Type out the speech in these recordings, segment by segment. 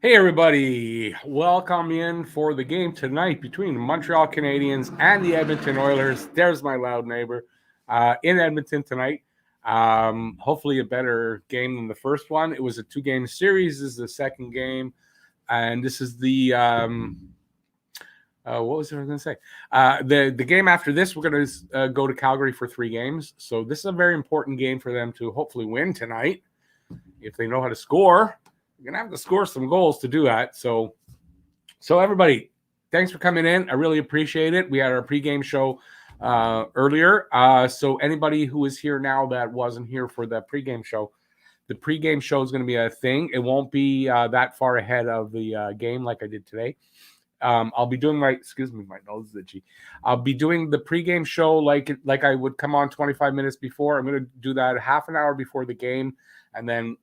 Hey everybody, welcome in for the game tonight between the Montreal Canadiens and the Edmonton Oilers. There's my loud neighbor in Edmonton tonight. Hopefully a better game than the first one. It was a 2-game series. This is the second game, and this is the what was I going to say? The game after this, we're going to go to Calgary for 3 games. So this is a very important game for them to hopefully win tonight if they know how to score. You're going to have to score some goals to do that. So everybody, thanks for coming in. I really appreciate it. We had our pregame show earlier. So anybody who is here now that wasn't here for the pregame show, the pregame show is going to be a thing. It won't be that far ahead of the game like I did today. I'll be doing my nose is itchy. I'll be doing the pregame show like I would come on 25 minutes before. I'm going to do that half an hour before the game, and then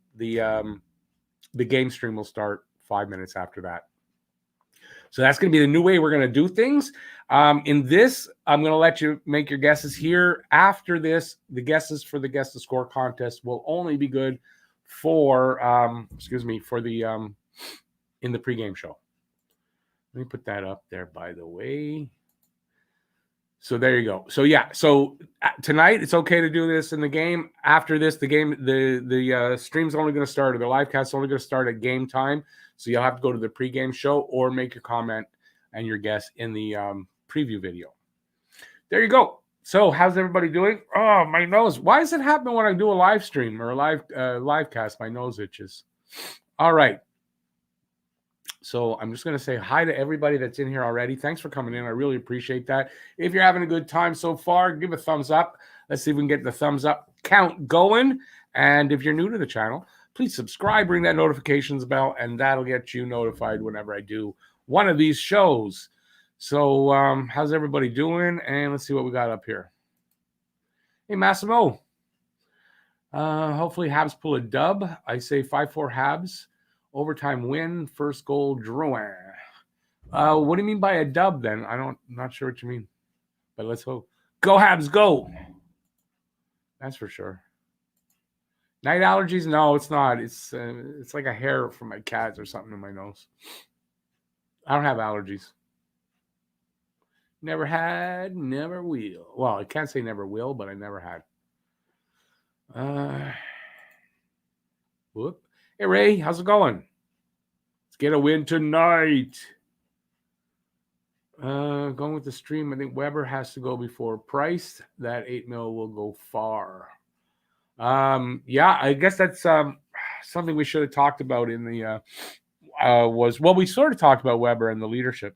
the game stream will start 5 minutes after that. So that's going to be the new way we're going to do things. In this, I'm going to let you make your guesses here. After this, the guesses for the Guess the Score contest will only be good for the in the pregame show. Let me put that up there, by the way. So there you go. So yeah, so tonight it's okay to do this in the game. After this, the game, the stream's only going to start, or the live cast's only going to start at game time. So you'll have to go to the pregame show or make your comment and your guess in the preview video. There you go. So how's everybody doing? Oh, my nose. Why does it happen when I do a live stream or a live cast? My nose itches. All right. So I'm just going to say hi to everybody that's in here already. Thanks for coming in. I really appreciate that. If you're having a good time so far, give a thumbs up. Let's see if we can get the thumbs up count going. And if you're new to the channel, please subscribe, ring that notifications bell, and that'll get you notified whenever I do one of these shows. So how's everybody doing? And let's see what we got up here. Hey, Massimo. Hopefully Habs pull a dub. I say 5-4 Habs. Overtime win, first goal, Drouin. What do you mean by a dub then? I'm not sure what you mean. But let's hope. Go Habs, go! That's for sure. Night allergies? No, it's not. It's like a hair from my cats or something in my nose. I don't have allergies. Never had, never will. Well, I can't say never will, but I never had. Whoop. Hey, Ray, how's it going? Let's get a win tonight. Going with the stream, I think Weber has to go before Price. That $8 million will go far. Yeah, I guess that's something we should have talked about in the we sort of talked about Weber and the leadership,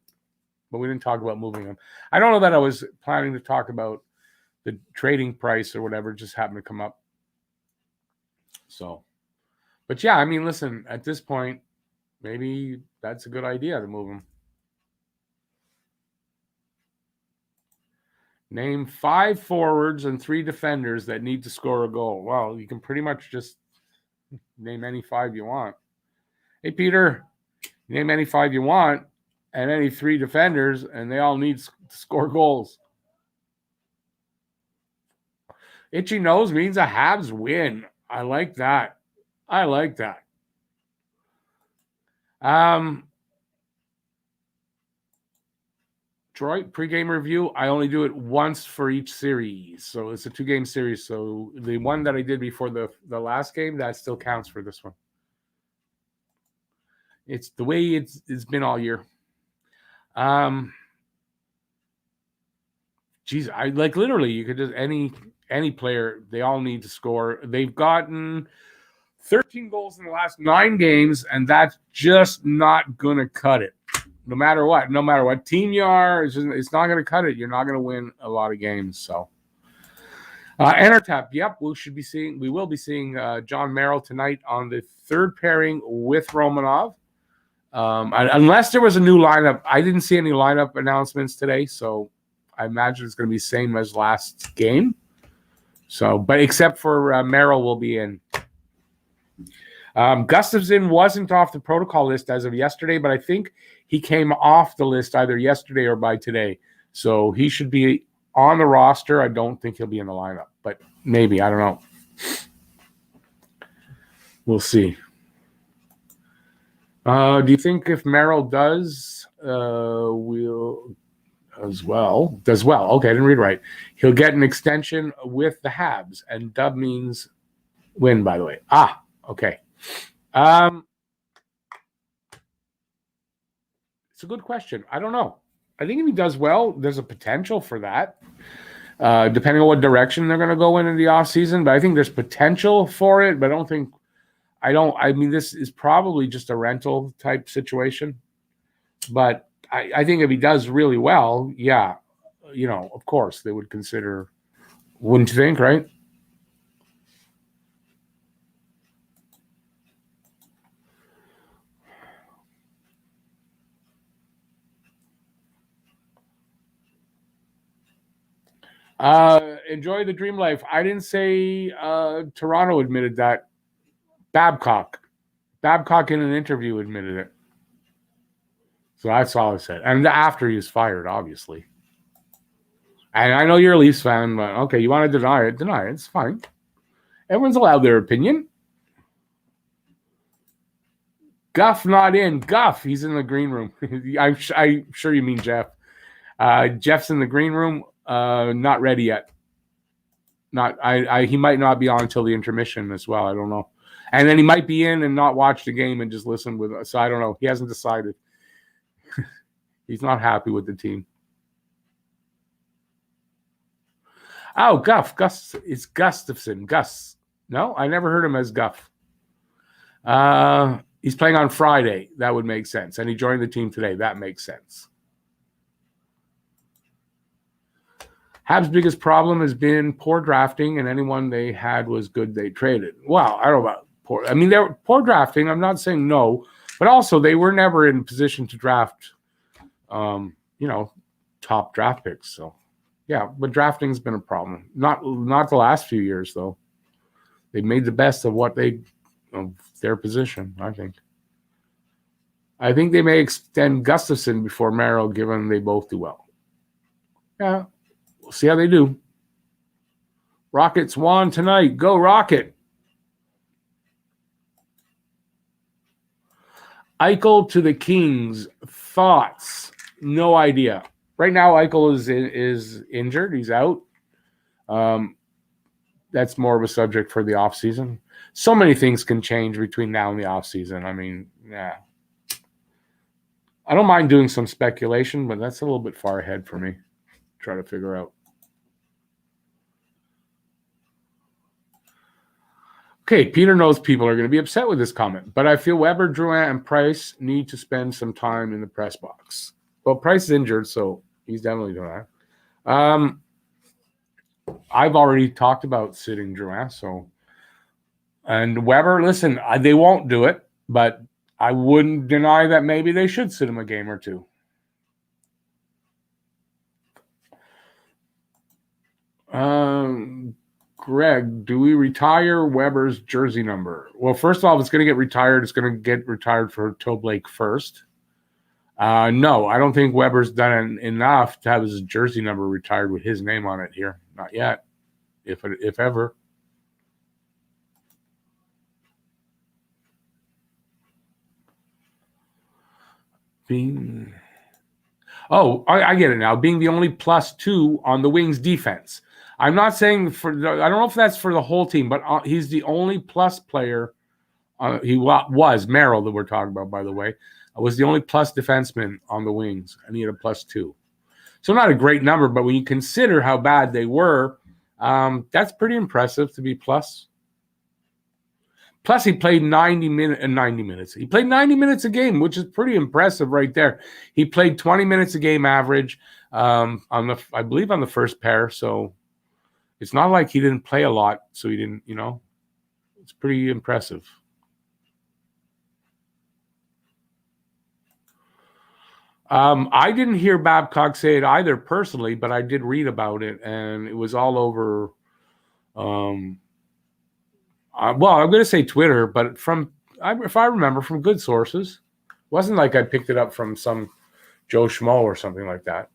but we didn't talk about moving him. I don't know that I was planning to talk about the trading price or whatever, just happened to come up. So. But yeah, I mean, listen, at this point, maybe that's a good idea to move him. Name 5 forwards and 3 defenders that need to score a goal. Well, you can pretty much just name any 5 you want. Hey, Peter, name any 5 you want and any 3 defenders, and they all need to score goals. Itchy nose means a Habs win. I like that. I like that. Troy, pregame review. I only do it once for each series. So it's a 2-game series. So the one that I did before the last game, that still counts for this one. It's the way it's been all year. Geez, I like literally you could just any player, they all need to score. They've gotten 13 goals in the last 9 games, and that's just not going to cut it. No matter what team you are, it's not going to cut it. You're not going to win a lot of games. So, Enertap, yep, we will be seeing John Merrill tonight on the 3rd pairing with Romanov. Unless there was a new lineup. I didn't see any lineup announcements today, so I imagine it's going to be same as last game. So, but except for Merrill will be in. Gustafsson wasn't off the protocol list as of yesterday, but I think he came off the list either yesterday or by today. So he should be on the roster. I don't think he'll be in the lineup, but maybe. I don't know. We'll see. Do you think if Merrill does well? Okay, I didn't read right. He'll get an extension with the Habs, and dub means win. By the way, okay. It's a good question. I don't know. I think if he does well, there's a potential for that, depending on what direction they're going to go in the offseason. But I think there's potential for it. But I mean, this is probably just a rental type situation. But I think if he does really well, yeah, of course they would consider. Wouldn't you think, right? Enjoy the dream life. I didn't say Toronto admitted that. Babcock in an interview admitted it. So that's all I said. And after he was fired, obviously. And I know you're a Leafs fan, but okay, you want to deny it. It's fine. Everyone's allowed their opinion. Guff not in. Guff, he's in the green room. I'm sure you mean Jeff. Jeff's in the green room. Not ready yet. He might not be on until the intermission as well. I don't know. And then he might be in and not watch the game and just listen with us. So I don't know. He hasn't decided. He's not happy with the team. Oh, Guff. Gus. It's Gustafson. Gus. No, I never heard him as Guff. He's playing on Friday. That would make sense. And he joined the team today. That makes sense. Habs' biggest problem has been poor drafting, and anyone they had was good they traded. Well, I don't know about poor. I mean, they were poor drafting. I'm not saying no, but also they were never in position to draft, top draft picks. So, yeah, but drafting's been a problem. Not the last few years though. They made the best of their position. I think they may extend Gustafson before Merrill, given they both do well. Yeah. We'll see how they do. Rockets won tonight. Go Rocket. Eichel to the Kings. Thoughts? No idea. Right now, Eichel is injured. He's out. That's more of a subject for the offseason. So many things can change between now and the offseason. I mean, yeah. I don't mind doing some speculation, but that's a little bit far ahead for me. Try to figure out. Okay, Peter knows people are going to be upset with this comment, but I feel Weber, Drouin, and Price need to spend some time in the press box. Well, Price is injured, so he's definitely doing that. I've already talked about sitting Drouin, so. And Weber, listen, they won't do it, but I wouldn't deny that maybe they should sit him a game or two. Greg, do we retire Weber's jersey number? Well, first of all, if it's going to get retired, it's going to get retired for Toe Blake first. No, I don't think Weber's done enough to have his jersey number retired with his name on it here. Not yet, if ever. I get it now. Being the only +2 on the Wings defense. I'm not saying I don't know if that's for the whole team, but he's the only plus player. He was Merrill that we're talking about, by the way. Was the only plus defenseman on the Wings, and he had a +2. So not a great number, but when you consider how bad they were, that's pretty impressive to be plus. Plus, he played 90 minutes. He played 90 minutes a game, which is pretty impressive right there. He played 20 minutes a game average I believe on the first pair. So it's not like he didn't play a lot. So he didn't, it's pretty impressive. I didn't hear Babcock say it either personally, but I did read about it, and it was all over. I'm going to say Twitter, but if I remember, from good sources. It wasn't like I picked it up from some Joe Schmo or something like that.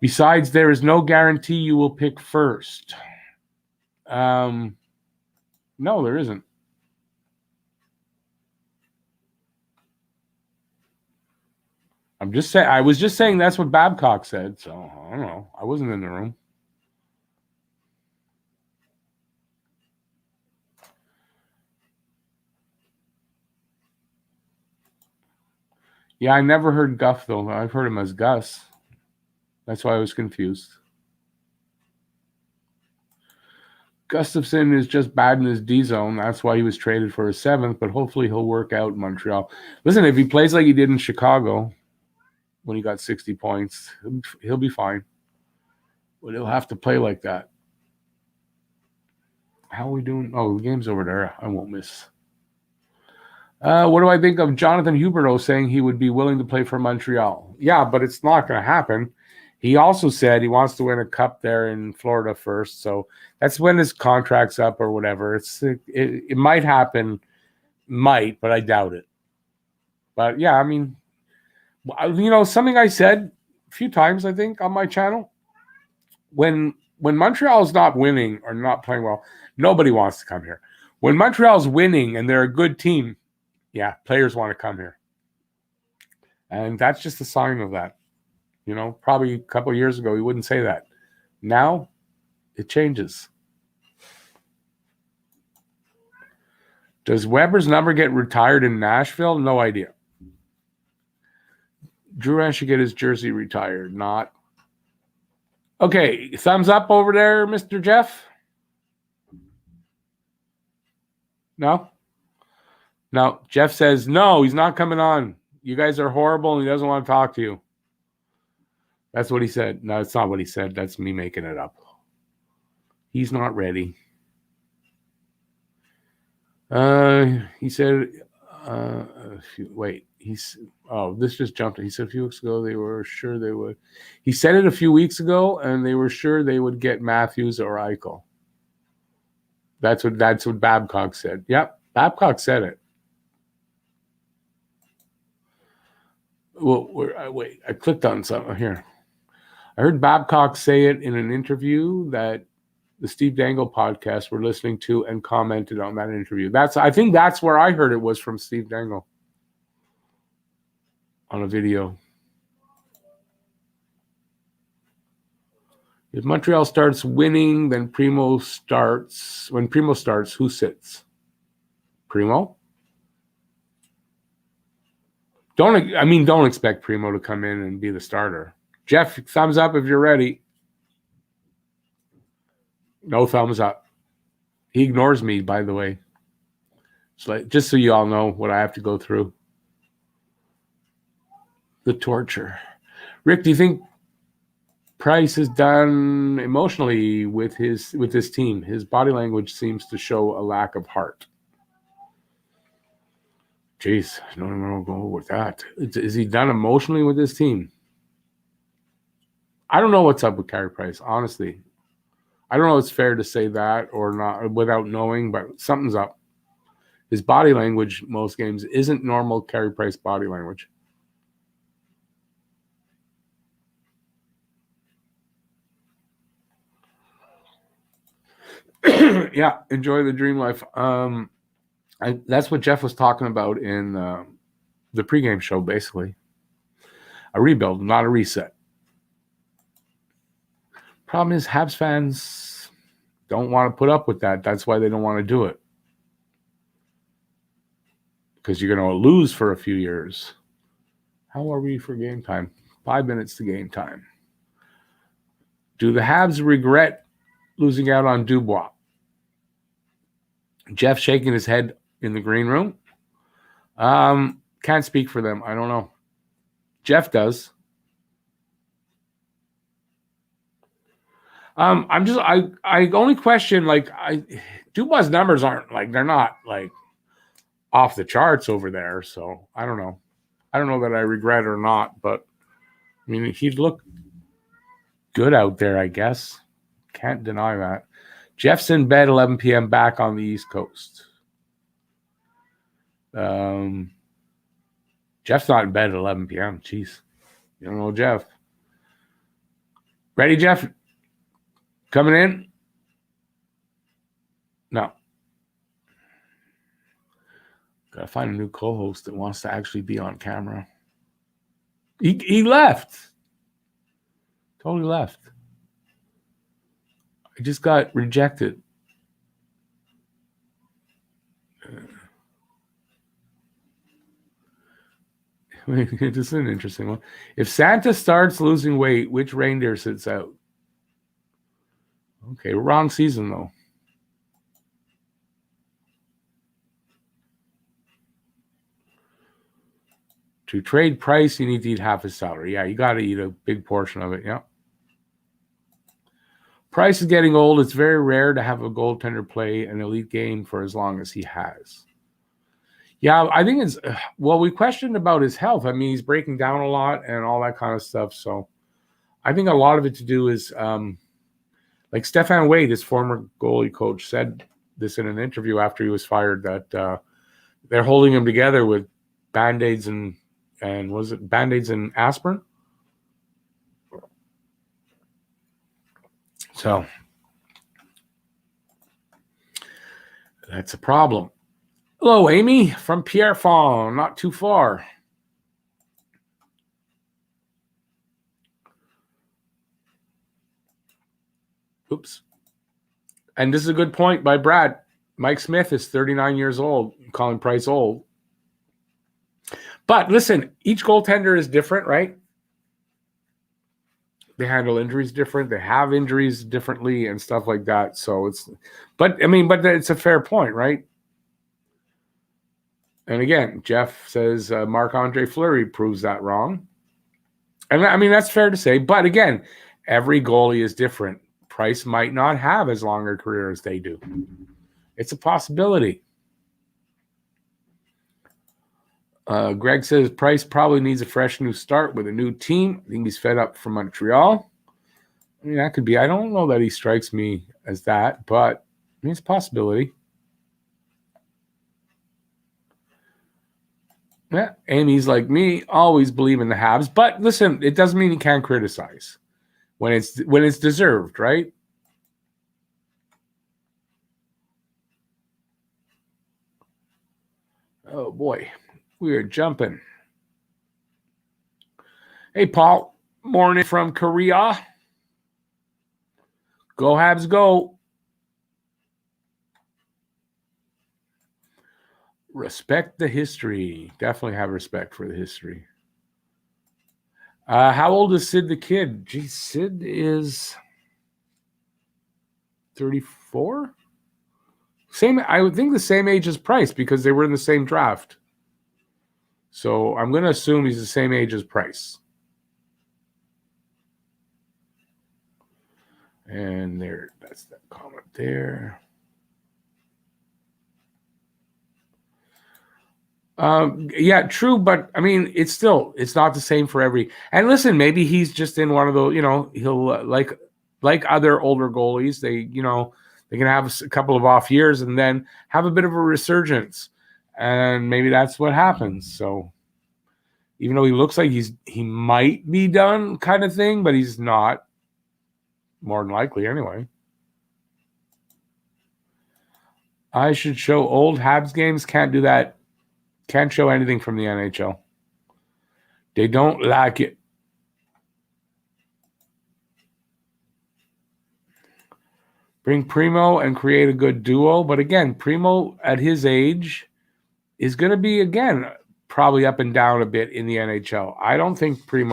Besides, there is no guarantee you will pick first. No, there isn't. I'm just saying. I was just saying that's what Babcock said. So I don't know. I wasn't in the room. Yeah, I never heard Guff though. I've heard him as Gus. That's why I was confused. Gustafson is just bad in his D zone. That's why he was traded for a 7th, but hopefully he'll work out in Montreal. Listen, if he plays like he did in Chicago when he got 60 points, he'll be fine. But he'll have to play like that. How are we doing? Oh, the game's over there. I won't miss. What do I think of Jonathan Huberdeau saying he would be willing to play for Montreal? Yeah, but it's not going to happen. He also said he wants to win a cup there in Florida first. So that's when his contract's up or whatever. It might happen, but I doubt it. But yeah, I mean, something I said a few times, I think, on my channel. When Montreal's not winning or not playing well, nobody wants to come here. When Montreal's winning and they're a good team, yeah, players want to come here. And that's just a sign of that. Probably a couple of years ago, he wouldn't say that. Now, it changes. Does Weber's number get retired in Nashville? No idea. Drouin should get his jersey retired. Not. Okay, thumbs up over there, Mr. Jeff? No? No, Jeff says, no, he's not coming on. You guys are horrible and he doesn't want to talk to you. That's what he said. No, it's not what he said. That's me making it up. He's not ready. He said, this just jumped. He said a few weeks ago they were sure they would. He said it a few weeks ago, and they were sure they would get Matthews or Eichel. That's what Babcock said. Yep, Babcock said it. Well, wait, I clicked on something here. I heard Babcock say it in an interview that the Steve Dangle podcast we're listening to and commented on that interview. I think that's where I heard it was from Steve Dangle on a video. If Montreal starts winning, then Primo starts. When Primo starts, who sits? Primo? Don't expect Primo to come in and be the starter. Jeff, thumbs up if you're ready. No thumbs up. He ignores me, by the way. So just so you all know what I have to go through. The torture. Rick, do you think Price is done emotionally with his team? His body language seems to show a lack of heart. Jeez, I don't even want to go with that. Is he done emotionally with his team? I don't know what's up with Carey Price, honestly. I don't know if it's fair to say that or not without knowing, but something's up. His body language most games isn't normal Carey Price body language. Yeah, enjoy the dream life. That's what Jeff was talking about in the pregame show, basically. A rebuild, not a reset. Problem is, Habs fans don't want to put up with that. That's why they don't want to do it. Because you're going to lose for a few years. How are we for game time? 5 minutes to game time. Do the Habs regret losing out on Dubois? Jeff shaking his head in the green room. Can't speak for them. I don't know. Jeff does. I only question, Dubois' numbers aren't, they're not, off the charts over there, so I don't know. I don't know that I regret it or not, but, he'd look good out there, I guess. Can't deny that. Jeff's in bed 11 p.m. back on the East Coast. Jeff's not in bed at 11 p.m. Jeez. You don't know Jeff. Ready, Jeff? Coming in? No. Gotta find a new co-host that wants to actually be on camera. He left. Totally left. I just got rejected. This is an interesting one. If Santa starts losing weight, which reindeer sits out? Okay, wrong season though. To trade Price, you need to eat half his salary. Yeah, you got to eat a big portion of it. Yeah. Price is getting old. It's very rare to have a goaltender play an elite game for as long as he has. Yeah, I think it's, well, we questioned about his health. I mean, he's breaking down a lot and all that kind of stuff. So I think a lot of it to do is, like Stefan Wade, his former goalie coach, said this in an interview after he was fired, that they're holding him together with Band-Aids and was it Band-Aids and aspirin? So that's a problem. Hello, Amy from Pierrefonds, not too far. Oops. And this is a good point by Brad. Mike Smith is 39 years old, calling Price old. But listen, each goaltender is different, right? They handle injuries different. They have injuries differently and stuff like that. So it's, but it's a fair point, right? And again, Jeff says Marc-Andre Fleury proves that wrong. And I mean, that's fair to say. But again, every goalie is different. Price might not have as long a career as they do. It's a possibility. Greg says Price probably needs a fresh new start with a new team. I think he's fed up from Montreal. I mean, that could be. I don't know that he strikes me as that, but I mean, it's a possibility. Yeah, Amy's like me, always believe in the Habs. But listen, it doesn't mean you can't criticize when it's deserved, right? Oh boy, we are jumping. Hey, Paul, morning from Korea. Go Habs, go. Respect the history. Definitely have respect for the history. How old is Sid the Kid? Geez, Sid is 34? I would think the same age as Price because they were in the same draft. So I'm going to assume he's the same age as Price. And that's that comment there. Yeah, true, but I mean, it's not the same for every. And listen, maybe he's just in one of those. He'll like other older goalies. They can have a couple of off years and then have a bit of a resurgence, and maybe that's what happens. So, even though he looks like he might be done, kind of thing, but he's not. More than likely, anyway. I should show old Habs games. Can't do that. Can't show anything from the NHL. They don't like it. Bring Primo and create a good duo. But again, Primo at his age is going to be, again, probably up and down a bit in the NHL. I don't think you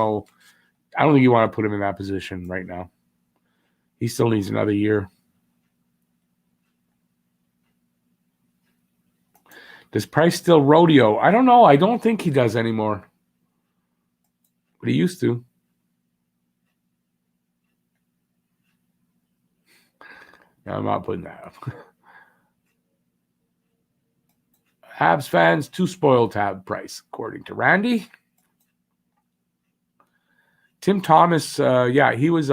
want to put him in that position right now. He still needs another year. Does Price still rodeo? I don't know. I don't think he does anymore. But he used to. No, I'm not putting that up. Habs fans, too spoiled to have Price, according to Randy. Tim Thomas, he was.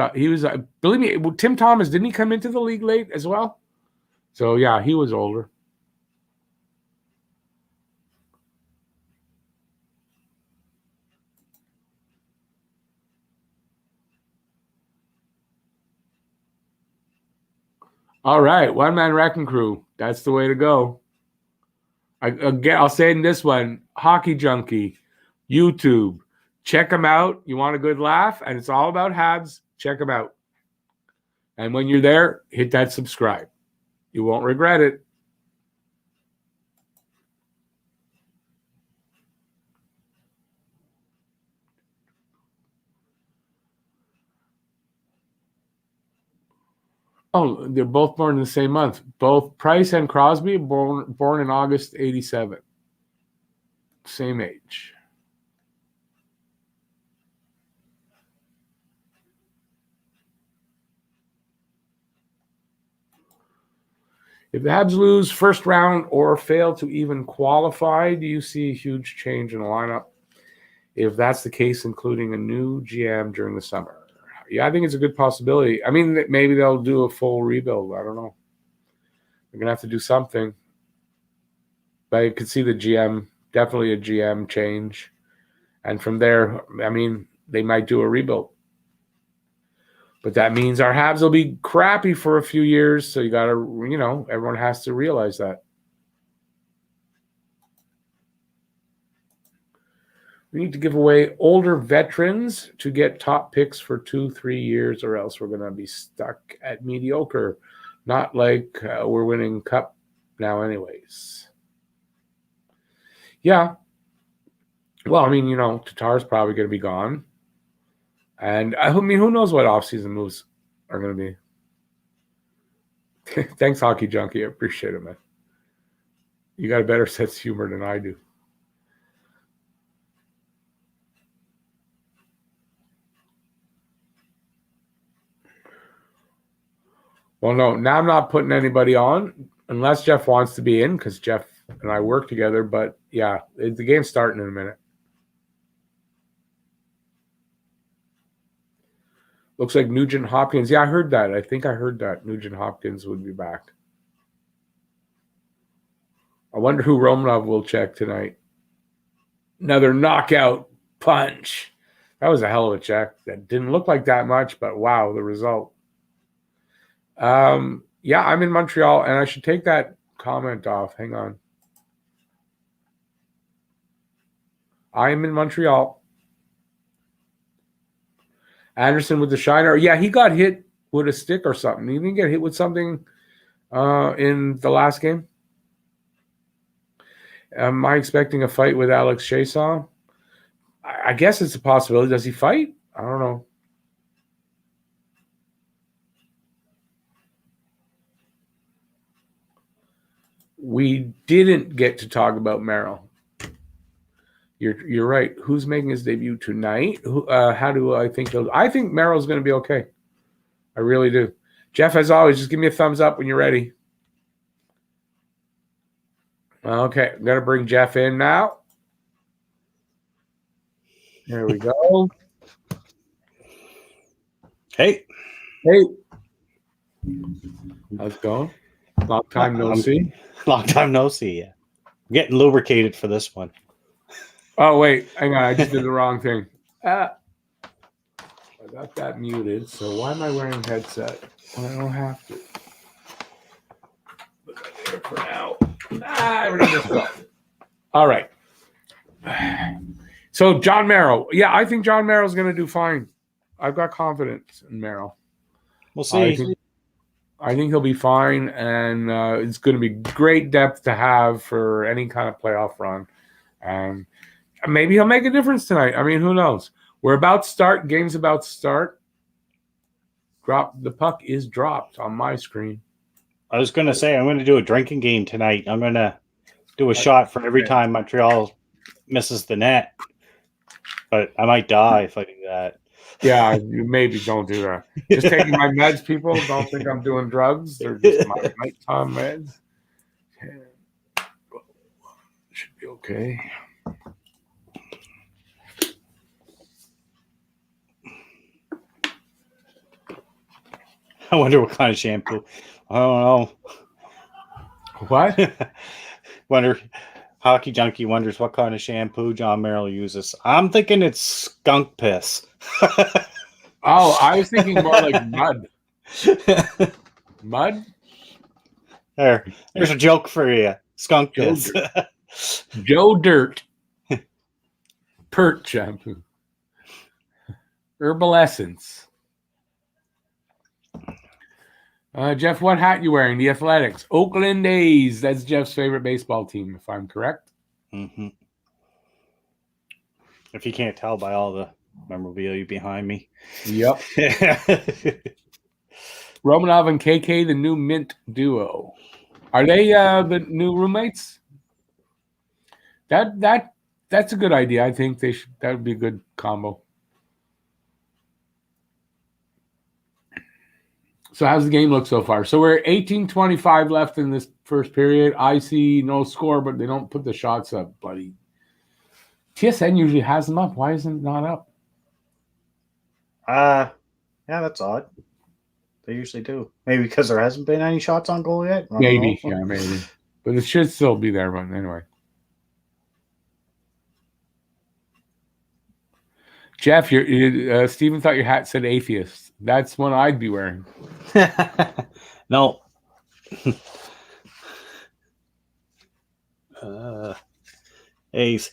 Believe me, Tim Thomas, didn't he come into the league late as well? So yeah, he was older. All right, one-man wrecking crew. That's the way to go. I'll say it in this one: Hockey Junkie, YouTube, Check them out. You want a good laugh, and it's all about Habs. Check them out. And when you're there, hit that subscribe. You won't regret it. Oh, they're both born in the same month. Both Price and Crosby born in August 87. Same age. If the Habs lose first round or fail to even qualify, do you see a huge change in the lineup? If that's the case, including a new GM during the summer. Yeah, I think it's a good possibility. I mean, maybe they'll do a full rebuild. I don't know. They're going to have to do something. But I could see the GM, definitely a GM change. And from there, I mean, they might do a rebuild. But that means our Habs will be crappy for a few years. So you got to, everyone has to realize that. We need to give away older veterans to get top picks for 2-3 years, or else we're going to be stuck at mediocre. Not like we're winning cup now anyways. Yeah. Well, I mean, Tatar's probably going to be gone. And I mean, who knows what offseason moves are going to be. Thanks, Hockey Junkie. I appreciate it, man. You got a better sense of humor than I do. Well, no, now I'm not putting anybody on unless Jeff wants to be in because Jeff and I work together. But, yeah, the game's starting in a minute. Looks like Nugent Hopkins. Yeah, I heard that. I think I heard that Nugent Hopkins would be back. I wonder who Romanov will check tonight. Another knockout punch. That was a hell of a check. That didn't look like that much, but wow, the result. Yeah, I'm in Montreal, and I should take that comment off. Hang on. I am in Montreal. Anderson with the shiner. Yeah, he got hit with a stick or something. He didn't get hit with something in the last game. Am I expecting a fight with Alex Chason? I guess it's a possibility. Does he fight? I don't know. We didn't get to talk about Merrill. You're right. Who's making his debut tonight? How do I think he'll? I think Merrill's going to be okay. I really do. Jeff, as always, just give me a thumbs up when you're ready. Okay, I'm going to bring Jeff in now. There we go. Hey. How's it going? Long time no see. Long time no see, yeah. I'm getting lubricated for this one. Oh, wait. Hang on. I just did the wrong thing. I got that muted, so why am I wearing a headset when I don't have to? Put that there for now. Everything just go. All right. So, John Merrill. Yeah, I think John Merrill's going to do fine. I've got confidence in Merrill. We'll see. I think he'll be fine, and it's going to be great depth to have for any kind of playoff run. And maybe he'll make a difference tonight. I mean, who knows? We're about to start. Game's about to start. The puck is dropped on my screen. I was going to say, I'm going to do a drinking game tonight. I'm going to do a shot for every time Montreal misses the net. But I might die if I do that. Yeah, you maybe don't do that. Just taking my meds, people. Don't think I'm doing drugs. They're just my nighttime meds. Should be okay. I wonder what kind of shampoo. I don't know. What? Wonder. Hockey Junkie wonders what kind of shampoo John Merrill uses. I'm thinking it's skunk piss. Oh, I was thinking more like mud. Mud? There's a joke for you. Skunk piss. Joe Dirt. Pert shampoo. Herbal Essence. Jeff, what hat you wearing? The Athletics. Oakland A's. That's Jeff's favorite baseball team, if I'm correct. Mm-hmm. If you can't tell by all the memorabilia behind me. Yep. Romanov and KK, the new mint duo. Are they the new roommates? That's a good idea. I think they should. That would be a good combo. So how's the game look so far? So we're 18:25 left in this first period. I see no score, but they don't put the shots up, buddy. TSN usually has them up. Why isn't it not up? Yeah, that's odd. They usually do. Maybe because there hasn't been any shots on goal yet. Maybe, yeah, maybe. But it should still be there. But anyway. Jeff, Steven thought your hat said atheist. That's one I'd be wearing. No. A's.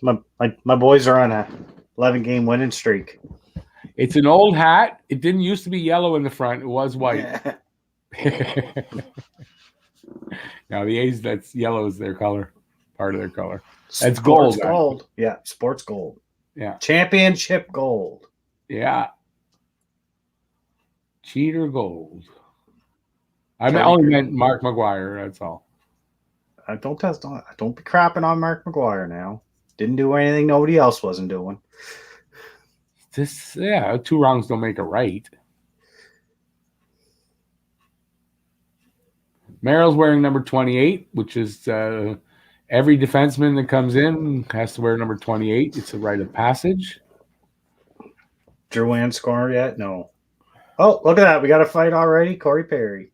my boys are on a 11-game winning streak. It's an old hat. It didn't used to be yellow in the front. It was white. Now the A's, that's yellow is their color. Part of their color. That's Sports gold. Gold. Yeah, sports gold. Yeah. Championship gold. Yeah. Cheater gold. I only meant Mark McGuire. That's all. Don't be crapping on Mark McGuire now. Didn't do anything nobody else wasn't doing. Two wrongs don't make a right. Merrill's wearing number 28, which is every defenseman that comes in has to wear number 28. It's a rite of passage. Drouin score yet? No. Oh, look at that. We got a fight already. Corey Perry.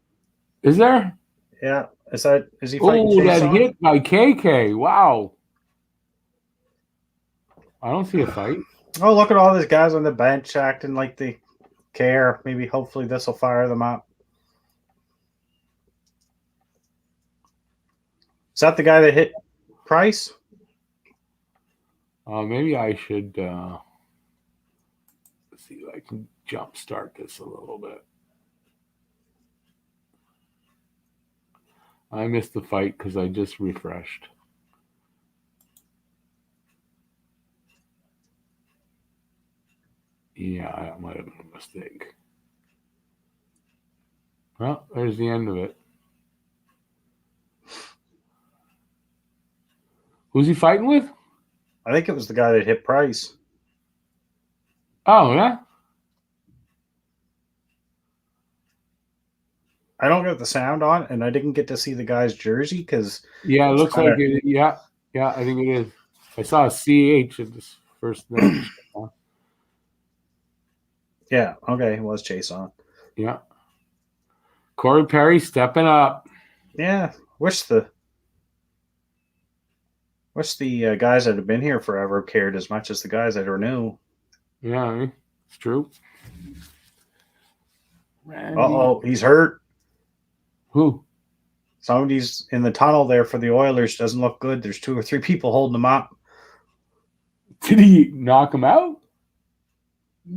Is there? Yeah. Is he fighting? Oh, that hit by KK. Wow. I don't see a fight. Oh, look at all these guys on the bench acting like they care. Maybe, hopefully, this will fire them up. Is that the guy that hit Price? Maybe I should see if I can jumpstart this a little bit. I missed the fight because I just refreshed. Yeah, that might have been a mistake. Well, there's the end of it. Who's he fighting with? I think it was the guy that hit Price. Oh, yeah? I don't get the sound on, and I didn't get to see the guy's jersey because... Yeah, it looks like it. Yeah, I think it is. I saw a CH at this first thing. Yeah, okay, it was Chase on. Yeah. Corey Perry stepping up. Yeah, wish the guys that have been here forever cared as much as the guys that are new. Yeah, it's true. Uh-oh, he's hurt. Who? Somebody's in the tunnel there for the Oilers. Doesn't look good. There's 2 or 3 people holding him up. Did he knock him out?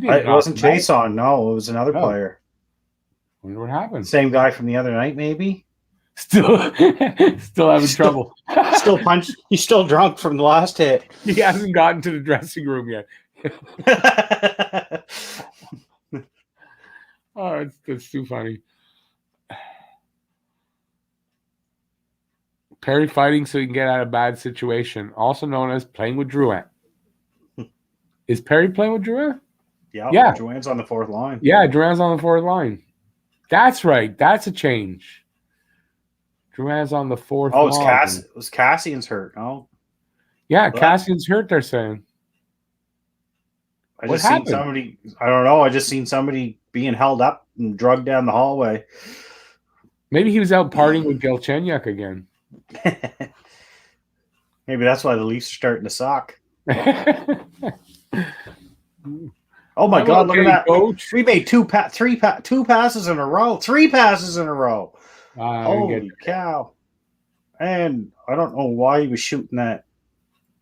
It wasn't Chase on. No, it was another player. Wonder what happened. Same guy from the other night, maybe. Still having trouble. Still punched. He's still drunk from the last hit. He hasn't gotten to the dressing room yet. Oh, it's too funny. Perry fighting so he can get out of a bad situation, also known as playing with Drouin. Is Perry playing with Drouin? Yeah. Drouin's on the 4th line. Yeah, Drouin's on the 4th line. That's right. That's a change. Drouin's on the 4th line. Oh, it was Cassian's hurt. Oh. Yeah, Cassian's hurt, they're saying. I just seen somebody, I don't know, I just seen somebody being held up and drugged down the hallway. Maybe he was out partying with Galchenyuk again. Maybe that's why the Leafs are starting to suck. Oh my God! Look at that, coach. We made two passes in a row. 3 passes in a row. Holy cow! And I don't know why he was shooting that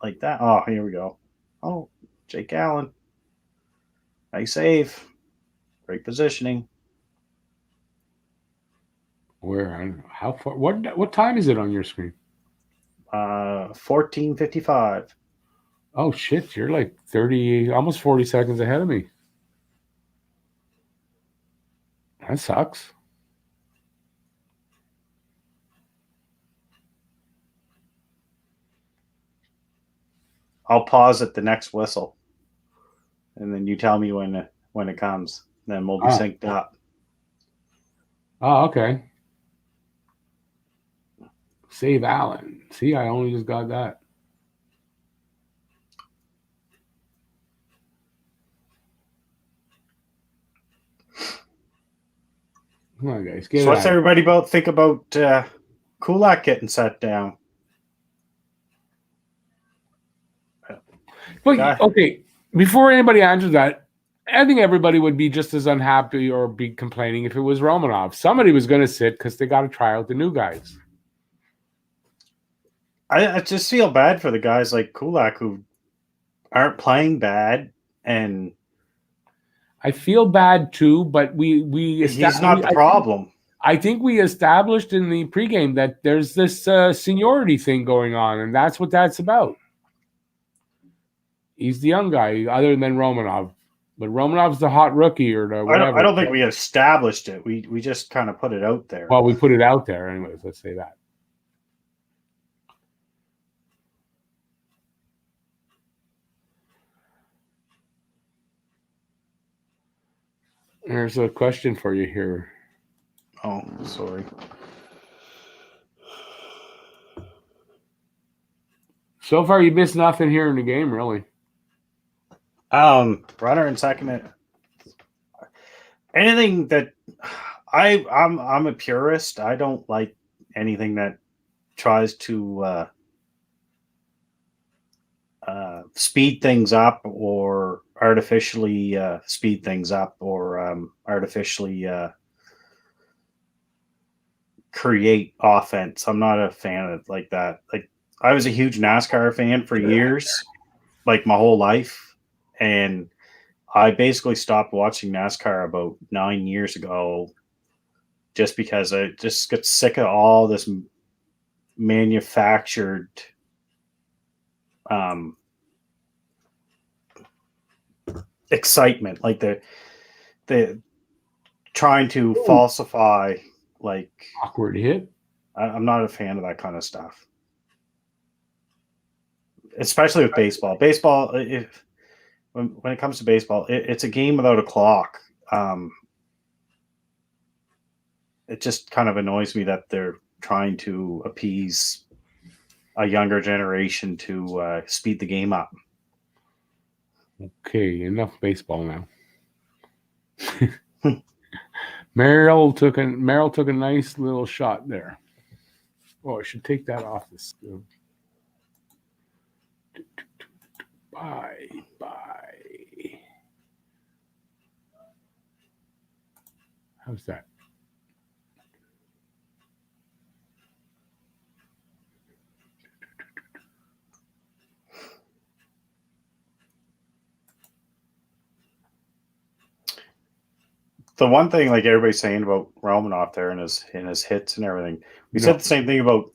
like that. Oh, here we go. Oh, Jake Allen. Nice save. Great positioning. Where? How far? What time is it on your screen? 14:55. Oh shit! You're like 30, almost 40 seconds ahead of me. That sucks. I'll pause at the next whistle, and then you tell me when it comes. Then we'll be synced up. Oh, okay. Save Allen. See, I only just got that. Come on, guys. Get So it what's out. everybody think about Kulak getting set down? But okay, before anybody answers that, I think everybody would be just as unhappy or be complaining if it was Romanov. Somebody was going to sit because they got to try out the new guys. I just feel bad for the guys like Kulak who aren't playing bad, and I feel bad too, but he's not the problem. I think we established in the pregame that there's this seniority thing going on, and that's what that's about. He's the young guy, other than Romanov. But Romanov's the hot rookie or the whatever. I don't think we established it. We just kind of put it out there. Well, we put it out there anyways. Let's say that. There's a question for you here. Oh, sorry. So far, you missed nothing here in the game, really. Runner and second. Anything that I'm a purist. I don't like anything that tries to speed things up or artificially speed things up or artificially create offense. I'm not a fan of like that. Like I was a huge NASCAR fan for years, like my whole life, and I basically stopped watching NASCAR about 9 years ago just because I just got sick of all this manufactured excitement, like the trying to falsify, like awkward hit. I'm not a fan of that kind of stuff, especially with baseball. Baseball, if when it comes to baseball, it's a game without a clock. It just kind of annoys me that they're trying to appease a younger generation to speed the game up. Okay, enough baseball now. Merrill took a nice little shot there. Oh, I should take that off this. Bye. How's that? The one thing, like everybody's saying about Romanov there and his hits and everything, we said the same thing about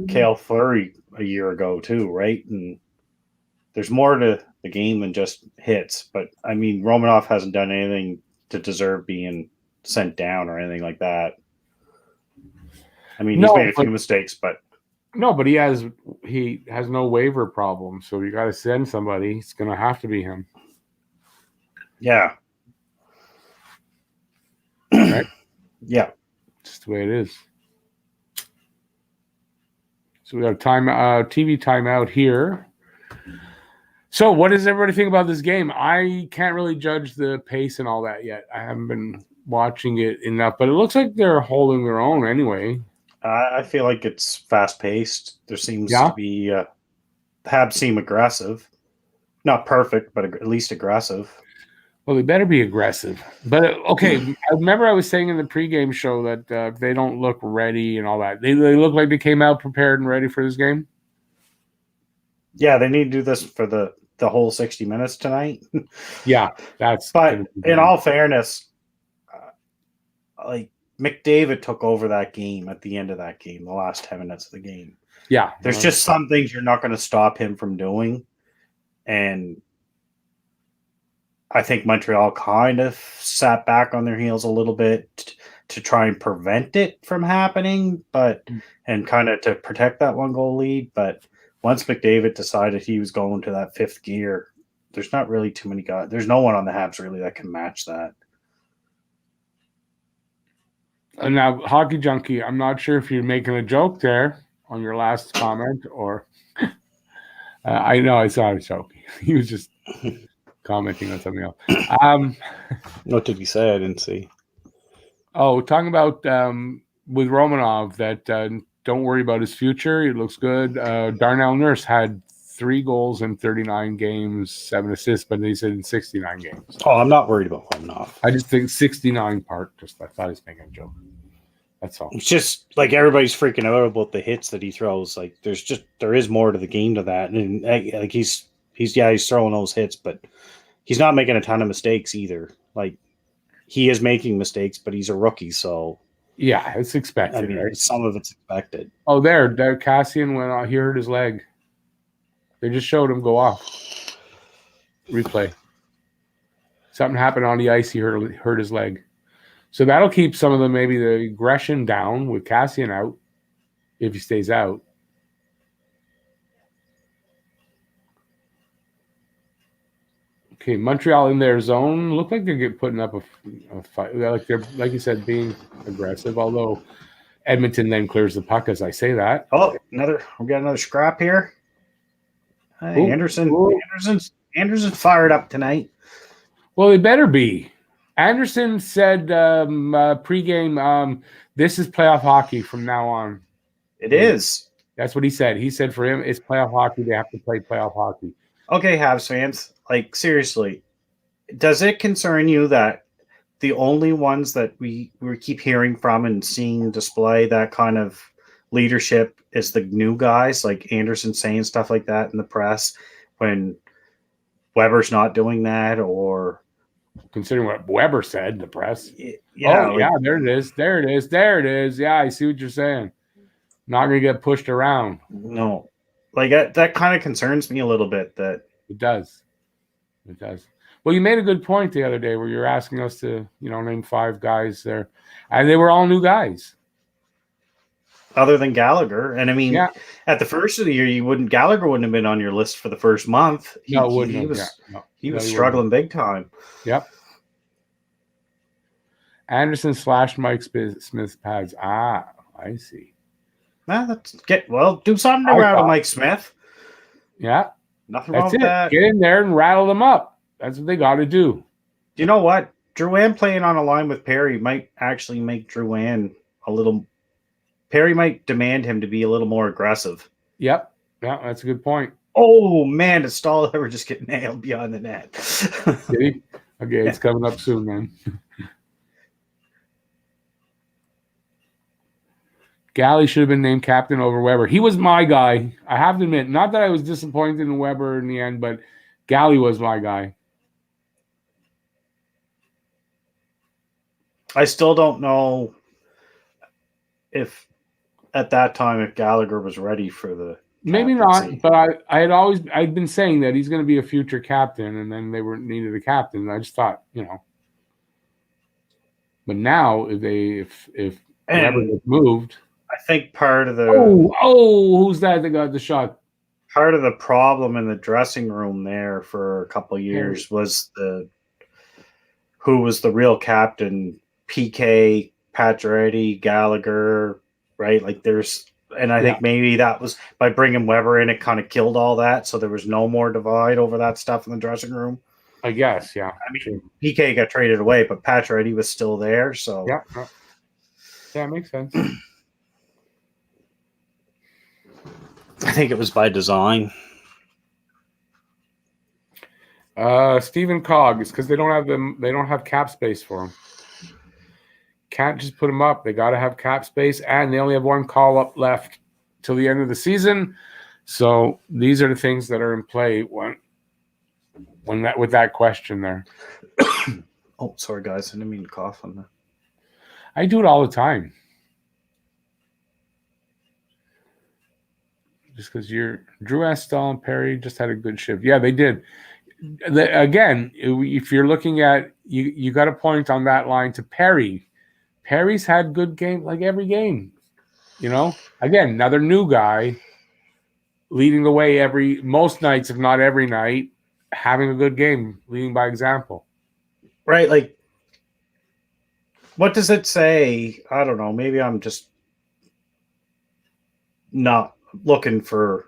Cale Fleury a year ago too, right? And there's more to the game than just hits. But I mean, Romanov hasn't done anything to deserve being sent down or anything like that. I mean, he's made a few mistakes, but he has no waiver problem. So you got to send somebody. It's going to have to be him. Yeah. Right? Yeah. Just the way it is. So we got a TV timeout here. So what does everybody think about this game? I can't really judge the pace and all that yet. I haven't been watching it enough, but it looks like they're holding their own anyway. I feel like it's fast-paced. There seems to be Habs seem aggressive. Not perfect, but at least aggressive. Well, they better be aggressive. But, okay, I remember I was saying in the pregame show that they don't look ready and all that. They look like they came out prepared and ready for this game? Yeah, they need to do this for the whole 60 minutes tonight. Yeah, that's. But in all fairness, like McDavid took over that game at the end of that game, the last 10 minutes of the game. Yeah, There's just some things you're not going to stop him from doing. And I think Montreal kind of sat back on their heels a little bit to try and prevent it from happening, and kind of to protect that 1-goal lead. But once McDavid decided he was going to that fifth gear, there's not really too many guys. There's no one on the Habs really that can match that. And now, Hockey Junkie, I'm not sure if you're making a joke there on your last comment or I know I saw a joke. He was just commenting on something else. What did he say? I didn't see. Oh, talking about with Romanov that don't worry about his future. He looks good. Darnell Nurse had 3 goals in 39 games, 7 assists, but they said in 69 games. Oh, I'm not worried about Romanov. I just think 69 part. I thought he was making a joke. That's all. It's just like everybody's freaking out about the hits that he throws. Like there is more to the game to that, and like he's throwing those hits, but he's not making a ton of mistakes either. Like he is making mistakes, but he's a rookie, so yeah, it's expected. I mean, right? Some of it's expected. Oh, there, Cassian went on. He hurt his leg. They just showed him go off. Replay. Something happened on the ice. He hurt his leg. So that'll keep some of the aggression down with Cassian out, if he stays out. Okay, Montreal in their zone. Look like they're putting up a fight. Like they're, like you said, being aggressive. Although Edmonton then clears the puck as I say that. Oh, we got another scrap here. Hey, Anderson's fired up tonight. Well, they better be. Anderson said pregame, this is playoff hockey from now on. It is. That's what he said. He said for him, it's playoff hockey. They have to play playoff hockey. Okay, Habs fans, like seriously, does it concern you that the only ones that we keep hearing from and seeing display that kind of leadership is the new guys, like Anderson saying stuff like that in the press when Weber's not doing that, or considering what Weber said in the press. Yeah, there it is. Yeah, I see what you're saying. Not going to get pushed around. No. Like that kind of concerns me a little bit. That it does. Well, you made a good point the other day where you're asking us to, name 5 guys there, and they were all new guys, other than Gallagher. And I mean, at the first of the year, Gallagher wouldn't have been on your list for the first month. He was struggling big time. Yep. Anderson / Mike Smith's pads. Ah, I see. Do something to rattle Mike Smith. Yeah. Nothing wrong with that. Get in there and rattle them up. That's what they got to do. You know what? Drouin playing on a line with Perry might actually make Drouin a little. Perry might demand him to be a little more aggressive. Yep. Yeah, that's a good point. Oh, man, did Stahl ever just get nailed beyond the net? Did he? Okay, it's coming up soon, man. Galley should have been named captain over Weber. He was my guy. I have to admit, not that I was disappointed in Weber in the end, but Galley was my guy. I still don't know if at that time if Gallagher was ready for the maybe captaincy. Not, but I'd been saying that he's going to be a future captain, and then they needed a captain. And I just thought, But now if Weber was moved, I think part of the who's that got the shot? Part of the problem in the dressing room there for a couple of years was who was the real captain. PK, Pacioretty, Gallagher, right? Like I think maybe that was by bringing Weber in, it kind of killed all that. So there was no more divide over that stuff in the dressing room. I guess, yeah. I mean, PK got traded away, but Pacioretty was still there. So yeah, it makes sense. I think it was by design. Stephen Cogg, it's because they don't have cap space for him. Can't just put him up. They got to have cap space, and they only have 1 call up left till the end of the season. So these are the things that are in play when that with that question there. Oh, sorry guys, I didn't mean to cough on that. I do it all the time. Just because Drew Estelle and Perry just had a good shift. Yeah, they did. Again, if you're looking at you got a point on that line to Perry. Perry's had good game like every game. Again, another new guy leading the way most nights, if not every night, having a good game, leading by example. Right, like what does it say? I don't know. Maybe I'm just not looking to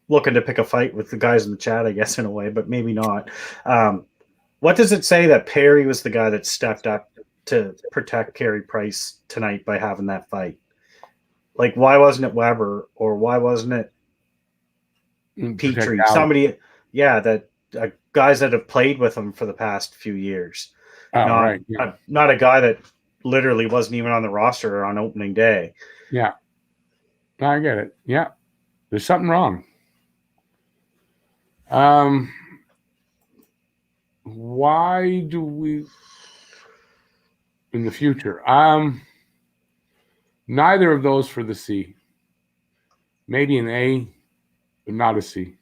pick a fight with the guys in the chat, I guess, in a way, but maybe not. What does it say that Perry was the guy that stepped up to protect Carey Price tonight by having that fight? Like, why wasn't it Weber or why wasn't it Petrie? Somebody, guys that have played with him for the past few years. Not a guy that literally wasn't even on the roster on opening day. Yeah. I get it. Yeah. There's something wrong. Why do we in the future? Neither of those for the C. Maybe an A, but not a C.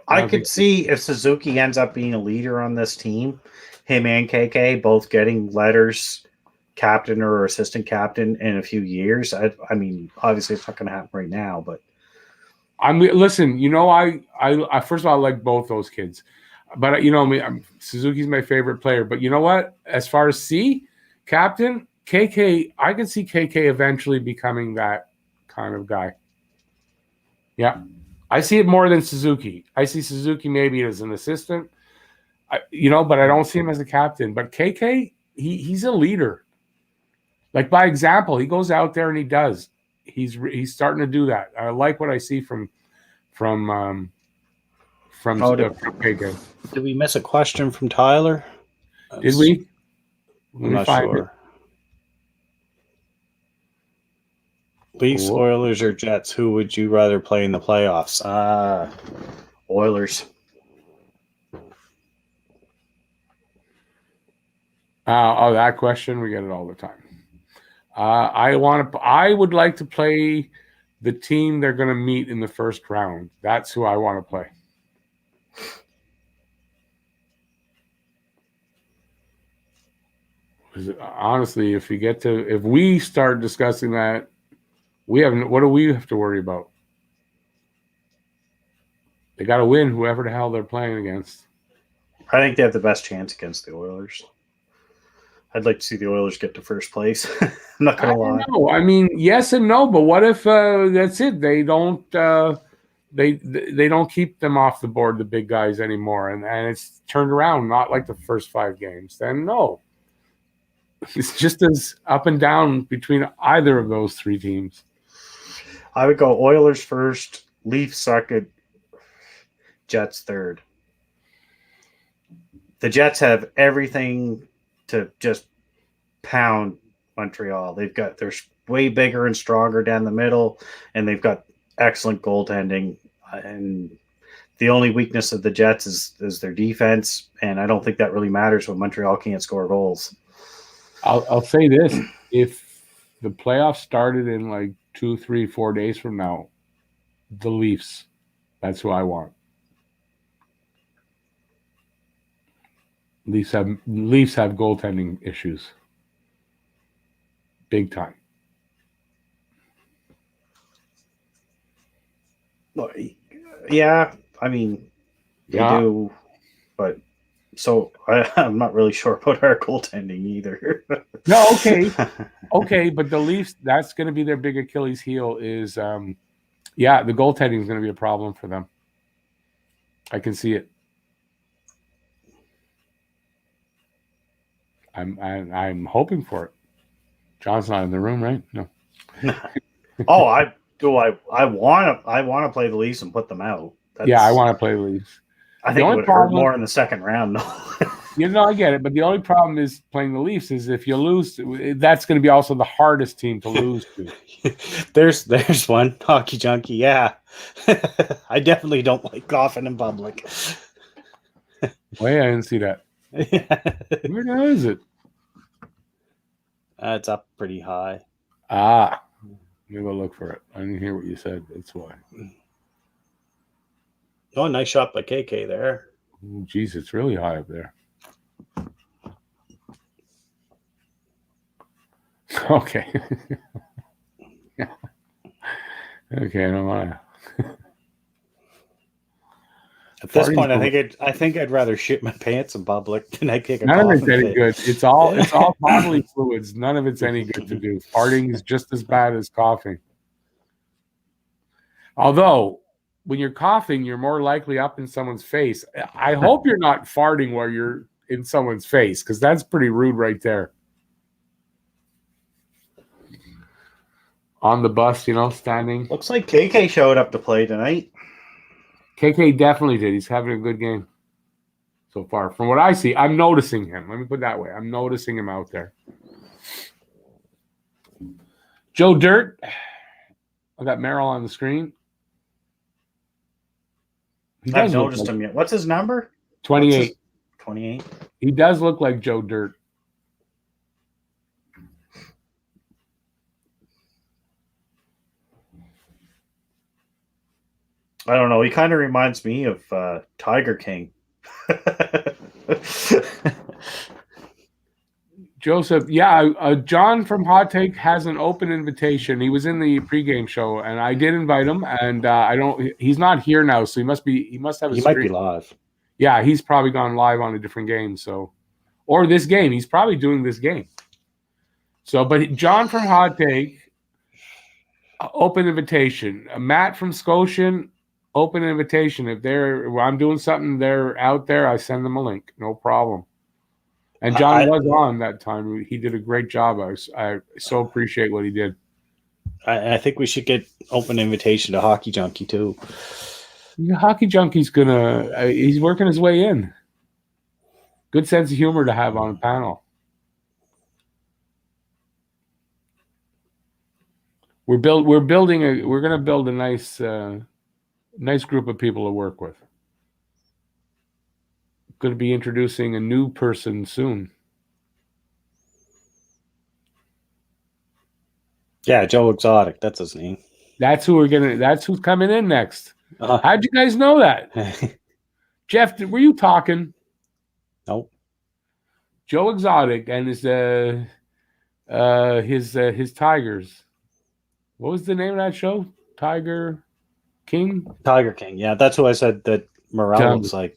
I could see if Suzuki ends up being a leader on this team, him and KK both getting letters, captain or assistant captain in a few years. I mean, obviously it's not going to happen right now, but listen. I first of all, I like both those kids, but Suzuki's my favorite player. But you know what? As far as C, captain KK, I can see KK eventually becoming that kind of guy. Yeah. I see it more than Suzuki. I see Suzuki maybe as an assistant, but I don't see him as a captain. But KK, he's a leader. Like by example, he goes out there and he does. He's starting to do that. I like what I see from KK. Did we miss a question from Tyler? Did we? I'm not sure. Leafs, Oilers, or Jets? Who would you rather play in the playoffs? Oilers. That question, we get it all the time. I would like to play the team they're going to meet in the first round. That's who I want to play. Honestly, if we start discussing that, what do we have to worry about? They got to win whoever the hell they're playing against. I think they have the best chance against the Oilers. I'd like to see the Oilers get to first place. I'm not going to lie. No, I mean, yes and no, but what if that's it? They don't they don't keep them off the board, the big guys anymore, and it's turned around, not like the first 5 games. Then no. It's just as up and down between either of those 3 teams. I would go Oilers first, Leafs second, Jets third. The Jets have everything to just pound Montreal. They're way bigger and stronger down the middle, and they've got excellent goaltending. And the only weakness of the Jets is their defense, and I don't think that really matters when Montreal can't score goals. I'll say this: if the playoffs started in like 2, 3, 4 days from now, the Leafs. That's who I want. Leafs have goaltending issues, big time. Yeah, I mean, they do, but so I'm not really sure about our goaltending either. No, okay, but the Leafs, that's going to be their big Achilles heel. Is the goaltending is going to be a problem for them. I can see it. I'm hoping for it. John's not in the room, right? No. I want to play the Leafs and put them out. I want to play the Leafs. I think it would hurt more in the second round, though. You know, I get it, but the only problem is playing the Leafs is if you lose, that's going to be also the hardest team to lose to. There's one hockey junkie. Yeah, I definitely don't like coughing in public. Wait, I didn't see that. Where now is it? It's up pretty high. Ah, let me go look for it. I didn't hear what you said. That's why. Oh, nice shot by KK there. Geez, it's really high up there. Okay. Okay, I don't want to. At this point, I think I'd rather shit my pants in public than I kick a None of it's coffin any fit. good. It's all bodily fluids. None of it's any good to do. Farting is just as bad as coughing. Although, when you're coughing, you're more likely up in someone's face. I hope you're not farting while you're in someone's face, because that's pretty rude right there. On the bus, you know, standing. Looks like KK showed up to play tonight. KK definitely did. He's having a good game so far. From what I see, I'm noticing him. Let me put it that way. I'm noticing him out there. Joe Dirt. I got Merrill on the screen. I haven't noticed him yet. What's his number? 28. 28. He does look like Joe Dirt. I don't know. He kind of reminds me of Tiger King. Joseph, yeah, John from Hot Take has an open invitation. He was in the pregame show, and I did invite him. And I don't. He's not here now, so he must have. He might be live. Yeah, he's probably gone live on a different game. So, or this game, he's probably doing this game. So, but John from Hot Take, open invitation. Matt from Scotian, open invitation. If I'm doing something, they're out there, I send them a link. No problem. And John was on that time. He did a great job. I so appreciate what he did. I think we should get open invitation to Hockey Junkie too. Yeah, Hockey Junkie's he's working his way in. Good sense of humor to have on a panel. We're going to build a nice group of people to work with. Going to be introducing a new person soon. Yeah, Joe Exotic, that's his name. That's who's coming in next. How'd you guys know that? Jeff, were you talking? Nope. Joe Exotic and his Tigers. What was the name of that show? Tiger King? Tiger King, yeah. That's who I said that Morel looks like.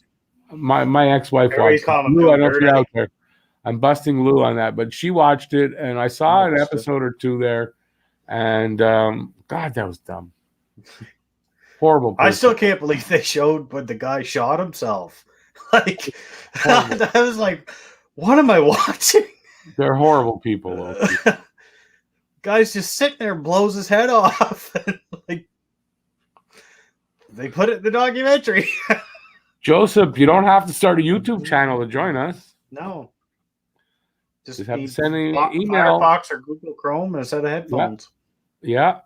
My ex-wife watched it. Lou, I don't see out there. I'm busting Lou on that, but she watched it, and I saw an episode or two there, and God, that was dumb. Horrible person. I still can't believe they showed when the guy shot himself. Like, I was like, what am I watching? They're horrible people. Guy's just sitting there and blows his head off. Like, they put it in the documentary. Joseph, you don't have to start a YouTube channel to join us. No. Just have to send an email. Firefox or Google Chrome and a set of headphones. Yeah.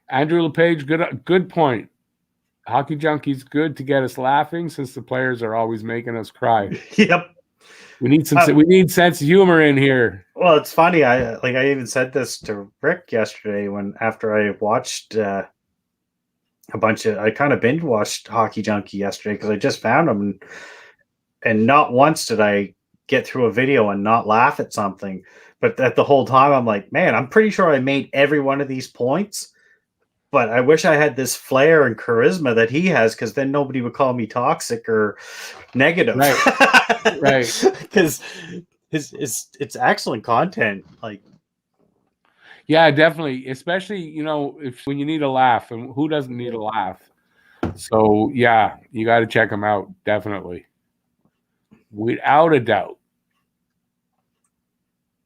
Andrew LePage, good point. Hockey Junkie's good to get us laughing since the players are always making us cry. Yep. We need we need sense of humor in here. Well, it's funny. I even said this to Rick yesterday after I watched I kind of binge watched Hockey Junkie yesterday because I just found him, and not once did I get through a video and not laugh at something. But at the whole time, I'm like, man, I'm pretty sure I made every one of these points. But I wish I had this flair and charisma that he has, because then nobody would call me toxic or negative. Right. Because it's excellent content. Like, yeah, definitely. Especially, when you need a laugh, and who doesn't need a laugh? So yeah, you got to check him out. Definitely. Without a doubt.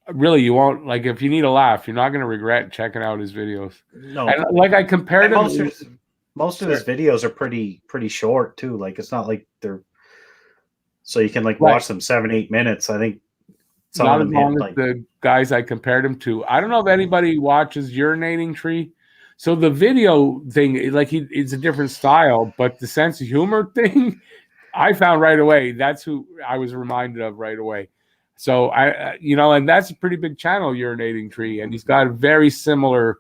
Really, you won't, like, if you need a laugh, you're not going to regret checking out his videos. No. And, like, I compared him. most of his videos are pretty short too. Like it's not like they're so you can like watch them 7-8 minutes. I think some not of as them long hit, as like the guys I compared him to. I don't know if anybody watches Urinating Tree. So the video thing, like it's a different style, but the sense of humor thing, I found right away. That's who I was reminded of right away. So and that's a pretty big channel, Urinating Tree, and he's got a very similar,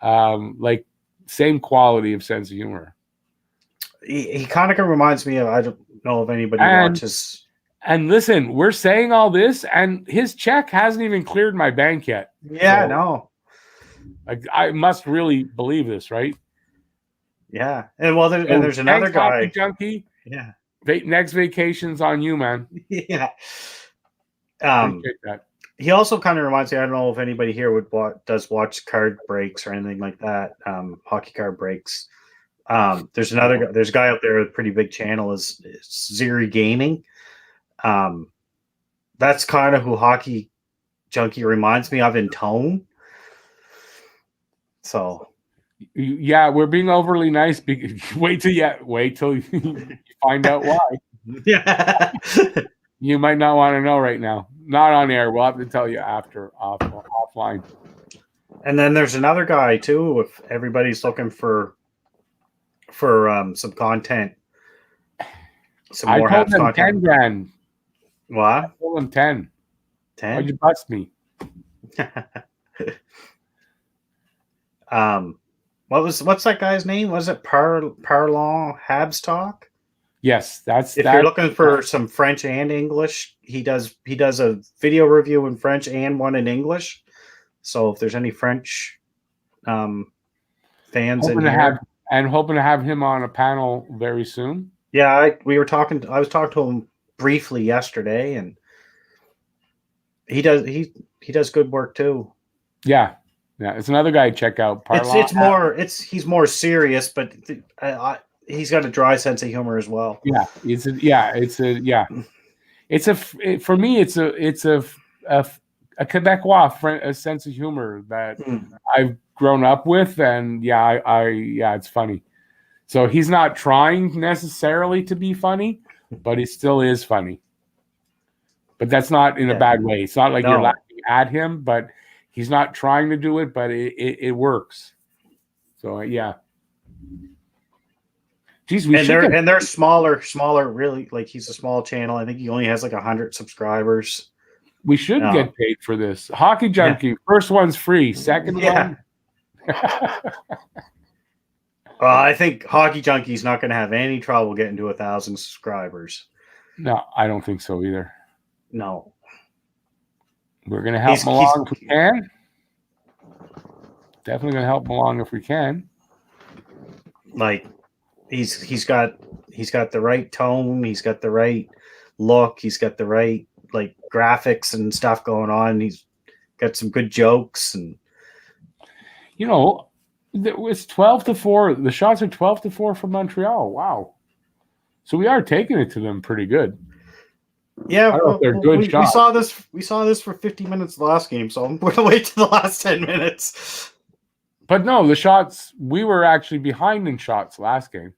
like same quality of sense of humor. he kind of reminds me of, I don't know if anybody watches. And listen, we're saying all this, and his check hasn't even cleared my bank yet. Yeah, no. I must really believe this, right? Yeah, and well, there's another guy, Junkie. Yeah, next vacation's on you, man. Yeah. Appreciate that. He also kind of reminds me. I don't know if anybody here does watch card breaks or anything like that. Hockey card breaks. There's another guy. There's a guy out there with a pretty big channel. Is Ziri Gaming. That's kind of who Hockey Junkie reminds me of in tone. So, yeah, we're being overly nice. Wait till you find out why. Yeah, you might not want to know right now. Not on air. We'll have to tell you after offline. And then there's another guy too. If everybody's looking for some content, I told him content. 10 grand. What? I told him 10. 10? Why'd you bust me? What's that guy's name? Was it Parlon Habs Talk? Yes, that's. If you're looking for some French and English, he does a video review in French and one in English. So if there's any French fans hoping to have him on a panel very soon. Yeah, I was talking to him briefly yesterday, and he does good work too. Yeah, it's another guy to check out. He's more serious, but he's got a dry sense of humor as well. Yeah, for me it's a Quebecois sense of humor that I've grown up with, and it's funny. So he's not trying necessarily to be funny, but he still is funny. But that's not in a bad way. It's not like you're laughing at him, but he's not trying to do it, but it works. So yeah. Geez, they're smaller, really. Like he's a small channel. I think he only has like 100 subscribers. We should get paid for this. Hockey Junkie, first one's free. Second one. I think Hockey Junkie's not going to have any trouble getting to 1,000 subscribers. No, I don't think so either. No. We're going to help him along if we can. Definitely going to help him along if we can. Like he's got the right tone, he's got the right look, he's got the right like graphics and stuff going on. He's got some good jokes, and it's 12-4. The shots are 12-4 from Montreal. Wow. So we are taking it to them pretty good. Yeah, they're good shots. We saw this for 50 minutes last game, so I'm going to wait to the last 10 minutes. But no, the shots, we were actually behind in shots last game.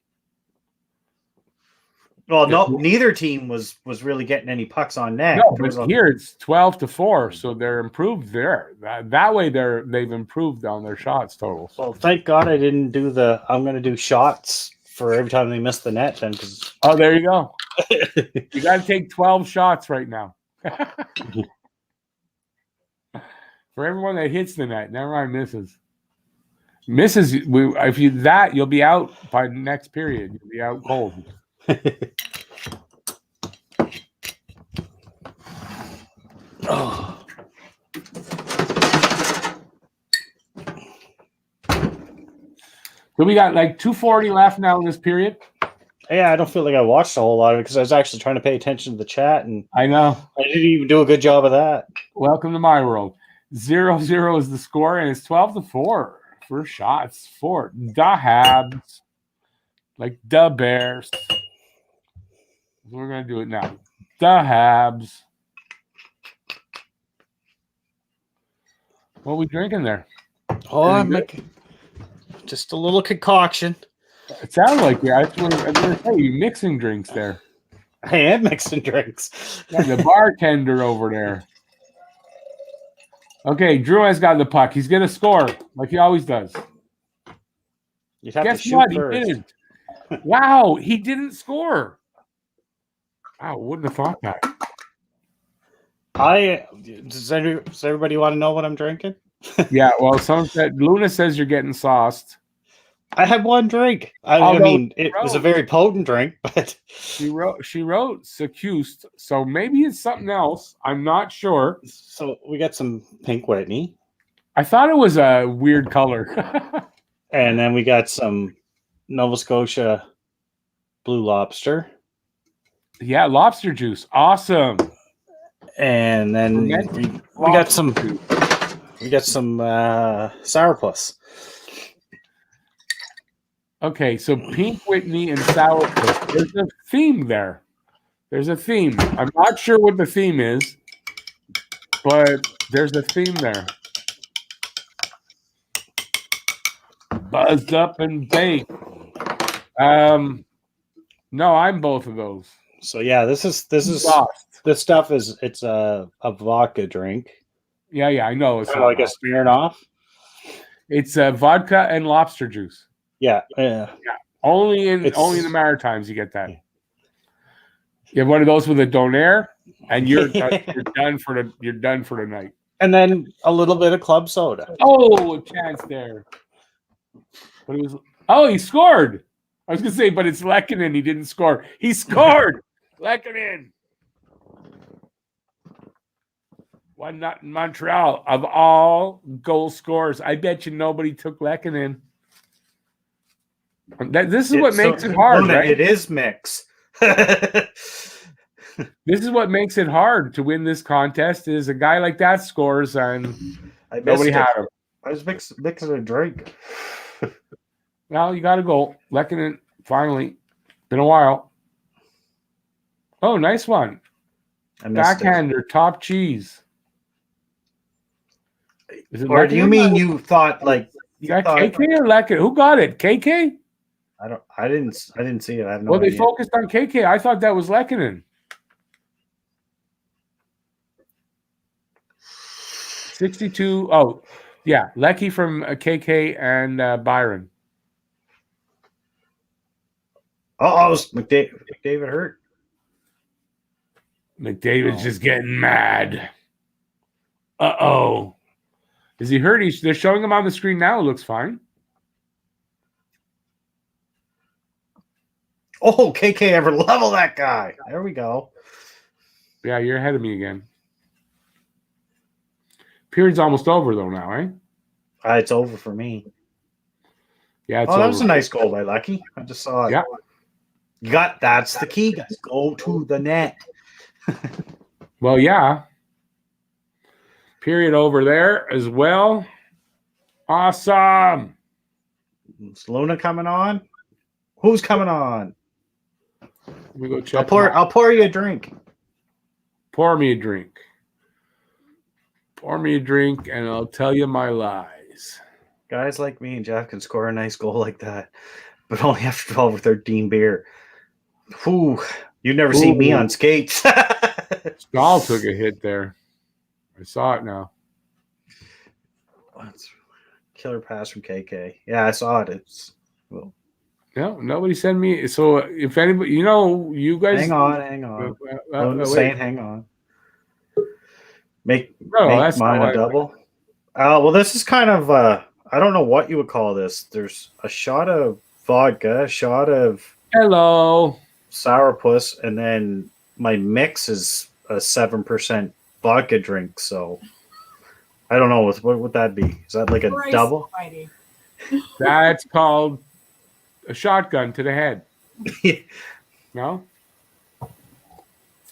Well, neither team was really getting any pucks on net. No, but here it's 12-4, so they're improved there. That way they've improved on their shots totals. Well, thank God I didn't do I'm going to do shots for every time they miss the net then. Oh, there you go. You got to take 12 shots right now. For everyone that hits the net, never mind misses. If you'll be out by the next period. You'll be out cold. Oh. So we got like 2:40 left now in this period. Yeah, I don't feel like I watched a whole lot of it because I was actually trying to pay attention to the chat, and I know I didn't even do a good job of that. Welcome to my world. 0-0 is the score, and it's 12-4 for shots for the Habs, like the Bears. We're gonna do it now. The Habs. What are we drinking there? Oh, I'm making just a little concoction. It sounds like you're. I was gonna say you mixing drinks there. I am mixing drinks. Yeah, the bartender over there. Okay, Drew has got the puck. He's gonna score like he always does. You'd have Guess to shoot what? first. He didn't. Wow, he didn't score. Wow, wouldn't have thought that. Does everybody want to know what I'm drinking? Yeah, well, someone said Luna says you're getting sauced. I had one drink. I mean, it was a very potent drink, but she wrote succused, so maybe it's something else. I'm not sure. So we got some Pink Whitney. I thought it was a weird color. And then we got some Nova Scotia Blue Lobster. Yeah, lobster juice. Awesome. And then we got some sourpuss. Okay, so Pink Whitney and sourpuss. There's a theme there. There's a theme. I'm not sure what the theme is, but there's a theme there. Buzzed up and baked. No, I'm both of those. So yeah, this stuff is it's a vodka drink. Yeah, I know. It's like a Smirnoff. It's vodka and lobster juice. Yeah. Only in the Maritimes you get that. You have one of those with a donair, and you're done for the night. And then a little bit of club soda. Oh, a chance there. But he scored. I was gonna say, but it's Lehkonen. He didn't score. He scored. Lehkonen. Why not in Montreal? Of all goal scorers, I bet you nobody took Lehkonen. This is what makes it hard, right? It is mix. This is what makes it hard to win this contest. Is a guy like that scores and nobody had him. I was mixing a drink. Well, you got a goal. Lehkonen, finally. Been a while. Oh, nice one. Backhander, top cheese. Or do you mean you thought like you got KK or Lehkonen? Who got it? KK? I didn't see it. I have no idea. They focused on KK. I thought that was Lehkonen. 62. Oh, yeah. Lecky from KK and Byron. McDavid hurt. McDavid's just getting mad. Uh-oh. Is he hurt? They're showing him on the screen now. It looks fine. Oh, KK ever level that guy. There we go. Yeah, you're ahead of me again. Period's almost over, though, now, eh? It's over for me. Yeah, it's over. That was a nice goal by Lucky. I just saw it. Yeah. That's the key, guys. Go to the net. Well, yeah. Period over there as well. Awesome. Is Luna coming on? Who's coming on? Let me go check. I'll pour you a drink. Pour me a drink. Pour me a drink, and I'll tell you my lies. Guys like me and Jeff can score a nice goal like that, but only after 12 or 13 beer. Whew. You've never seen me on skates. Stahl took a hit there. I saw it now. That's killer pass from KK. Yeah, I saw it. Well. No, nobody sent me. So if anybody, you guys. Hang on. Saying hang on. Make mine a double. Well, this is kind of, I don't know what you would call this. There's a shot of vodka, a shot of sourpuss, and then my mix is a 7% vodka drink. So I don't know. What would that be? Is that like a double? That's called a shotgun to the head. No?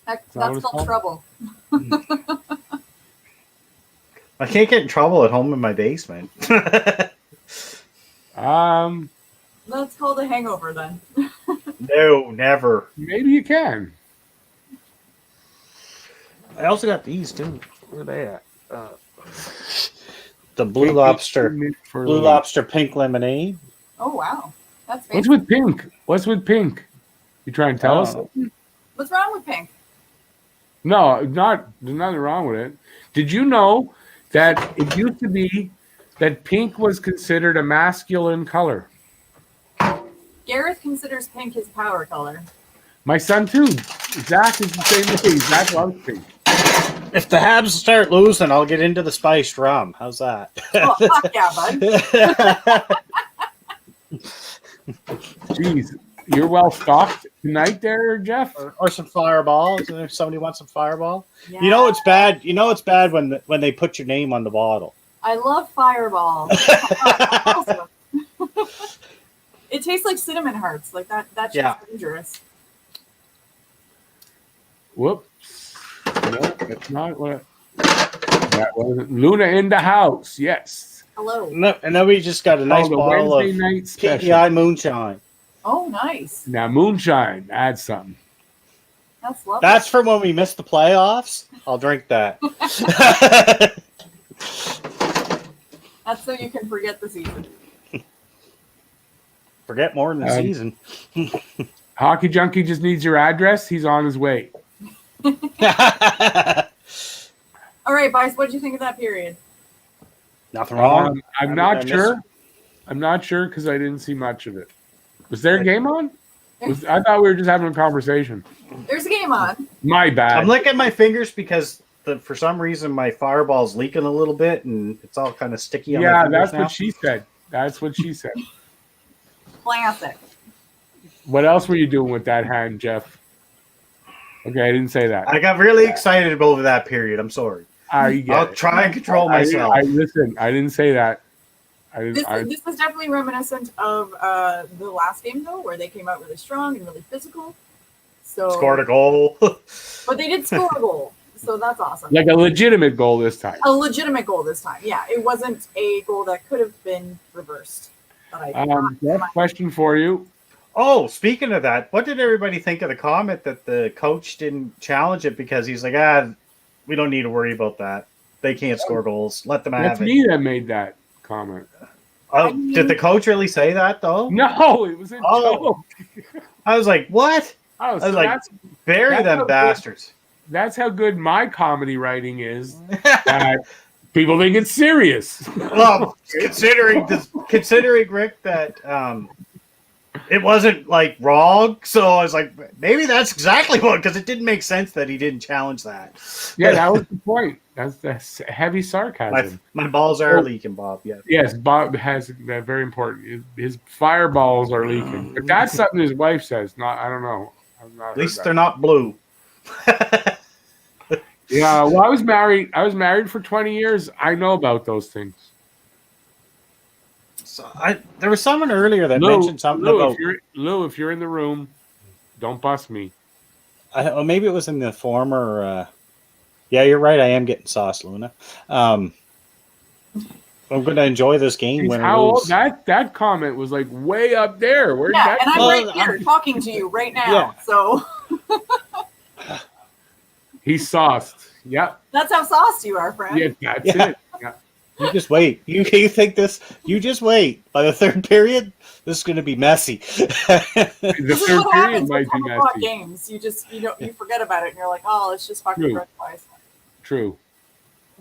That's called trouble. I can't get in trouble at home in my basement. That's called a hangover then. No, never. Maybe you can. I also got these too. Where are they at? The Blue Lobster Pink Lemonade. Oh wow, That's What's fancy. with pink? What's with pink? You trying to tell us? What's wrong with pink? No, not. There's nothing wrong with it. Did you know that it used to be that pink was considered a masculine color? Gareth considers pink his power color. My son too. Zach is the same way. Zach loves pink. If the Habs start losing, I'll get into the spiced rum. How's that? Oh, fuck yeah, bud. Jeez, you're well stocked tonight, there, Jeff. or some fireballs. If somebody wants some fireball, Yeah. you know it's bad. You know it's bad when they put your name on the bottle. I love Fireball. Awesome. It tastes like cinnamon hearts. Like that. That's Yeah. dangerous. Whoops. No, that's not what. That wasn't Luna in the house. Yes. Hello. No, and then we just got a nice Oh, the bottle Wednesday of night special. PEI moonshine. Oh, nice. Now moonshine. Add something. That's lovely. That's for when we miss the playoffs. I'll drink that. That's so you can forget the season. Forget more than the season. Hockey Junkie just needs your address. He's on his way. All right, Bice, what did you think of that period? Nothing wrong. I'm not sure. I'm not sure because I didn't see much of it. Was there a game on? I thought we were just having a conversation. There's a game on. My bad. I'm licking my fingers because for some reason my fireball's leaking a little bit and it's all kind of sticky. On my Yeah, fingers that's now. what she said. That's what she said. Classic. What else were you doing with that hand, Jeff? Okay, I didn't say that. I got really excited over that period. I'm sorry. You get I'll it. try and control myself. Listen, I didn't say that. This was definitely reminiscent of the last game, though, where they came out really strong and really physical. So Scored a goal. But they did score a goal, so that's awesome. like a legitimate goal this time. A legitimate goal this time. Yeah, it wasn't a goal that could have been reversed. But Jeff, question for you. Oh, speaking of that, what did everybody think of the comment that the coach didn't challenge it because he's like, we don't need to worry about that. They can't score goals. Let them have That's it. me that made that comment. Oh, did the coach really say that though? No, it was a joke. I was like, what? Oh, I was so like, bury that's them how bastards. that's how good my comedy writing is. That people think it's serious. Well, considering Rick that it wasn't like wrong, so I was like, maybe that's exactly what, because it didn't make sense that he didn't challenge that. Yeah, that was the point. That's heavy sarcasm. My balls are leaking, Bob. Yeah. Yes, Bob has that very important. His fireballs are leaking. But that's something his wife says. Not, I don't know. At least they're not blue. Yeah, well, I was married for 20 years. I know about those things. So there was someone earlier that mentioned something about If you're in the room, don't bust me. maybe it was in the former. Yeah, you're right. I am getting sauce, Luna. I'm going to enjoy this game. Win or lose. That comment was like way up there. Where did that and I'm come right here talking to you right now. Yeah. So He's sauced. Yep. that's how sauced you are, friend. Yeah, that's it. Yeah. You just wait. You think this? You just wait. By the third period, this is going to be messy. The This is third what period happens might with be 10 o'clock messy. games. You forget about it, and you're like, oh, let's just fucking True. run twice. True.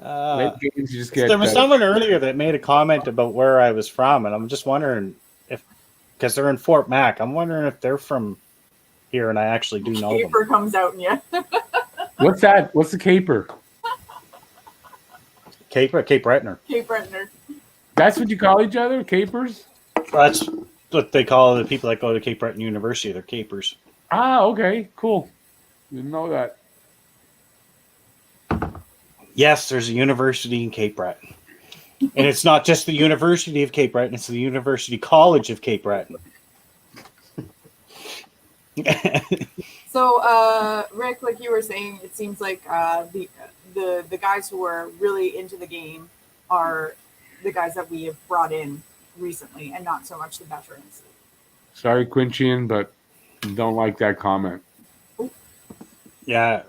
Late games, you just get. There was someone earlier that made a comment about where I was from, and I'm just wondering if, because they're in Fort Mac, I'm wondering if they're from here, and I actually do know them. Caper comes out in you. What's that? What's the caper? Cape Retner. Cape Rentner. That's what you call each other? Capers? That's what they call the people that go to Cape Breton University. They're capers. Ah, okay, cool. Didn't know that. Yes, there's a university in Cape Breton. And it's not just the University of Cape Breton, it's the University College of Cape Breton. So, Rick, like you were saying, it seems like the guys who are really into the game are the guys that we have brought in recently, and not so much the veterans. Sorry, Quinchian, but don't like that comment. Yeah,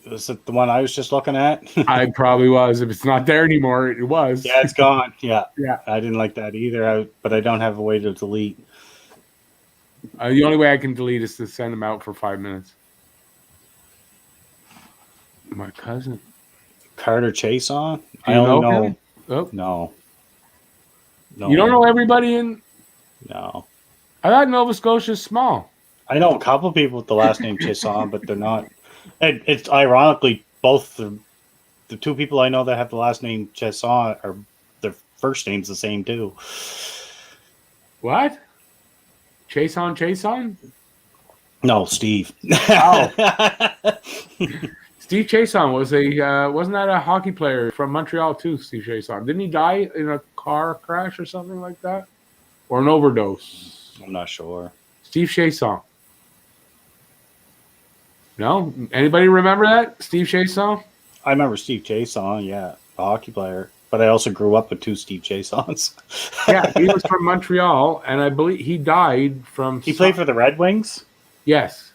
was it the one I was just looking at? I probably was. If it's not there anymore, it was. Yeah, it's gone. Yeah. Yeah. I didn't like that either, but I don't have a way to delete. The only way I can delete is to send him out for 5 minutes. My cousin. Carter Chase on? Do I you only know know. him? Oh. No. You don't know everybody in? No. I thought Nova Scotia's small. I know a couple people with the last name Chisholm, but they're not. It's ironically both the two people I know that have the last name Chisholm are their first name's the same too. What? Chase on? No, Steve. Oh. Steve Chason was wasn't that a hockey player from Montreal too? Steve Chason, didn't he die in a car crash or something like that, or an overdose? I'm not sure. Steve Chason. No, anybody remember that Steve Chason? I remember Steve Chason, yeah, a hockey player. But I also grew up with two Steve Chasons. Yeah, he was from Montreal, and I believe he died from. He played for the Red Wings? Yes.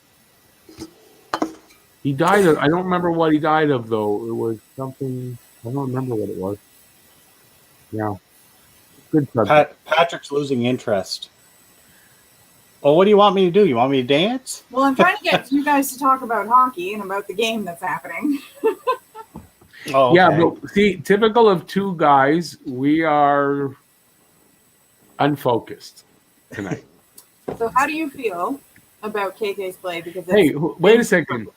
He died of, I don't remember what he died of, though. It was something, I don't remember what it was. Yeah. Good subject. Patrick's losing interest. Well, what do you want me to do? You want me to dance? Well, I'm trying to get you guys to talk about hockey and about the game that's happening. Oh, okay. Yeah, but see, typical of two guys, we are unfocused tonight. So how do you feel about KK's play? Because Hey, wait a second.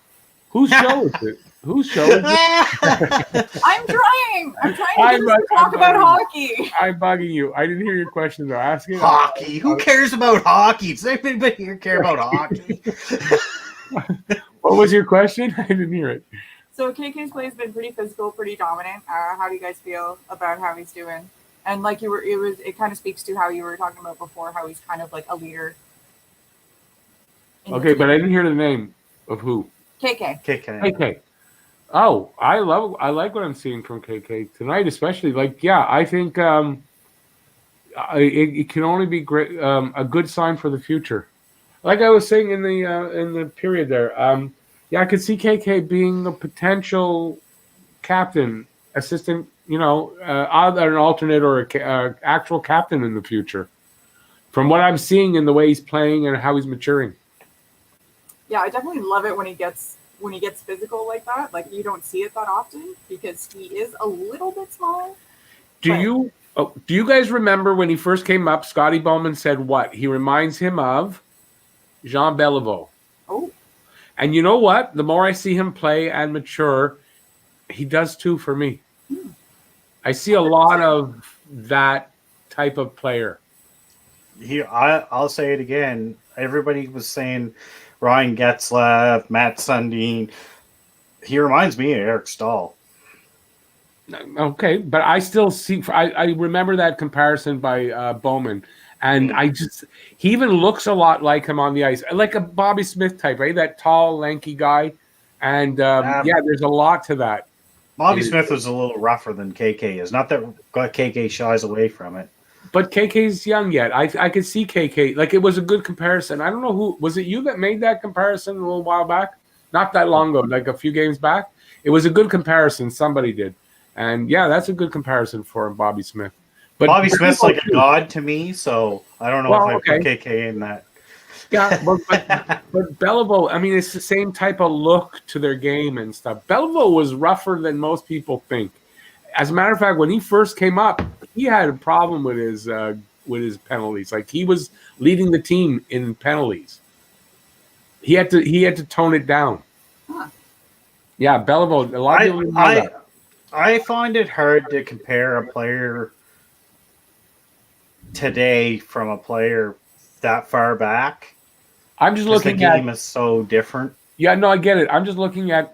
Whose show is it? Whose show is it? I'm trying to get us to talk about hockey. I'm bugging you. I didn't hear your question, though. Ask it. Hockey? Who cares about hockey? Does anybody here care about hockey? What was your question? I didn't hear it. So KK's play has been pretty physical, pretty dominant. How do you guys feel about how he's doing? And like it kind of speaks to how you were talking about before, how he's kind of like a leader. Okay, but I didn't hear the name of who. KK. KK. Oh, I like what I'm seeing from KK tonight, especially. Like, yeah, I think it can only be great, a good sign for the future. Like I was saying in the period there, yeah, I could see KK being a potential captain, assistant, either an alternate or a actual captain in the future. From what I'm seeing in the way he's playing and how he's maturing. Yeah, I definitely love it when he gets physical like that. Like you don't see it that often because he is a little bit small. Do you guys remember when he first came up? Scotty Bowman said what? He reminds him of Jean Beliveau. Oh. And you know what? The more I see him play and mature, he does too for me. I see a lot of that type of player. I'll say it again. Everybody was saying Ryan Getzlaff, Matt Sundin. He reminds me of Eric Stahl. Okay, but I still see. I remember that comparison by Bowman, and he even looks a lot like him on the ice, like a Bobby Smith type, right? That tall, lanky guy, and there's a lot to that. Bobby Smith was a little rougher than KK is. Not that KK shies away from it. But KK's young yet. I could see KK. Like, it was a good comparison. I don't know who. Was it you that made that comparison a little while back? Not that long ago, like a few games back. It was a good comparison. Somebody did. And, yeah, that's a good comparison for Bobby Smith. But Bobby Smith's like a god to me, so I don't know if I put KK in that. Yeah, but Beliveau, I mean, it's the same type of look to their game and stuff. Beliveau was rougher than most people think. As a matter of fact, when he first came up, he had a problem with his penalties. Like, he was leading the team in penalties. He had to tone it down. Huh. Yeah, Beliveau. A lot of people know that. I find it hard to compare a player today from a player that far back. I'm just looking at the game is so different. Yeah, no, I get it. I'm just looking at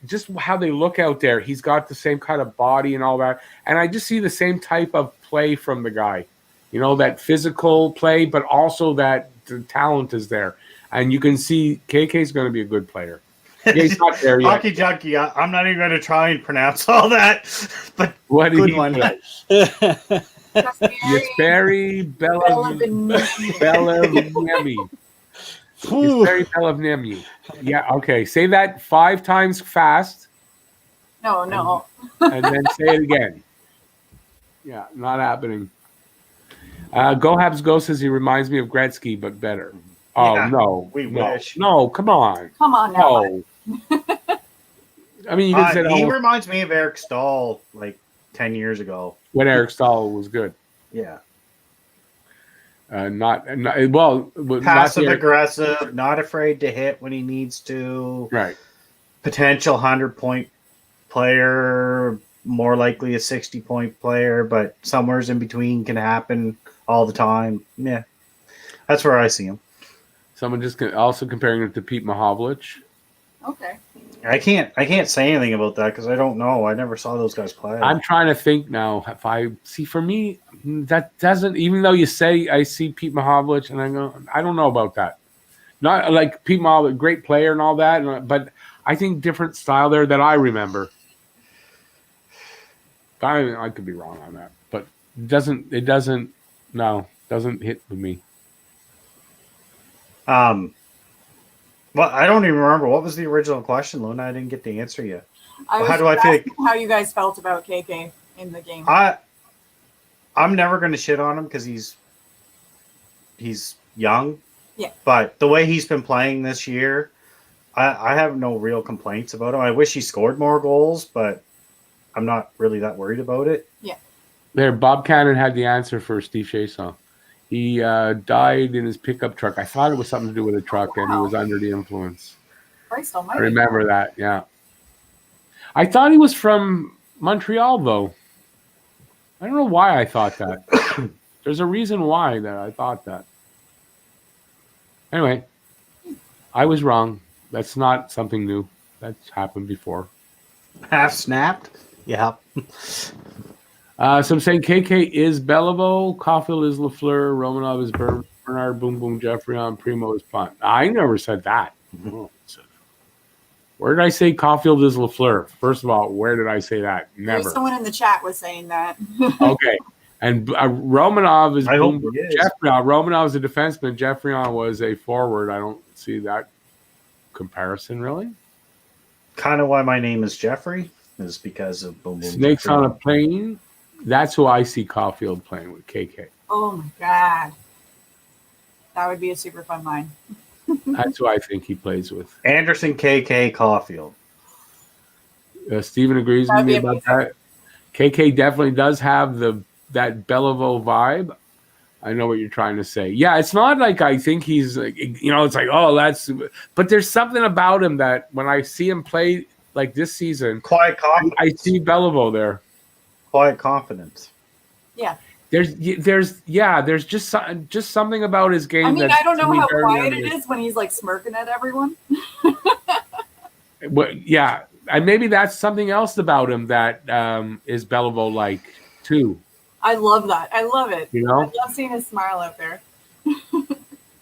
just how they look out there. He's got the same kind of body and all that, and I just see the same type of play from the guy. That physical play, but also that the talent is there, and you can see KK is going to be a good player. Yeah, he's not there yet. Hockey junkie. I'm not even going to try and pronounce all that, but what did good one. Jesperi Bellavniemi. Jesperi Bellavniemi. Yeah, okay. Say that 5 times fast. No. And then say it again. Yeah, not happening. Go Habs Go says he reminds me of Gretzky, but better. Oh, Yeah, no. we no, wish. No, come on. Come on now. No. I mean, you can say He reminds me of Eric Stahl like 10 years ago. when Eric Stahl was good. Yeah. Passive aggressive, not afraid to hit when he needs to. Right. Potential 100-point player, more likely a 60-point player, but somewhere's in between can happen all the time. Yeah. That's where I see him. Someone just also comparing it to Pete Mahovlich. Okay. I can't say anything about that because I don't know. I never saw those guys play. I'm trying to think now. If I see, for me, that doesn't. Even though you say I see Pete Mahovlich, and I go, I don't know about that. Not like Pete Mahovlich, great player and all that, but I think different style there that I remember. I could be wrong on that, but it doesn't hit with me. Well, I don't even remember. What was the original question, Luna? I didn't get the answer yet. How do I feel? How you guys felt about KK in the game? I'm never going to shit on him because he's young. Yeah. But the way he's been playing this year, I have no real complaints about him. I wish he scored more goals, but I'm not really that worried about it. Yeah. There, Bob Cannon had the answer for Steve Chason. He died in his pickup truck. I thought it was something to do with a truck, and he was under the influence. Christ almighty. I remember that, yeah. I thought he was from Montreal, though. I don't know why I thought that. There's a reason why that I thought that. Anyway, I was wrong. That's not something new. That's happened before. Half snapped? Yeah. So I'm saying KK is Beliveau, Caulfield is Lafleur, Romanov is Bernard, Boom Boom Jeffrey, Primo is Pont. I never said that. Where did I say Caulfield is Lafleur? First of all, where did I say that? Never. Someone in the chat was saying that. Okay. And Romanov is Boom Boom Jeffrey. Romanov is a defenseman. Jeffrey was a forward. I don't see that comparison, really. Kind of why my name is Jeffrey is because of Boom Boom Snakes Jeffrey. on a Plane. That's who I see Caulfield playing with, KK. Oh, my God. That would be a super fun line. That's who I think he plays with. Anderson KK Caulfield. Steven agrees with me about that. KK definitely does have that Beliveau vibe. I know what you're trying to say. Yeah, it's not like I think he's like, it's like, oh, that's, but there's something about him that when I see him play like this season, Quiet confidence. I see Beliveau there. Quiet confidence. Yeah. There's just something about his game. I mean, I don't know how quiet it is when he's like smirking at everyone. Well, yeah, and maybe that's something else about him that is Beliveau like too. I love that. I love it. I love seeing his smile out there.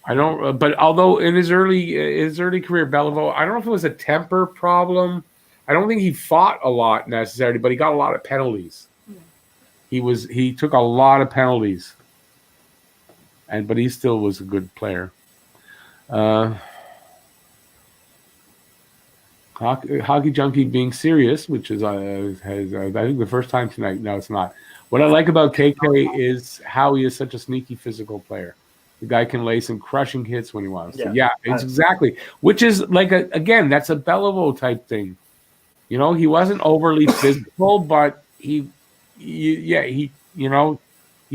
I don't, but although in his early career, Beliveau, I don't know if it was a temper problem. I don't think he fought a lot necessarily, but he got a lot of penalties. He took a lot of penalties, but he still was a good player. Hockey Junkie being serious, which is I think the first time tonight. No, it's not. What I like about KK is how he is such a sneaky physical player. The guy can lay some crushing hits when he wants to. Yeah, it's exactly. Which is like again, that's a Beliveau type thing. He wasn't overly physical, but he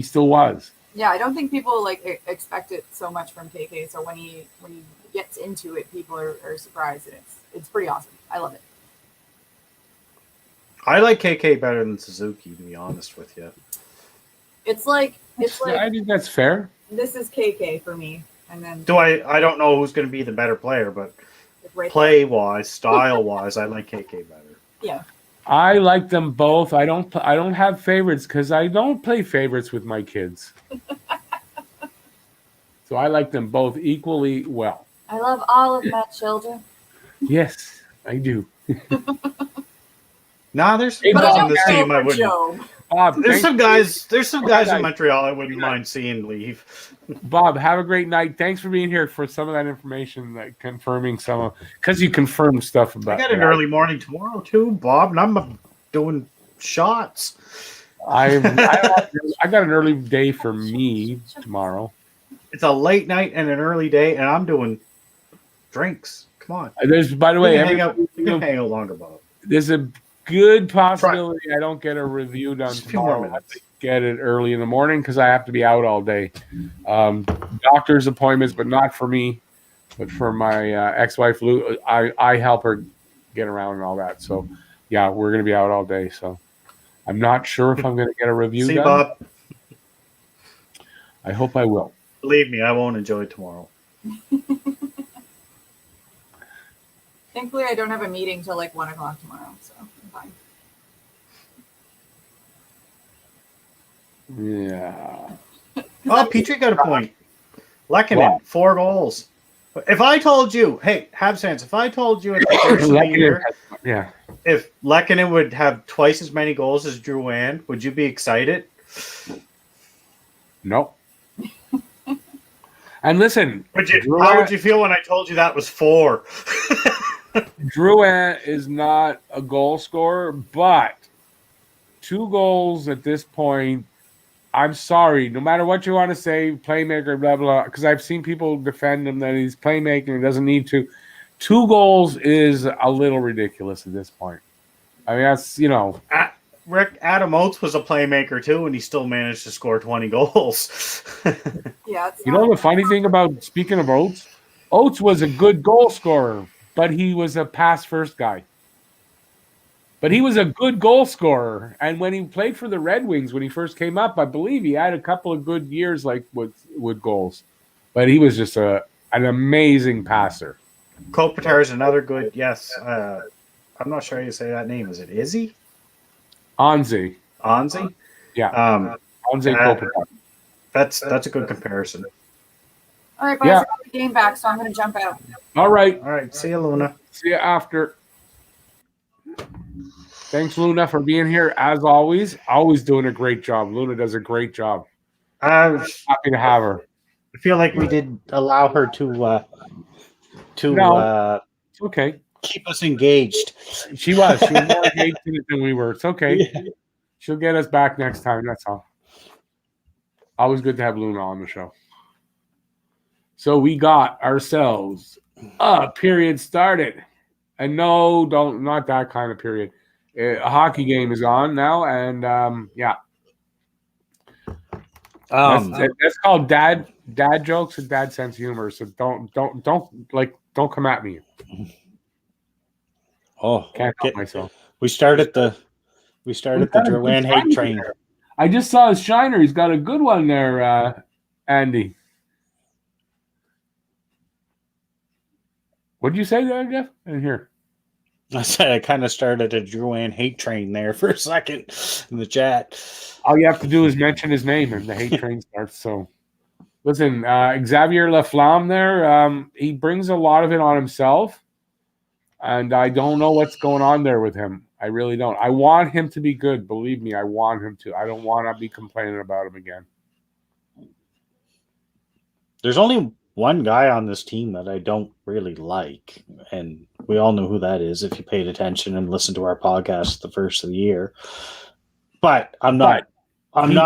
still was. Yeah, I don't think people expect it so much from KK. So when he gets into it, people are surprised, and it's pretty awesome. I love it. I like KK better than Suzuki, to be honest with you. It's like I think that's fair. This is KK for me, and then I don't know who's going to be the better player, but play wise, style wise, I like KK better. Yeah. I like them both. I don't have favorites because I don't play favorites with my kids. So I like them both equally well. I love all of my children. Yes, I do. Nah, there's on this team I wouldn't. Bob, there's some guys in Montreal I wouldn't mind seeing leave. Bob, have a great night. Thanks for being here for some of that information, confirming because you confirmed stuff about. I got an early morning tomorrow too, Bob, and I'm doing shots. I got an early day for me tomorrow. It's a late night and an early day, and I'm doing drinks. Come on. There's, by the We way, can hang out longer, Bob. there's a good possibility I don't get a review done Just a few more tomorrow. minutes. Get it early in the morning because I have to be out all day. Doctor's appointments, but not for me, but for my ex-wife Lou. I help her get around and all that. So yeah, we're gonna be out all day. So I'm not sure if I'm gonna get a review See, done. Bob. I hope I will. Believe me, I won't enjoy tomorrow. Thankfully, I don't have a meeting till like 1 o'clock tomorrow, so I'm fine. Yeah. Oh, Petrie got a point. Lehkonen, 4 goals. If I told you, hey, Habs fans, if I told you at the first of the year, Yeah. if Lehkonen would have twice as many goals as Drouin, would you be excited? Nope. And listen, How would you feel when I told you that was 4? Drouin is not a goal scorer, but 2 goals at this point. I'm sorry. No matter what you want to say, playmaker, blah, blah, because I've seen people defend him that he's playmaking and doesn't need to. 2 goals is a little ridiculous at this point. I mean, that's, Rick Adam Oates was a playmaker too, and he still managed to score 20 goals. Yeah. The funny thing about, speaking of Oates, Oates was a good goal scorer, but he was a pass-first guy. But he was a good goal scorer, and when he played for the Red Wings when he first came up, I believe he had a couple of good years like with goals. But he was just an amazing passer. Kopitar is another good, yes. I'm not sure how you say that name. Is it Izzy? Anze. Anze? Yeah. Anze Kopitar. That's a good comparison. All right, guys, I got the game back, so I'm going to jump out. All right. All right. See you, Luna. See you after. Thanks, Luna, for being here as always. Always doing a great job. Luna does a great job. Happy to have her. I feel like we did allow her to No, it's okay. keep us engaged. She was more engaged in it than we were. It's okay. Yeah. She'll get us back next time. That's all. Always good to have Luna on the show. So we got ourselves a period started. And no, not that kind of period. A hockey game is on now, and yeah. That's called dad jokes and dad sense of humor. So don't come at me. Oh, Can't help myself. We started the Drouin hate train. I just saw his shiner. He's got a good one there, Andy. What did you say there, Jeff? I didn't hear. I said I kind of started a Drouin hate train there for a second in the chat. All you have to do is mention his name and the hate train starts. So, listen, Xavier Laflamme there, he brings a lot of it on himself. And I don't know what's going on there with him. I really don't. I want him to be good. Believe me, I want him to. I don't want to be complaining about him again. There's only one guy on this team that I don't really like, and we all know who that is if you paid attention and listened to our podcast the first of the year. But I'm not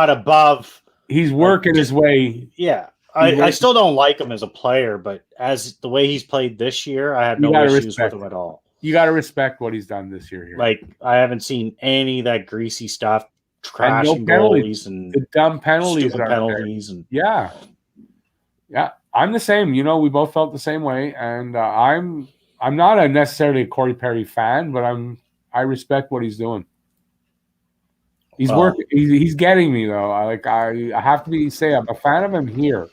above. He's working his way. Yeah. I still don't like him as a player, but as the way he's played this year, I have no issues with him at all. You got to respect what he's done this year. Here. Like, I haven't seen any of that greasy stuff, trashing goalies and the dumb penalties. Yeah. I'm the same. We both felt the same way, and I'm not necessarily a Corey Perry fan, but I respect what he's doing. He's working. He's getting me though. I have to say I'm a fan of him here.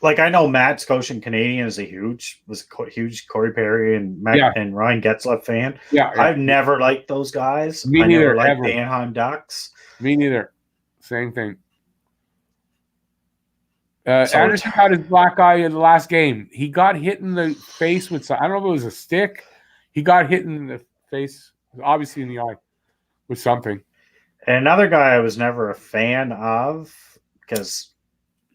Like, I know Matt Scotian Canadian was a huge Corey Perry and Ryan Getzlaf fan. Yeah. I've never liked those guys. Me neither. Never liked the Anaheim Ducks. Me neither. Same thing. Anderson got his black eye in the last game. He got hit in the face with I don't know if it was a stick. He got hit in the face, obviously in the eye, with something. And another guy I was never a fan of because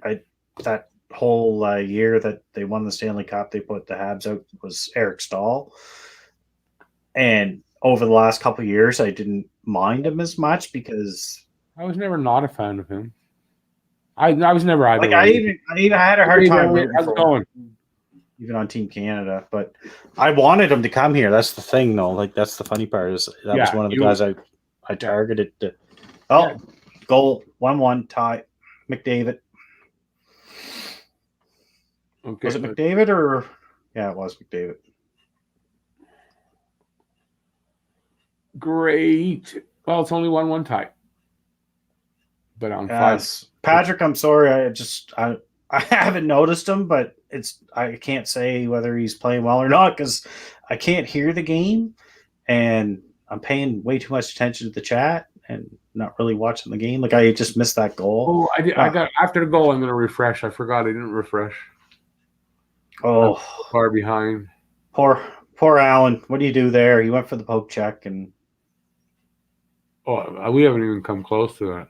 that whole year that they won the Stanley Cup, they put the Habs out was Eric Stahl. And over the last couple of years, I didn't mind him as much because I was never not a fan of him. I was never either. like I even had a hard time rooting How's it for going? him, even on Team Canada. But I wanted him to come here. That's the thing, though. Like that's the funny part is that was one of the guys I targeted. Goal 1-1 tie. McDavid. Okay. Was it McDavid or yeah, it was McDavid. Great. Well, it's only 1-1 tie. But on Yes. Patrick, I'm sorry. I haven't noticed him, but I can't say whether he's playing well or not because I can't hear the game and I'm paying way too much attention to the chat and not really watching the game. Like I just missed that goal. Oh, I got after the goal. I'm going to refresh. I forgot I didn't refresh. Oh, I'm far behind. Poor Alan. What do you do there? He went for the poke check and we haven't even come close to that.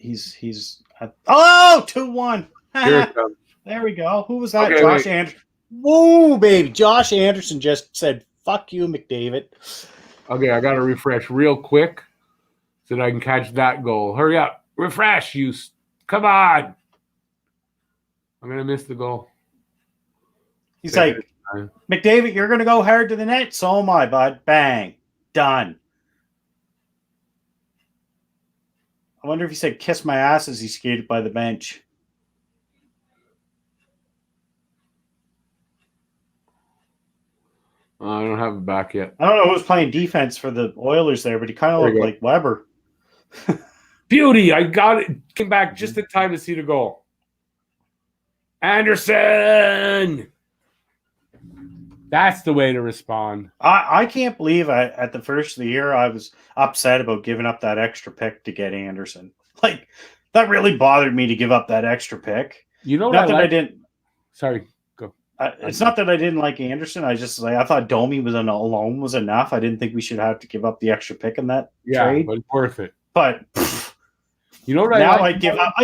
he's at 2-1. Here it comes. There we go. Who was that? Okay, Josh Anderson. Whoa, baby. Josh Anderson just said, fuck you, McDavid. Okay, I got to refresh real quick so that I can catch that goal. Hurry up. Refresh, come on. I'm going to miss the goal. He's like, McDavid, you're going to go hard to the net. So am I, bud. Bang. Done. I wonder if he said kiss my ass as he skated by the bench. I don't have it back yet. I don't know who was playing defense for the Oilers there, but he kind of looked like Weber. Beauty. I got it. Came back just in time to see the goal. Anderson. That's the way to respond. I can't believe at the first of the year I was upset about giving up that extra pick to get Anderson. Like, that really bothered me to give up that extra pick. You know, not that I didn't. Sorry, go. It's not that I didn't like Anderson. I just I thought Domi alone was enough. I didn't think we should have to give up the extra pick in that trade. But it's worth it. But you know what now I give up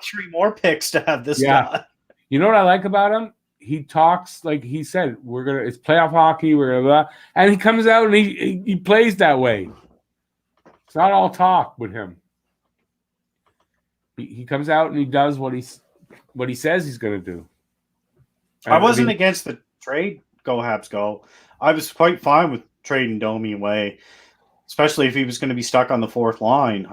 3 more picks to have this guy. You know what I like about him? He talks like he said, it's playoff hockey, and he comes out and he plays that way. It's not all talk with him. He comes out and he does what he says he's going to do. I wasn't against the trade. Go Habs, go! I was quite fine with trading Domi away, especially if he was going to be stuck on the fourth line.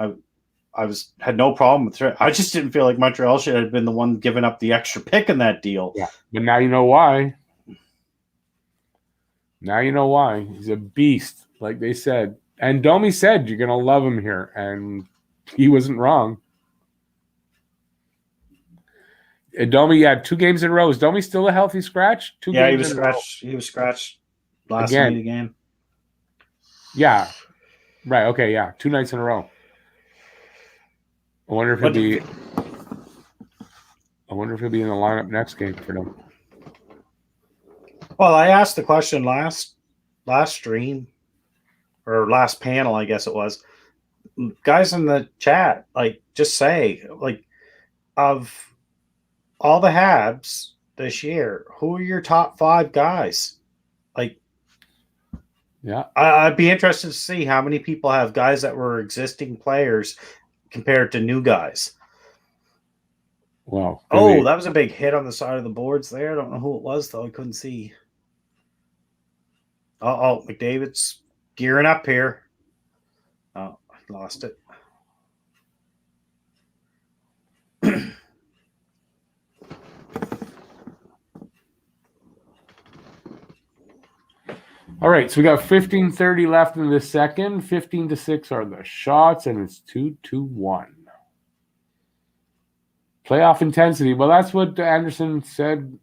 I had no problem with it. I just didn't feel like Montreal should have been the one giving up the extra pick in that deal. Yeah, but now you know why. Now you know why. He's a beast, like they said. And Domi said you're going to love him here, and he wasn't wrong. And Domi, 2 games in a row. Is Domi still a healthy scratch? 2 games he was scratched. He was scratched last night again. Yeah. Right. Okay. Yeah. 2 nights in a row. I wonder if he'll be in the lineup next game for them. Well, I asked the question last stream or last panel, I guess it was. Guys in the chat, just say, of all the Habs this year, who are your top 5 guys? Yeah, I'd be interested to see how many people have guys that were existing players compared to new guys. Wow. That was a big hit on the side of the boards there. I don't know who it was, though. I couldn't see. McDavid's gearing up here. Oh, I lost it. All right, so we got 15:30 left in the second. 15-6 are the shots, and it's 2-1. Playoff intensity. Well, that's what Anderson said.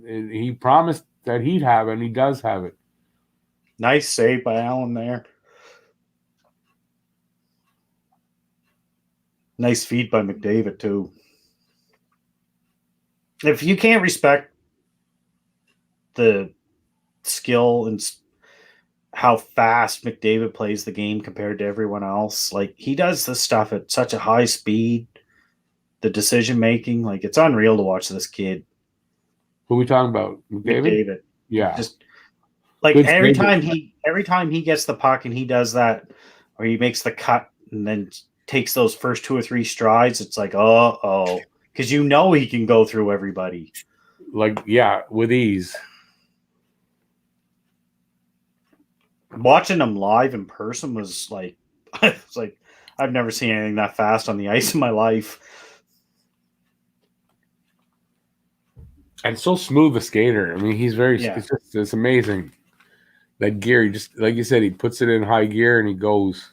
He promised that he'd have it, and he does have it. Nice save by Allen there. Nice feed by McDavid, too. If you can't respect the skill and how fast McDavid plays the game compared to everyone else, he does this stuff at such a high speed, the decision making, it's unreal to watch this kid. Who are we talking about? McDavid? Yeah. Just every time he gets the puck and he does that or he makes the cut and then takes those first 2 or 3 strides, it's like, oh, because you know he can go through everybody. Like, yeah, with ease. Watching him live in person was like, it's like I've never seen anything that fast on the ice in my life. And so smooth a skater. I mean, he's very. Yeah. It's amazing. That gear, he just like you said, he puts it in high gear and he goes.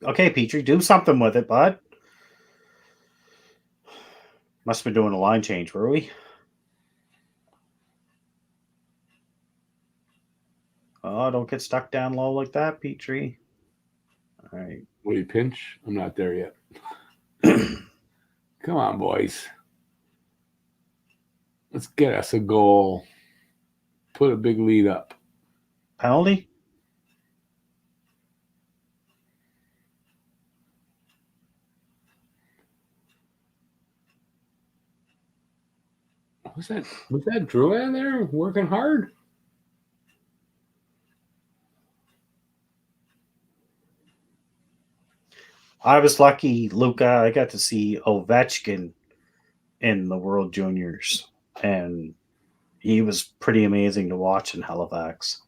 Okay, Petrie, do something with it, bud. Must have been doing a line change, were we? Oh, don't get stuck down low like that, Petrie. All right. Will you pinch? I'm not there yet. Come on, boys. Let's get us a goal. Put a big lead up. Penalty? Was that Drouin there working hard? I was lucky, Luca. I got to see Ovechkin in the World Juniors, and he was pretty amazing to watch in Halifax.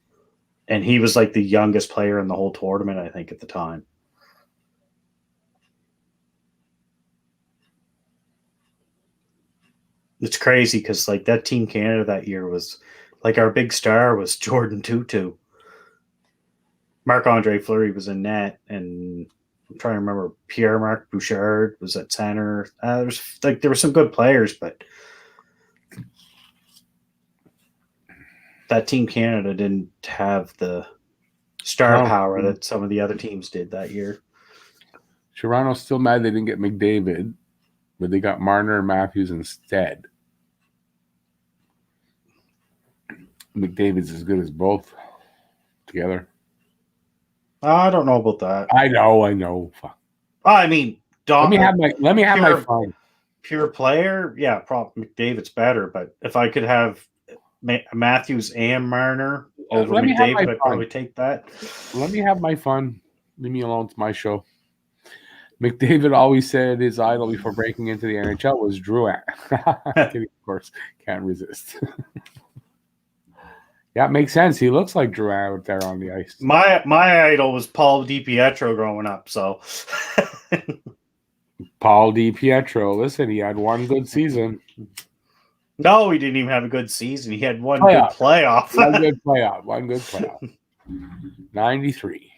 And he was like the youngest player in the whole tournament, I think, at the time. It's crazy because like that Team Canada that year was like our big star was Jordan Tutu. Marc-Andre Fleury was in net, and I'm trying to remember Pierre-Marc Bouchard was at center. There were some good players, but that Team Canada didn't have the star power that some of the other teams did that year. Toronto's still mad they didn't get McDavid, but they got Marner and Matthews instead. McDavid's as good as both together. I don't know about that. I know. Fuck. I mean, let me have my fun. Pure player, yeah, probably McDavid's better. But if I could have Matthews and Marner over McDavid, I'd probably take that. Let me have my fun. Leave me alone. It's my show. McDavid always said his idol before breaking into the NHL was Drouin. Kidding, of course. Can't resist. Yeah, it makes sense. He looks like Drouin out there on the ice. My idol was Paul DiPietro growing up, so Paul DiPietro. Listen, he had one good season. No, he didn't even have a good season. He had one good playoff. One good playoff. 93.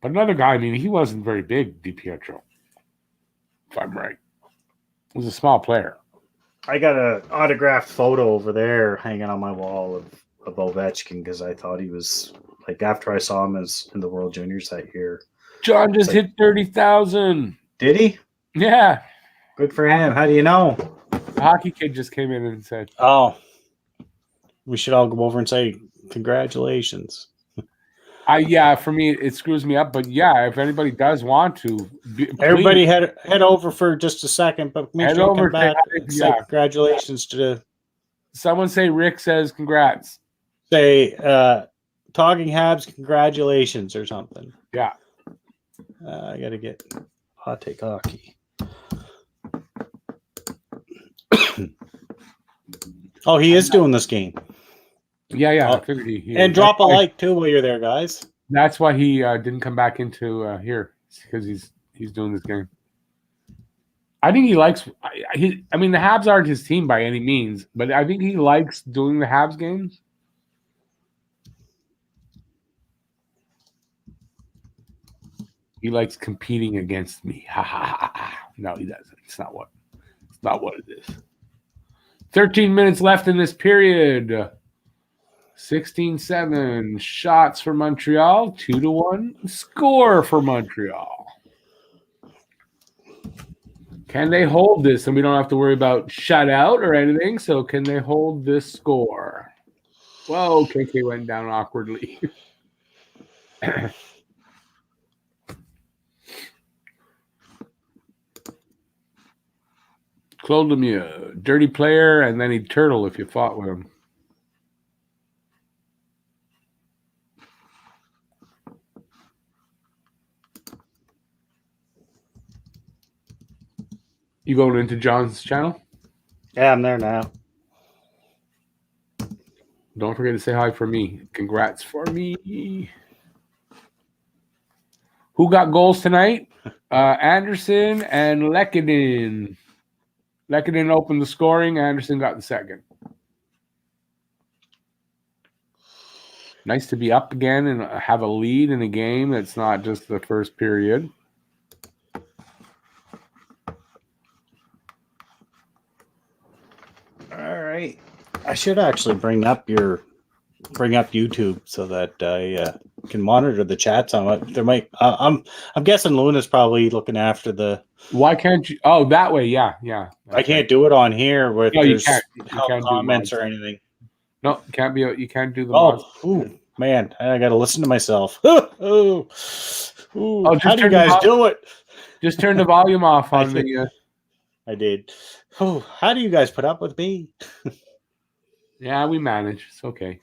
But another guy, I mean, he wasn't very big, DiPietro, if I'm right. He was a small player. I got an autographed photo over there hanging on my wall of Ovechkin because I thought he was, like, after I saw him as in the World Juniors that year. John just hit 30,000. Did he? Yeah. Good for him. How do you know? The hockey kid just came in and said, oh, we should all go over and say congratulations. Yeah, for me, it screws me up. But yeah, if anybody does want to, everybody head over for just a second, but make sure you come back and say congratulations to someone say Rick says congrats. Say Talking Habs, congratulations or something. Yeah. I gotta get hot take hockey. Oh, he is doing this game. Yeah. I figured he and drop a like too while you're there, guys. That's why he didn't come back into here because he's doing this game. I think he likes. I mean, the Habs aren't his team by any means, but I think he likes doing the Habs games. He likes competing against me. Ha ha ha ha. No, he doesn't. It's not what it is. 13 minutes left in this period. 16-7 shots for Montreal, 2-1 score for Montreal. Can they hold this? And we don't have to worry about shutout or anything. So can they hold this score? Whoa, KK went down awkwardly. Claude Lemieux, dirty player, and then he'd turtle if you fought with him. You going into John's channel? Yeah, I'm there now. Don't forget to say hi for me. Congrats for me. Who got goals tonight? Anderson and Lehkonen. Lehkonen opened the scoring. Anderson got the second. Nice to be up again and have a lead in a game that's not just the first period. All right. I should actually bring up YouTube so that I can monitor the chats on it. There might I'm guessing Luna's probably looking after the. Why can't you? Oh, that way, yeah. I can't do it on here where No, you there's can't. You help can't do comments mods. or anything. No, can't be. You can't do the mods. Ooh, man, I got to listen to myself. How do you guys do it? Just turn the volume off on the. I did. Oh, how do you guys put up with me? Yeah, we manage. It's okay.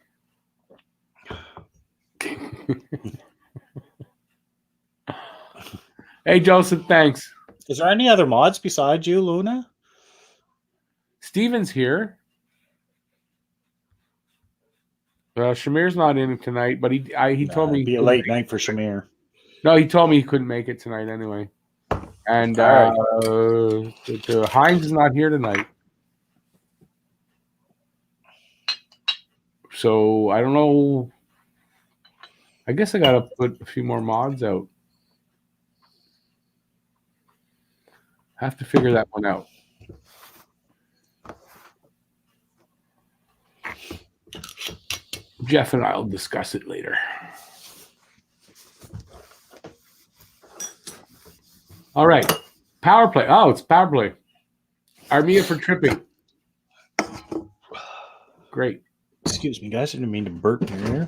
Hey, Joseph, thanks. Is there any other mods besides you, Luna? Steven's here. Shamir's not in tonight, but he told me It'd be a late night for Shamir. No, he told me he couldn't make it tonight anyway. And Right. Hines is not here tonight. So I don't know. I guess I got to put a few more mods out. Have to figure that one out. Jeff and I will discuss it later. All right. Power play. Oh, it's power play. Armia for tripping. Great. Excuse me, guys. I didn't mean to burp here.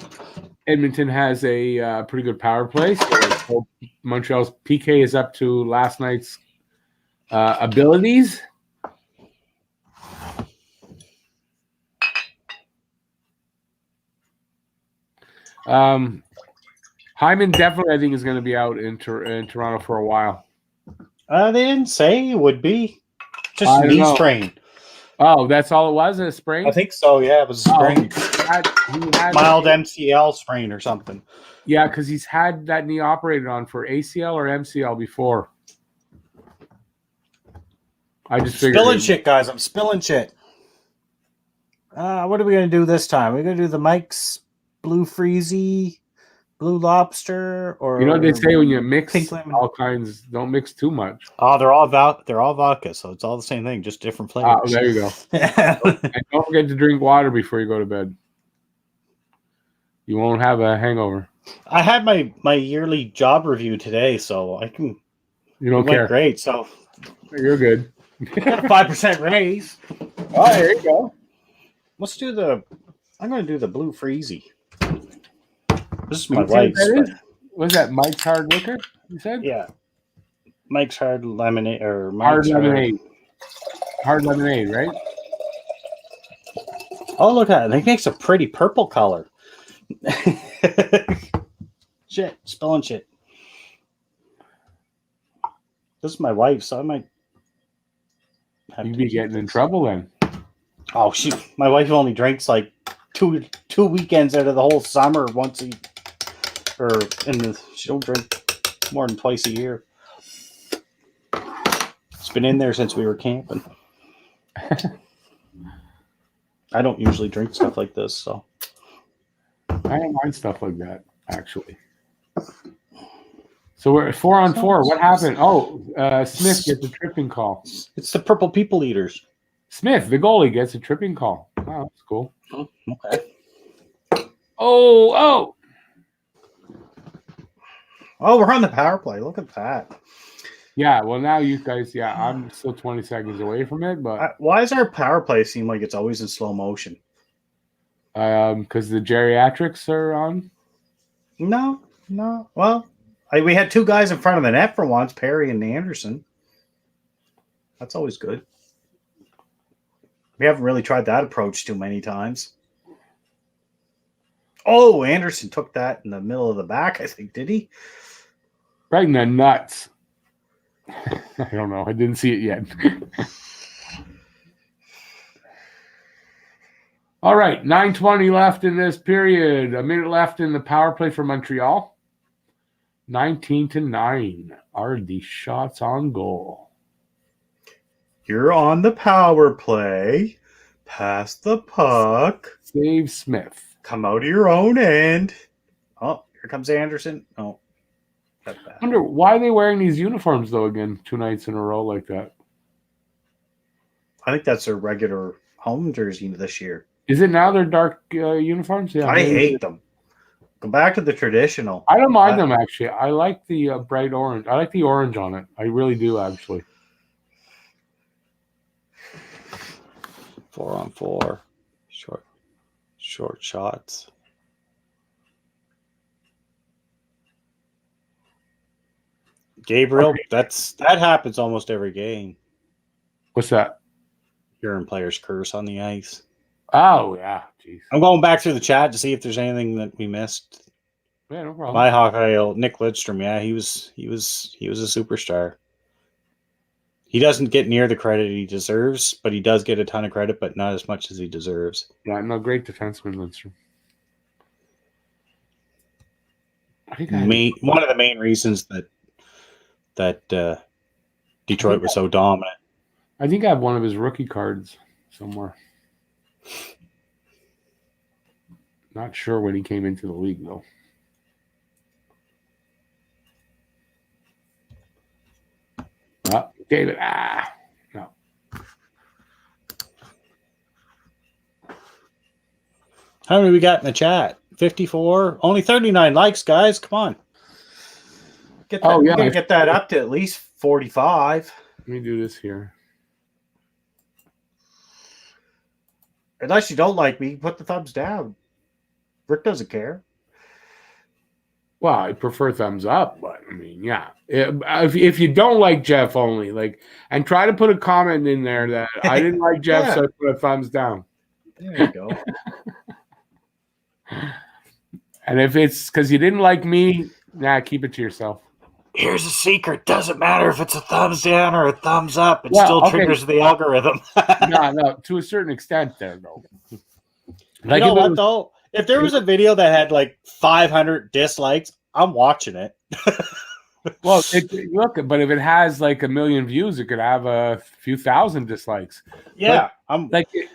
Edmonton has a pretty good power play. So Montreal's PK is up to last night's abilities. Hyman definitely, I think, is going to be out in Toronto for a while. They didn't say he would be. Just knee sprain. Oh, that's all it was? A sprain? I think so, yeah. It was a sprain. He had mild MCL sprain or something. Yeah, because he's had that knee operated on for ACL or MCL before. I just figured. Spilling shit, guys. I'm spilling shit. What are we going to do this time? We're going to do the Mike's Blue Freezy, Blue Lobster, or you know what they say when you mix pink lemon. all kinds, don't mix too much. Oh, they're all vodka, so it's all the same thing, just different flavors. Oh, there you go. And don't forget to drink water before you go to bed. You won't have a hangover. I had my yearly job review today, so I can. You don't care. Great, so you're good. 5% raise. Oh, there you go. Let's do the. I'm going to do the Blue Freezy. This is my wife's. Was that Mike's Hard Liquor? You said? Yeah. Mike's Hard Lemonade or Mike's Lemonade. Hard lemonade, right? Oh, look at it! It makes a pretty purple color. Shit, spilling shit. This is my wife, so I might. You'd be getting in trouble then. Oh, my wife only drinks like two weekends out of the whole summer once she don't drink more than twice a year. It's been in there since we were camping. I don't usually drink stuff like this, so I don't mind stuff like that, actually. So we're 4-on-4. What happened? Oh, Smith gets a tripping call. It's the Purple People Eaters. Smith, the goalie, gets a tripping call. Oh, that's cool. Oh, okay. Oh, we're on the power play. Look at that. Yeah, well, now you guys, I'm still 20 seconds away from it, but why does our power play seem like it's always in slow motion? Because the geriatrics are on. No. Well, we had two guys in front of the net for once, Perry and Anderson. That's always good. We haven't really tried that approach too many times. Oh, Anderson took that in the middle of the back, I think. Did he? Right in the nuts. I don't know. I didn't see it yet. All right, 9:20 left in this period. A minute left in the power play for Montreal. 19-9 are the shots on goal. You're on the power play. Pass the puck. Save Smith. Come out of your own end. Oh, here comes Anderson. Oh, that's bad. I wonder why are they wearing these uniforms though again 2 nights in a row like that. I think that's their regular home jersey this year. Is it now their dark uniforms? Yeah, I hate them. Go back to the traditional. I don't mind them actually. I like the bright orange. I like the orange on it. I really do actually. 4-on-4. Short shots. Gabriel, Okay. that happens almost every game. What's that? Hearing players curse on the ice. Oh yeah, jeez. I'm going back through the chat to see if there's anything that we missed. Yeah, no problem. My Hawkeye, Nick Lidstrom, yeah, he was a superstar. He doesn't get near the credit he deserves, but he does get a ton of credit, but not as much as he deserves. Yeah, no, great defenseman, Lindstrom. I think One of the main reasons that Detroit was so dominant. I think I have one of his rookie cards somewhere. Not sure when he came into the league though. David, no. How many we got in the chat? 54. Only 39 likes, guys. Come on. Get that, we gotta get that up to at least 45. Let me do this here. Unless you don't like me, put the thumbs down. Rick doesn't care. Well, I prefer thumbs up, but I mean, yeah. If you don't like Jeff only, and try to put a comment in there that I didn't like Jeff, so I put a thumbs down. There you go. And if it's because you didn't like me, keep it to yourself. Here's a secret. Doesn't matter if it's a thumbs down or a thumbs up. It still triggers the algorithm. No, to a certain extent there, though. You know what, though? If there was a video that had 500 dislikes, I'm watching it. Well, look, but if it has 1 million views, it could have a few thousand dislikes. Yeah.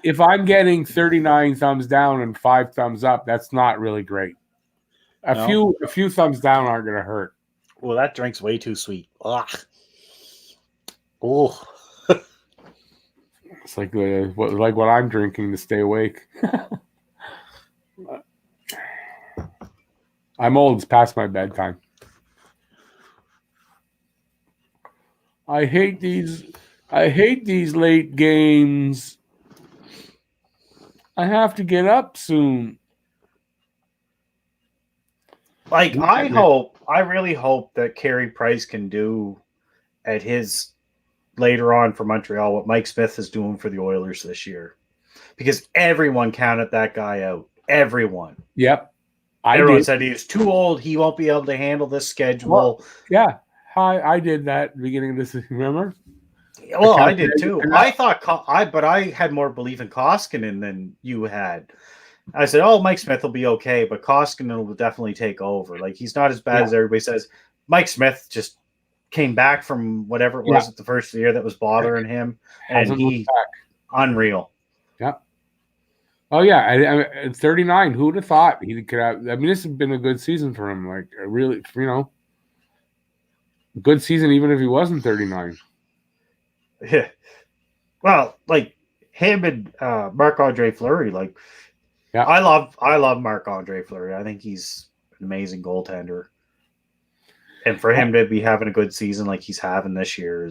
If I'm getting 39 thumbs down and 5 thumbs up, that's not really great. A few thumbs down aren't going to hurt. Well, that drink's way too sweet. Ugh. Oh. It's like what I'm drinking to stay awake. I'm old. It's past my bedtime. I hate these late games. I have to get up soon. I really hope that Carey Price can do at his later on for Montreal what Mike Smith is doing for the Oilers this year. Because everyone counted that guy out. Everyone. Yep. Everyone said he's too old. He won't be able to handle this schedule. Well, yeah. I did that at the beginning of this. Remember? Well, I did too. But I had more belief in Koskinen than you had. I said, Mike Smith will be okay, but Koskinen will definitely take over. He's not as bad as everybody says. Mike Smith just came back from whatever it was at the first year that was bothering him, and he unreal. Yeah. Oh yeah, at 39, who would have thought he could have? I mean, this has been a good season for him. Really, good season even if he wasn't 39. Yeah. Well, him and Marc-Andre Fleury, I love Marc-Andre Fleury. I think he's an amazing goaltender. And for him to be having a good season like he's having this year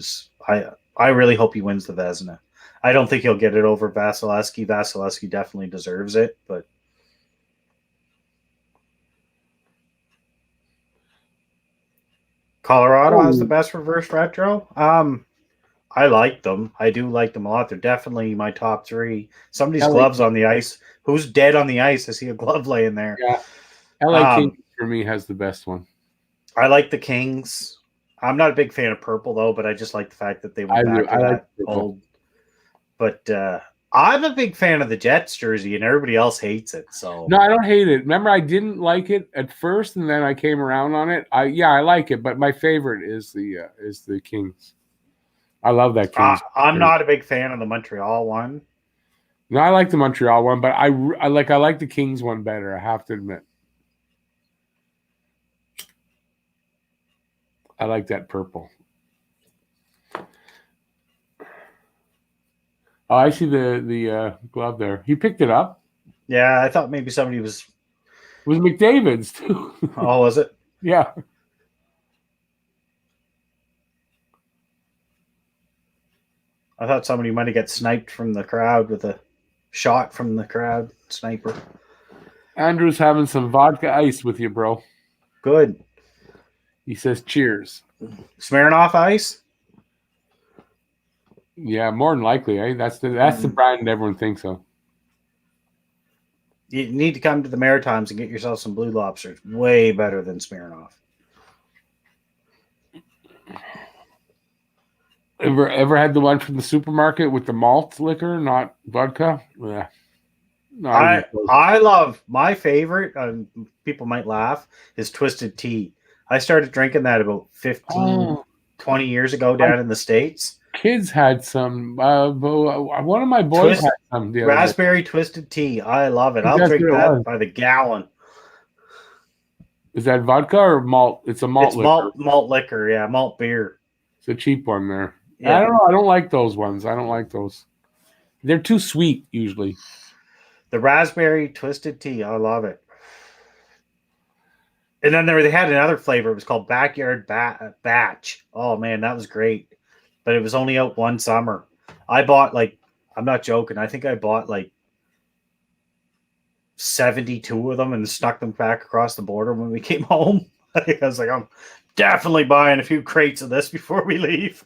I really hope he wins the Vezina. I don't think he'll get it over Vasilevsky. Vasilevsky definitely deserves it, but Colorado has the best reverse retro. I like them. I do like them a lot. They're definitely my top 3. Somebody's LA gloves on the ice. Who's dead on the ice? I see a glove laying there. Yeah. LA Kings for me has the best one. I like the Kings. I'm not a big fan of purple though, but I just like the fact that they went back to like that old. But I'm a big fan of the Jets jersey, and everybody else hates it. So no, I don't hate it. Remember, I didn't like it at first, and then I came around on it. I like it, but my favorite is the Kings. I love that Kings. I'm not a big fan of the Montreal one. No, I like the Montreal one, but I like the Kings one better. I have to admit. I like that purple. Oh, I see the glove there. He picked it up. Yeah, I thought maybe somebody was. It was McDavid's too. Oh, was it? Yeah. I thought somebody might have got sniped from the crowd with a shot from the crowd sniper. Andrew's having some vodka ice with you, bro. Good. He says cheers. Smirnoff Ice? Yeah, more than likely, eh? That's the brand everyone thinks of. You need to come to the Maritimes and get yourself some Blue Lobster. It's way better than Smirnoff. Ever had the one from the supermarket with the malt liquor, not vodka? Yeah. No, I love my favorite. People might laugh. Is Twisted Tea. I started drinking that about 20 years ago down in the States. Kids had some. One of my boys had some. Raspberry Twisted Tea. I love it. I'll drink that by the gallon. Is that vodka or malt? It's a malt liquor. Malt liquor, yeah. Malt beer. It's a cheap one there. Yeah. I don't know. I don't like those ones. I don't like those. They're too sweet usually. The raspberry Twisted Tea. I love it. And then they had another flavor. It was called Backyard Batch. Oh, man, that was great. But it was only out one summer. I bought, I'm not joking. I think I bought, 72 of them and snuck them back across the border when we came home. I was like, I'm definitely buying a few crates of this before we leave.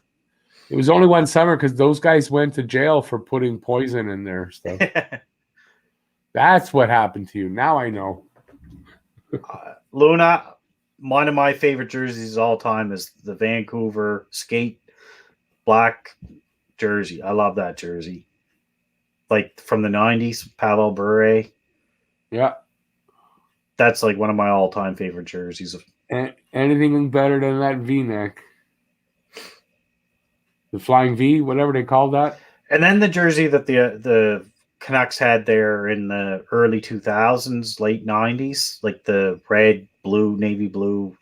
It was only one summer because those guys went to jail for putting poison in their stuff. That's what happened to you. Now I know. Luna, one of my favorite jerseys of all time is the Vancouver skate black jersey. I love that jersey. From the 90s, Pavel Bure. Yeah. That's one of my all-time favorite jerseys. Anything better than that V-neck? The flying V, whatever they call that. And then the jersey that the Canucks had there in the early 2000s, late 90s, the red, blue, navy blue,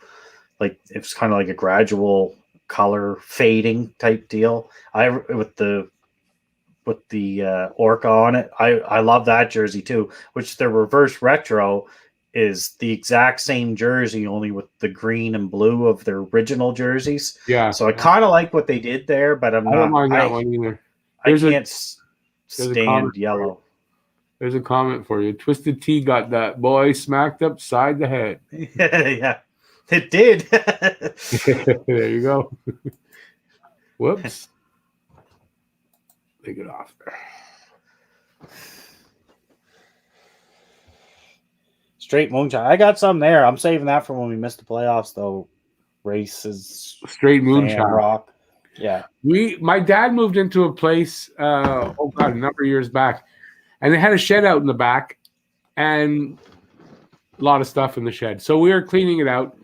it was kind of like a gradual color fading type deal. With the orca on it. I love that jersey too, which the reverse retro is the exact same jersey, only with the green and blue of their original jerseys. Yeah. So I kind of like what they did there, but I don't mind that one either. I can't stand yellow. There's a comment for you. Twisted Tea got that boy smacked upside the head. Yeah, it did. There you go. Whoops. Take it off there. Straight moonshine. I got some there. I'm saving that for when we miss the playoffs, though. Races. Straight moonshine. Rock. Yeah. My dad moved into a place, a number of years back, and they had a shed out in the back and a lot of stuff in the shed. So we were cleaning it out.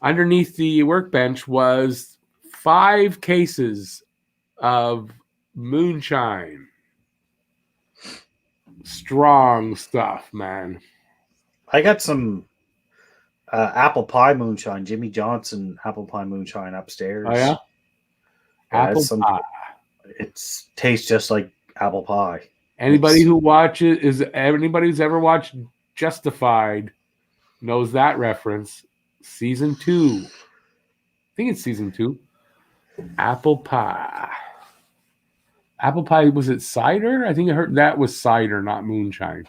Underneath the workbench was 5 cases of moonshine. Strong stuff, man. I got some apple pie moonshine, Jimmy Johnson apple pie moonshine upstairs. Oh, yeah? Apple pie. It tastes just like apple pie. Anybody's who's ever watched Justified knows that reference. Season 2. I think it's season 2. Apple pie. Apple pie, was it cider? I think I heard that was cider, not moonshine.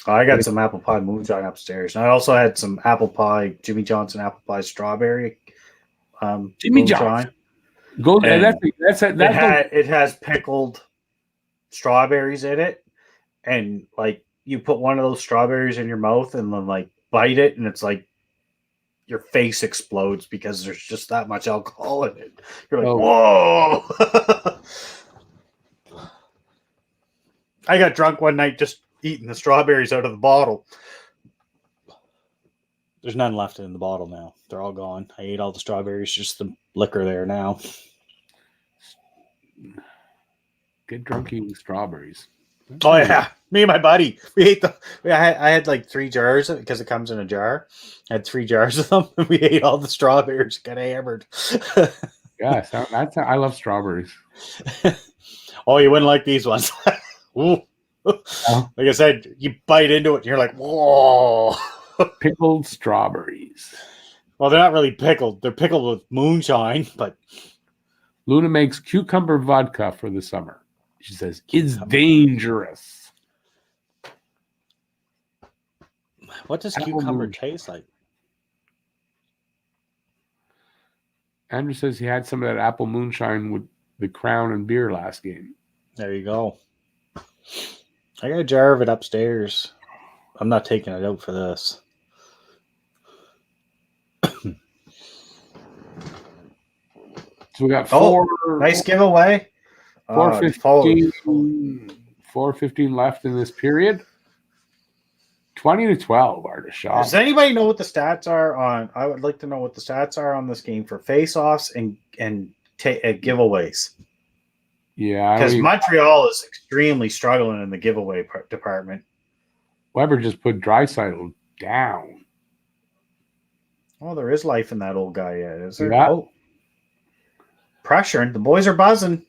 I got some apple pie moonshine upstairs. And I also had some apple pie, Jimmy Johnson apple pie strawberry Jimmy moonshine. John's. Go. And That's it has pickled strawberries in it, and like you put one of those strawberries in your mouth and then like bite it, and it's like your face explodes because there's just that much alcohol in it. You're like, whoa! I got drunk one night just eating the strawberries out of the bottle. There's none left in the bottle now. They're all gone. I ate all the strawberries, just the liquor there now. Get drunk eating strawberries. Oh yeah, me and my buddy, we ate the. I had like 3 jars because it comes in a jar. I had 3 jars of them, and we ate all the strawberries. Got hammered. Yes, I love strawberries. Oh, you wouldn't like these ones. Ooh. Oh. Like I said, you bite into it, and you're like, whoa. Pickled strawberries. Well, they're not really pickled. They're pickled with moonshine, but Luna makes cucumber vodka for the summer. She says, it's dangerous. What does Apple cucumber moonshine. taste like? Andrew says he had some of that apple moonshine with the Crown and beer last game. There you go. I got a jar of it upstairs. I'm not taking it out for this. So we got 4. nice giveaway. 4:15 left in this period. 20-12 are the shots. Does anybody know what the stats are on? I would like to know what the stats are on this game for face-offs and giveaways. Yeah, Because Montreal is extremely struggling in the giveaway department. Weber just put Draisaitl down. Oh, there is life in that old guy yet, is there? Yeah. Oh. Pressuring. The boys are buzzing.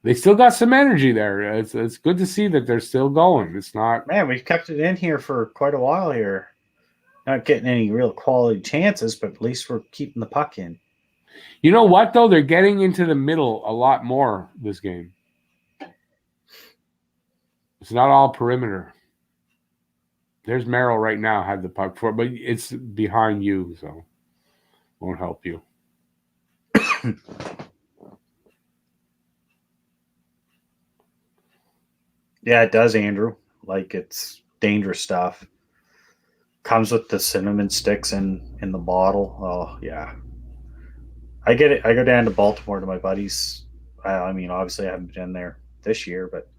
They still got some energy there. It's good to see that they're still going. It's not. Man, we've kept it in here for quite a while here. Not getting any real quality chances, but at least we're keeping the puck in. You know what, though? They're getting into the middle a lot more this game. It's not all perimeter. There's Merrill right now, had the puck for, but it's behind you, so won't help you. Yeah, it does, Andrew. Like, it's dangerous stuff. Comes with the cinnamon sticks in the bottle. Oh, yeah. I get it. I go down to Baltimore to my buddies. I mean, obviously, I haven't been there this year, but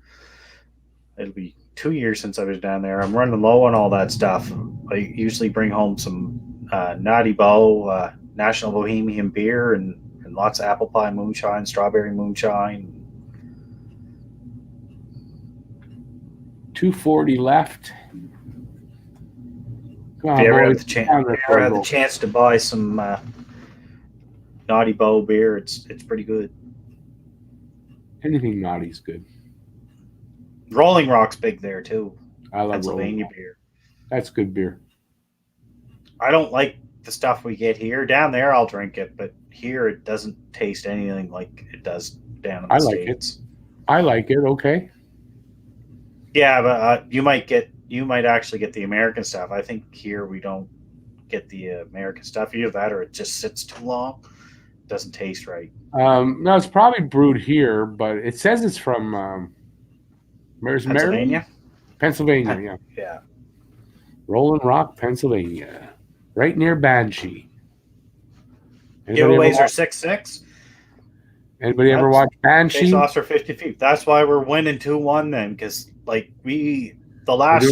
it'll be 2 years since I was down there. I'm running low on all that stuff. I usually bring home some Naughty Bow, National Bohemian beer, and lots of apple pie moonshine, strawberry moonshine. 2:40 left. Come on, If you ever boys. have the chance to buy some Naughty Bow beer, it's pretty good. Anything naughty's good. Rolling Rock's big there too. I love Pennsylvania Rolling. beer. That's good beer. I don't like the stuff we get here. Down there, I'll drink it, but here it doesn't taste anything like it does down in the I like States. I like it. Okay. Yeah, but you might actually get the American stuff. I think here we don't get the American stuff. Either that or it just sits too long. It doesn't taste right. No, it's probably brewed here, but it says it's from where's Pennsylvania? Pennsylvania, yeah. Yeah. Rolling Rock, Pennsylvania. Right near Banshee. Giveaways are 6-6. Anybody ever watch Banshee? Face-offs are 50 feet. That's why we're winning 2-1 then, because like the last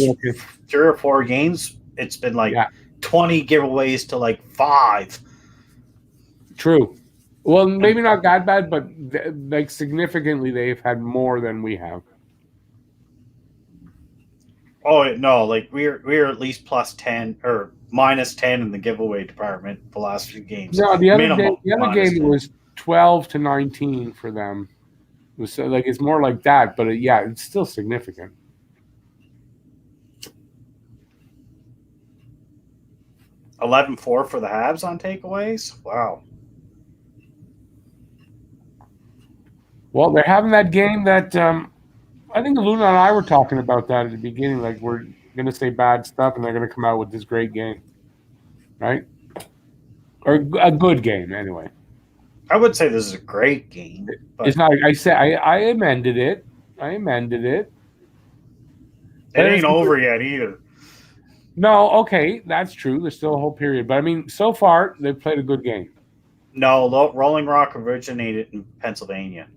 3 or 4 games, it's been like 20 giveaways to like 5. True. Well, maybe not that bad, but like significantly, they've had more than we have. Oh no! Like we're at least plus 10 or minus 10 in the giveaway department the last few games. No, the other Minimum game it was 12-19 for them. It was like it's more like that, but it's still significant. $11-4 for the Habs on takeaways. Wow. Well, they're having that game that I think Luna and I were talking about that at the beginning. Like we're going to say bad stuff, and they're going to come out with this great game, right? or a good game anyway. I would say this is a great game. But It's not. I said I amended it. it But ain't it's- over yet either. No, okay, that's true. There's still a whole period, but I mean, so far they've played a good game. No, Rolling Rock originated in Pennsylvania.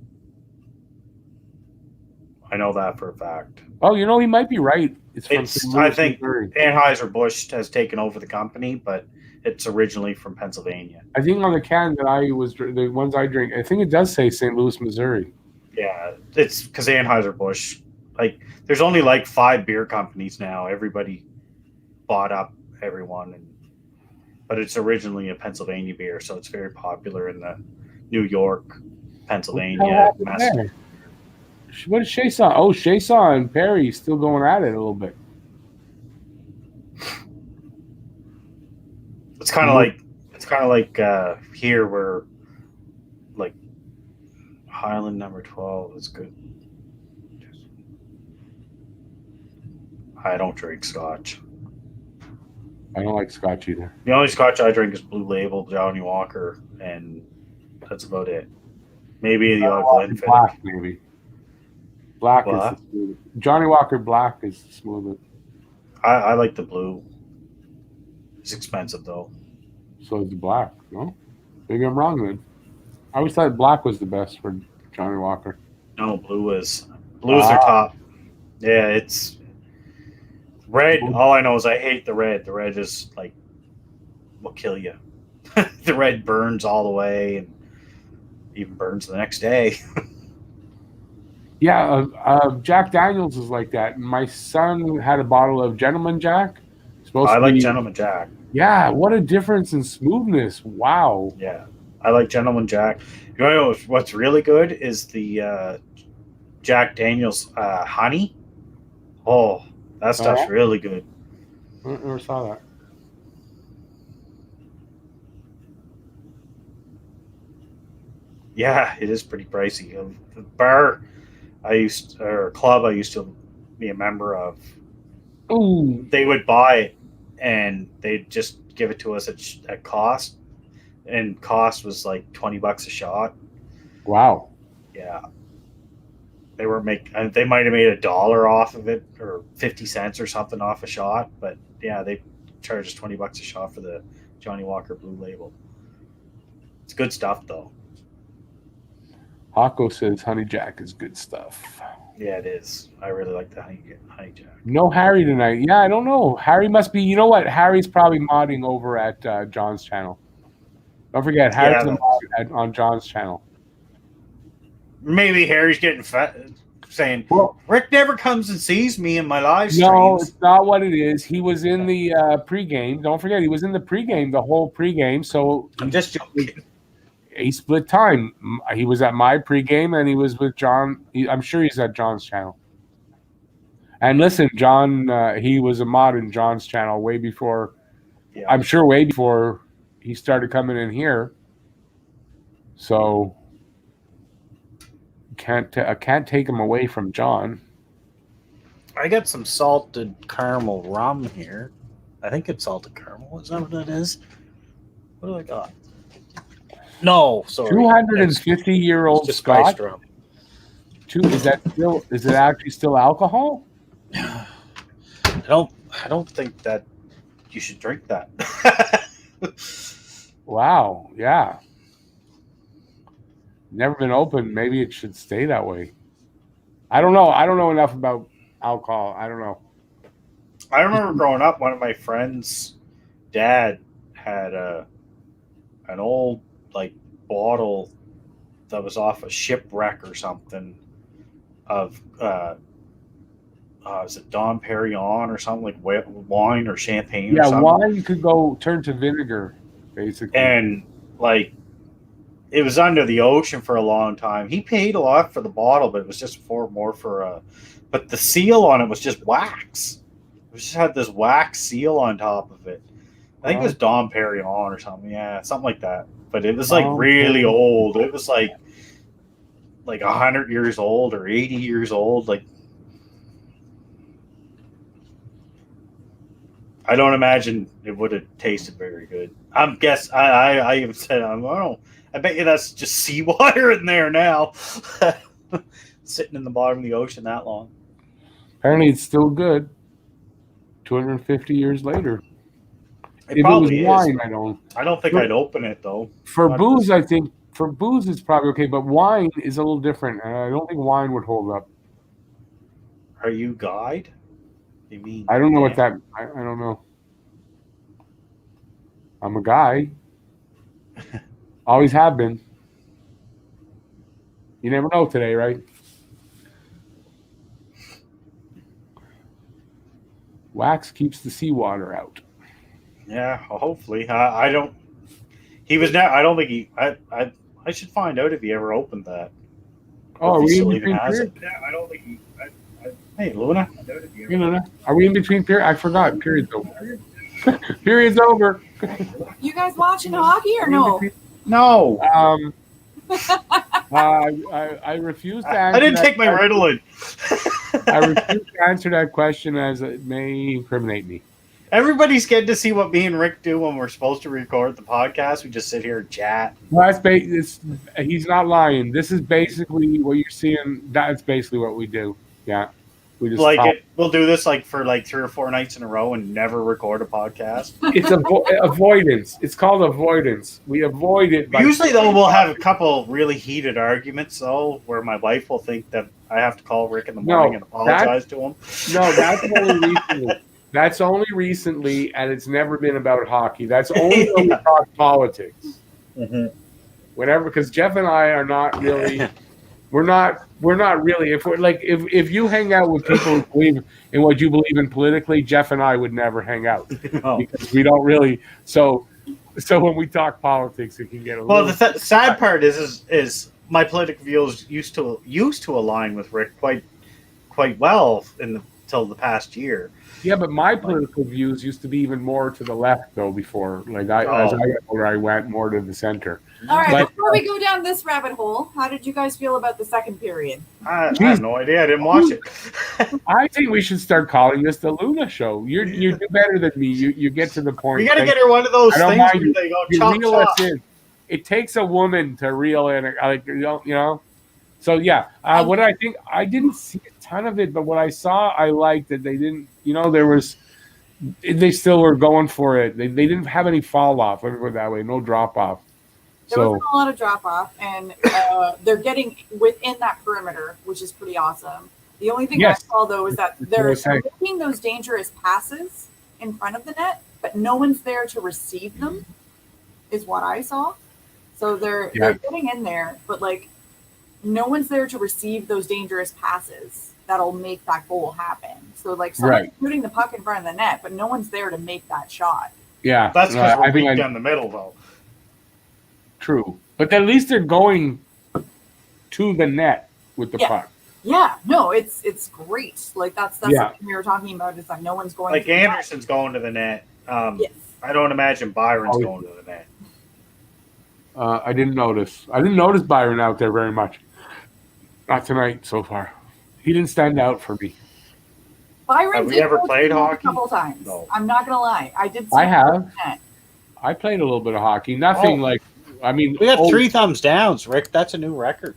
I know that for a fact. Oh, you know, he might be right. It's from It's, St. Louis, I think Missouri. Anheuser-Busch has taken over the company, but it's originally from Pennsylvania. I think on the can that I was the ones I drink, I think it does say St. Louis, Missouri. Yeah, it's because Anheuser-Busch, like, there's only like 5 beer companies now. Everybody bought up everyone, but it's originally a Pennsylvania beer, so it's very popular in the New York, Pennsylvania. What is Chason? Oh, Chason and Perry still going at it a little bit. It's kind of like here where like Highland number 12 is good. I don't drink Scotch. I don't like Scotch either. The only Scotch I drink is Blue Label, Johnny Walker, and that's about it. Maybe the odd Glenfiddich. Black, maybe. Black What? is the smooth. Johnny Walker Black is the smoothest. I like the blue. It's expensive though. So is the black. No, maybe I'm wrong then. I always thought black was the best for Johnny Walker. No, blue's their top. Yeah, it's red. All I know is I hate the red. The red is like will kill you. The red burns all the way and even burns the next day. Yeah, Jack Daniels is like that. My son had a bottle of Gentleman Jack. I like Gentleman Jack. Yeah, what a difference in smoothness. Wow. Yeah, I like Gentleman Jack. You know what's really good is the Jack Daniels honey. Oh, that stuff's really good. I never saw that. Yeah, it is pretty pricey. The bar club I used to be a member of, Ooh, they would buy it and they'd just give it to us at cost, and cost was like $20 a shot. wow. Yeah, they were they might have made $1 off of it or 50 cents or something off a shot, but yeah, they charge us $20 a shot for the Johnny Walker Blue Label. It's good stuff though. Hako says Honey Jack is good stuff. Yeah, it is. I really like the honey Jack. No Harry tonight. Yeah, I don't know. Harry must be. You know what? Harry's probably modding over at John's channel. Don't forget, Harry's the mod on John's channel. Maybe Harry's getting fat, saying, Well, Rick never comes and sees me in my live streams. no, it's not what it is. He was in the pregame. Don't forget, he was in the pregame, the whole pregame. So I'm just joking. he split time. He was at my pregame and he was with John. I'm sure he's at John's channel. And listen, John, he was a mod in John's channel way before. Yeah. I'm sure way before he started coming in here. So I can't take him away from John. I got some salted caramel rum here. I think it's salted caramel. Is that what it is? What do I got? No, sorry. 250-year-old Just Scotch. spiced rum. Is it actually still alcohol? I don't think that You should drink that. Wow. Yeah. Never been opened. Maybe it should stay that way. I don't know. I don't know enough about alcohol. I don't know. I remember growing up, one of my friends' dad had an old like bottle that was off a shipwreck or something of is it Dom Perignon or something, like wine or champagne or Yeah, something. wine could turn to vinegar, basically. And like it was under the ocean for a long time. He paid a lot for the bottle, but it was just but the seal on it was just wax. It just had this wax seal on top of it. I think it was Dom Perignon or something. Yeah, something like that. But it was like really old. It was like 100 years old or 80 years old. Like I don't imagine it would have tasted very good. I even said, I bet you that's just seawater in there now. Sitting in the bottom of the ocean that long. Apparently, it's still good. 250 years later. It If probably it was is. wine, I don't. I don't think I'd open it though. For Not booze, this- I think for booze it's probably okay, but wine is a little different, and I don't think wine would hold up. Are you guide? You mean? I don't know what that. I don't know. I'm a guy. Always have been. You never know today, right? Wax keeps the seawater out. Yeah, well, hopefully. I don't. He was now. I don't think he. I should find out if he ever opened that. Oh, are If he we in still even between has periods? it. Yeah, I don't think he. Hey, Luna. You know, are we in between periods? I forgot. Period's over. Period's over. You guys watching hockey or no? No, I refuse to answer. I didn't that take my question. Ritalin. I refuse to answer that question as it may incriminate me. Everybody's getting to see what me and Rick do when we're supposed to record the podcast. We just sit here and chat. Well, he's not lying. This is basically what you're seeing. That's basically what we do. Yeah, we just Like talk. we'll do this like for like 3 or 4 nights in a row and never record a podcast. It's avoidance. It's called avoidance. We avoid it. By Usually, though, we'll have a couple really heated arguments, though, where my wife will think that I have to call Rick in the morning and apologize to him. No, that's only recently. That's only recently, and it's never been about hockey. That's only when we talk politics. Mm-hmm. Whenever, because Jeff and I are not really. We're not really. If you hang out with people who believe in what you believe in politically, Jeff and I would never hang out because we don't really. So when we talk politics, it can get a Well, little. the sad part is my political views used to align with Rick quite well until the past year. Yeah, but my political views used to be even more to the left though. Before, as I got older, I went more to the center. All right, But- before we go down this rabbit hole, how did you guys feel about the second period? I have no idea. I didn't watch it. I think we should start calling this the Luna Show. You do better than me. You get to the point. You got to get her one of those I don't things mind where they go You chop reel chop. us in. It takes a woman to reel in, you know. So yeah, what I think I didn't see a ton of it, but what I saw, I liked that they didn't. They still were going for it. They didn't have any fall off. Let me put it that way. No drop off. There wasn't a lot of drop off, and they're getting within that perimeter, which is pretty awesome. The only thing Yes. I saw though is that they're Yes, I- making those dangerous passes in front of the net, but no one's there to receive them. Is what I saw. So they're getting in there, but like no one's there to receive those dangerous passes that'll make that goal happen. So like someone's putting the puck in front of the net, but no one's there to make that shot. Yeah, That's because we're weak I down the middle, though. true, but at least they're going to the net with the puck. Yeah, no, it's great. Like that's the Yeah. thing we were talking about is that no one's going Like to the net. Anderson's going to the net. Yes. I don't imagine Byron's going to the net. I didn't notice. I didn't notice Byron out there very much. Not tonight so far. He didn't stand out for me. Byron Have we did ever go to played the net hockey? a couple times. No. I'm not gonna lie. I did. See I him have. go to the net. I played a little bit of hockey. Nothing like. I mean, We got 3 thumbs downs, Rick. That's a new record.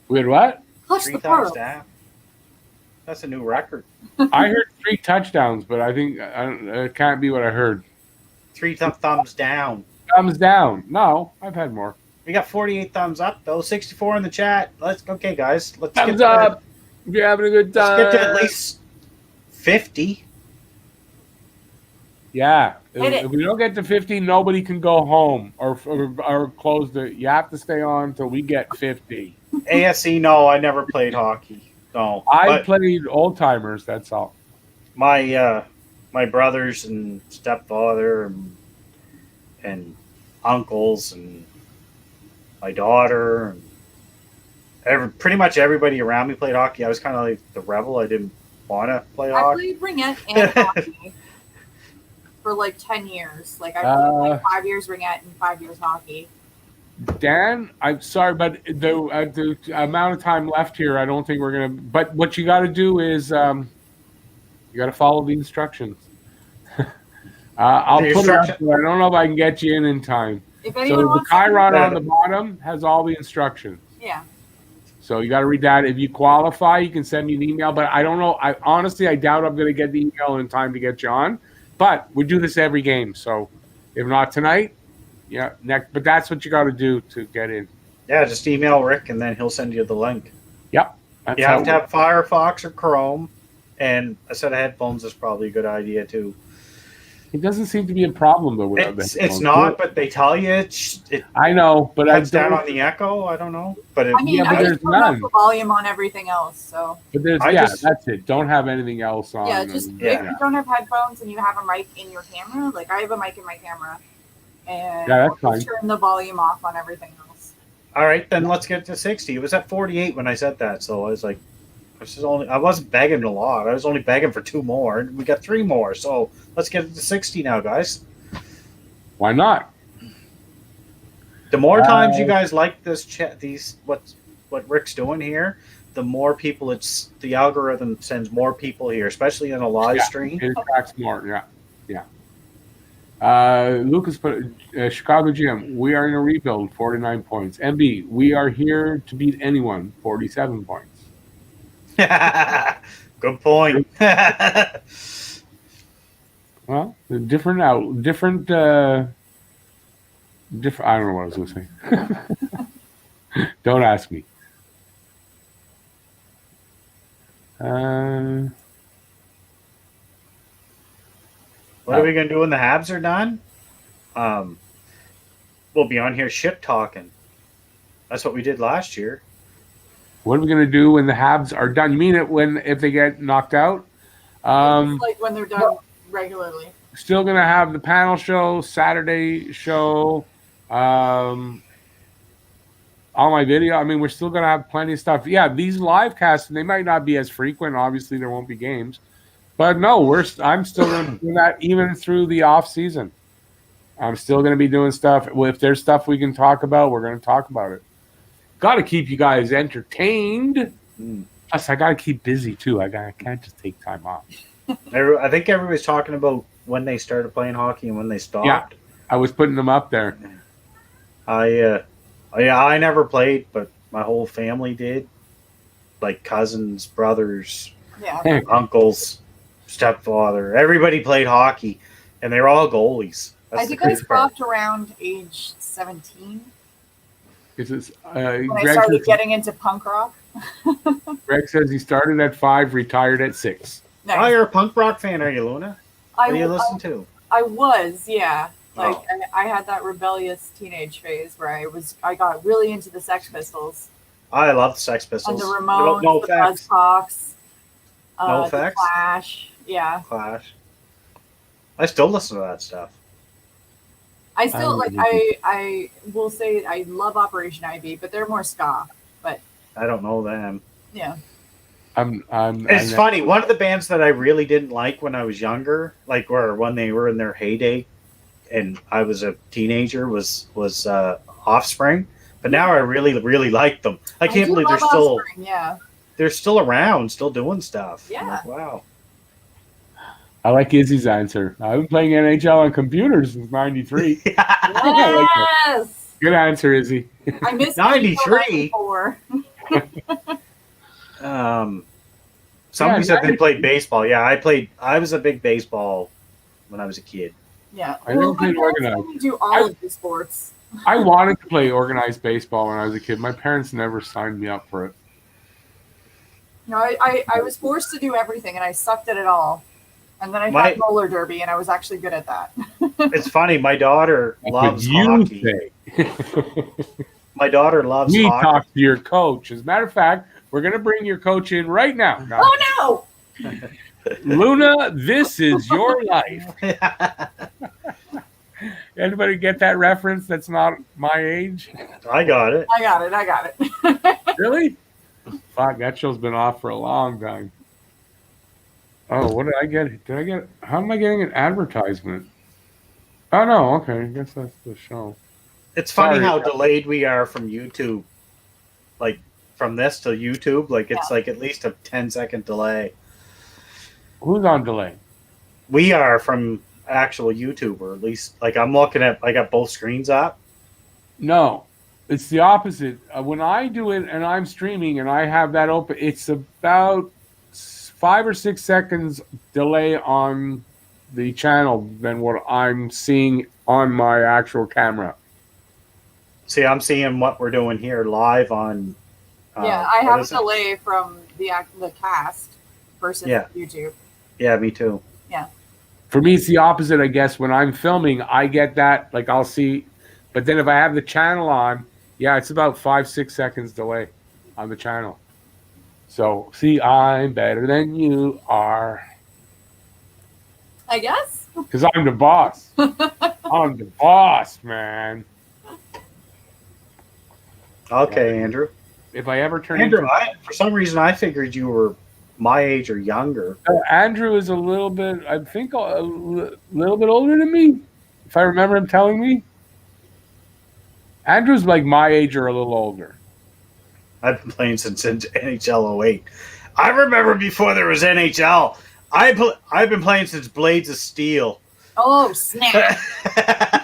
We had what? Clutch 3 the thumbs pearls. down. That's a new record. I heard 3 touchdowns, but I think it can't be what I heard. 3 thumbs down. Thumbs down. No, I've had more. We got 48 thumbs up, though. 64 in the chat. Okay, guys. Let's Thumbs get to, up. If you're having a good time. Let's get to at least 50. Yeah. Hit it. If we don't get to 50, nobody can go home or close the. You have to stay on until we get 50. ASC, no, I never played hockey. No, I but played old timers. That's all. my brothers and stepfather and uncles and my daughter and pretty much everybody around me played hockey. I was kind of like the rebel. I didn't want to play I hockey. played ringette and hockey for like 10 years. Like I played like 5 years ringette and 5 years hockey. Dan, I'm sorry, but the amount of time left here, I don't think we're gonna. But what you got to do is you got to follow the instructions. I'll The put it up, instruction- but I don't know if I can get you in time. If So anyone the wants to, Chiron on the bottom has all the instructions. yeah. So you got to read that. If you qualify, you can send me an email. But I don't know. I honestly, I doubt I'm going to get the email in time to get you on. But we do this every game. So if not tonight, yeah, next. But that's what you got to do to get in. Yeah, just email Rick and then he'll send you the link. Yep. That's You how have it to have works. Firefox or Chrome, and a set of headphones is probably a good idea too. It doesn't seem to be a problem though. Without It's the headphones. not, but they tell you it I know, but I cuts down don't. on the echo. I don't know, but it, I mean, Yeah, but I there's just turn up none. the volume on everything else. So But there's I just- that's it. Don't have anything else on. yeah, just and- if you don't have headphones and you have a mic in your camera, like I have a mic in my camera, and Yeah, that's I'll just fine. turn the volume off on everything else. all right, then let's get to 60. It was at 48 when I said that, so I was like, I wasn't begging a lot. I was only begging for 2 more, and we got 3 more. So let's get it to 60 now, guys. Why not? The more times you guys like this chat, what Rick's doing here, the more people the algorithm sends more people here, especially in a live Yeah. stream. It attracts more. Yeah. Lucas put Chicago GM. We are in a rebuild. 49 points. MB. We are here to beat anyone. 47 points. Good point. Well, different. I don't know what I was going to say. Don't ask me. What are we gonna do when the Habs are done? We'll be on here shit talking. That's what we did last year. What are we going to do when the Habs are done? You mean it if they get knocked out? It's like when they're done regularly. Still going to have the panel show, Saturday show, all my video. I mean, we're still going to have plenty of stuff. Yeah, these live casts, they might not be as frequent. Obviously, there won't be games. But no, I'm still going to do that even through the off season. I'm still going to be doing stuff. If there's stuff we can talk about, we're going to talk about it. Got to keep you guys entertained. Plus, I got to keep busy too. I can't just take time off. I think everybody's talking about when they started playing hockey and when they stopped. Yeah. I was putting them up there. I never played, but my whole family did. Like cousins, brothers, Yeah. uncles, stepfather. Everybody played hockey, and they were all goalies. That's I the think I crazy part. stopped around age 17 This is when I Greg started says, getting into punk rock. Greg says he started at 5, retired at 6. Nice. Oh, you're a punk rock fan, are you, Luna? What do you listen to? I was, yeah. Like Oh. I had that rebellious teenage phase where I got really into the Sex Pistols I love the Sex and Pistols. the Ramones, No the Effects. Buzzcocks, No the Effects? Clash. Yeah, Clash. I still listen to that stuff. I still like. really I will say I love Operation Ivy, but they're more ska. I don't know them. Yeah, It's funny. One of the bands that I really didn't like when I was younger, like or when they were in their heyday, and I was a teenager, was Offspring. But now I really, really like them. I can't do believe love they're Offspring, yeah. still around, still doing stuff. I'm Yeah. like, wow. I like Izzy's answer. I've been playing NHL on computers since 93. Yes, Good answer, Izzy. I missed 93? 94. Somebody said they 93. played baseball. Yeah, I was a big baseball when I was a kid. Yeah, I never played my parents let organized. me do all of the sports. I wanted to play organized baseball when I was a kid. My parents never signed me up for it. No, I was forced to do everything, and I sucked at it all. And then I My- got roller derby, and I was actually good at that. It's funny. My daughter That's loves what you hockey. say. My daughter loves We hockey. talk to your coach. As a matter of fact, we're going to bring your coach in right now. No. Oh no! Luna, this is your life. Anybody get that reference that's not my age? I got it. I got it. Really? Fuck, that show's been off for a long time. Oh, what did I get? How am I getting an advertisement? Oh, no, okay. I guess that's the show. It's funny Sorry. how delayed we are from YouTube. Like from this to YouTube, like it's like at least a 10-second delay. Who's on delay? We are from actual YouTuber. At least, like I'm looking at, I got both screens up. No, it's the opposite. When I do it and I'm streaming and I have that open, it's about 5 or 6 seconds delay on the channel than what I'm seeing on my actual camera. See, I'm seeing what we're doing here live on. Yeah, I what have a is it? delay from the cast versus Yeah. YouTube. Yeah, me too. For me, it's the opposite, I guess. When I'm filming, I get that, like I'll see, but then if I have the channel on, yeah, it's about 5, 6 seconds delay on the channel. So, see, I'm better than you are. I guess. Because I'm the boss. I'm the boss, man. Okay, Andrew. If I ever turn Andrew, into... for some reason, I figured you were my age or younger. Andrew is a little bit, I think, a little bit older than me, if I remember him telling me. Andrew's like my age or a little older. I've been playing since NHL 08. I remember before there was NHL. I've been playing since Blades of Steel. Oh, snap.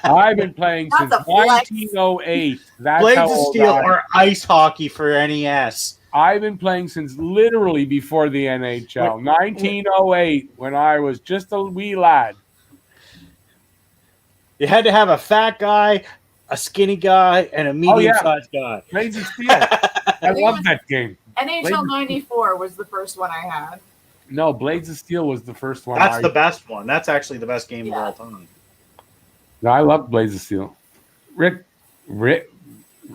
I've been playing That's since a flex. 1908. That's Blades how of old Steel I am. or ice hockey for NES. I've been playing since literally before the NHL. 1908, when I was just a wee lad. You had to have a fat guy, a skinny guy, and a medium-sized guy. Blades of Steel. I love that game. NHL 94 was the first one I had. No, Blades of Steel was the first one. That's the best one. That's actually the best game Yeah. of all time. No, I love Blades of Steel. Rick.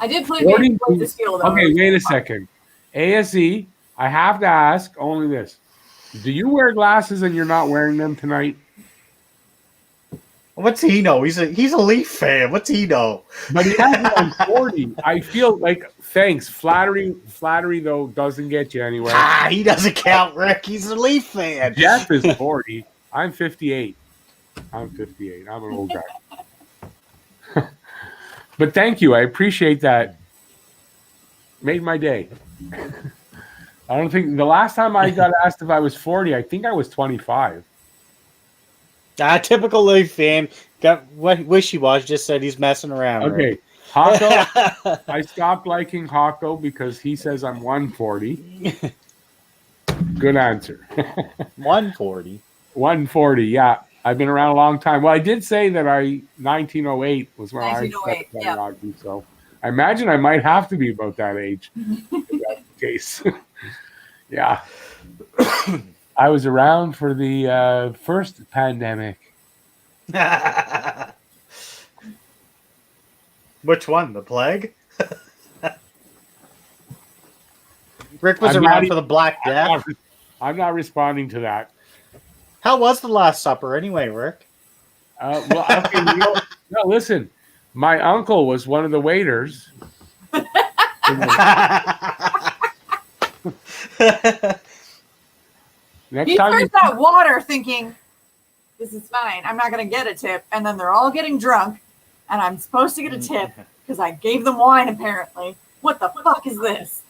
I did play What do Blades you- of Steel, though. Okay, wait a second. ASE, I have to ask only this. Do you wear glasses and you're not wearing them tonight? What's he know? He's a Leaf fan. What's he know? But he has it on 40. I feel like, thanks. Flattery, though, doesn't get you anywhere. He doesn't count, Rick. He's a Leaf fan. Jeff is 40. I'm 58. I'm an old guy. But thank you. I appreciate that. Made my day. I don't think the last time I got asked if I was 40, I think I was 25. Typical Leaf fan. Got what wishy-washy. Just said he's messing around. Okay. Hako, I stopped liking Hako because he says I'm 140. Good answer. 140. 140, yeah. I've been around a long time. Well, I did say that 1908 was when 1908, I started playing yeah. rugby, so I imagine I might have to be about that age if that's the case. Yeah. I was around for the first pandemic. Which one? The plague? Rick was I'm around not for the Black Death. I'm not responding to that. How was the Last Supper anyway, Rick? Well, okay, no, listen. My uncle was one of the waiters. Next He time drinks that water thinking, this is fine. I'm not going to get a tip. And then they're all getting drunk. And I'm supposed to get a tip because I gave them wine, apparently. What the fuck is this?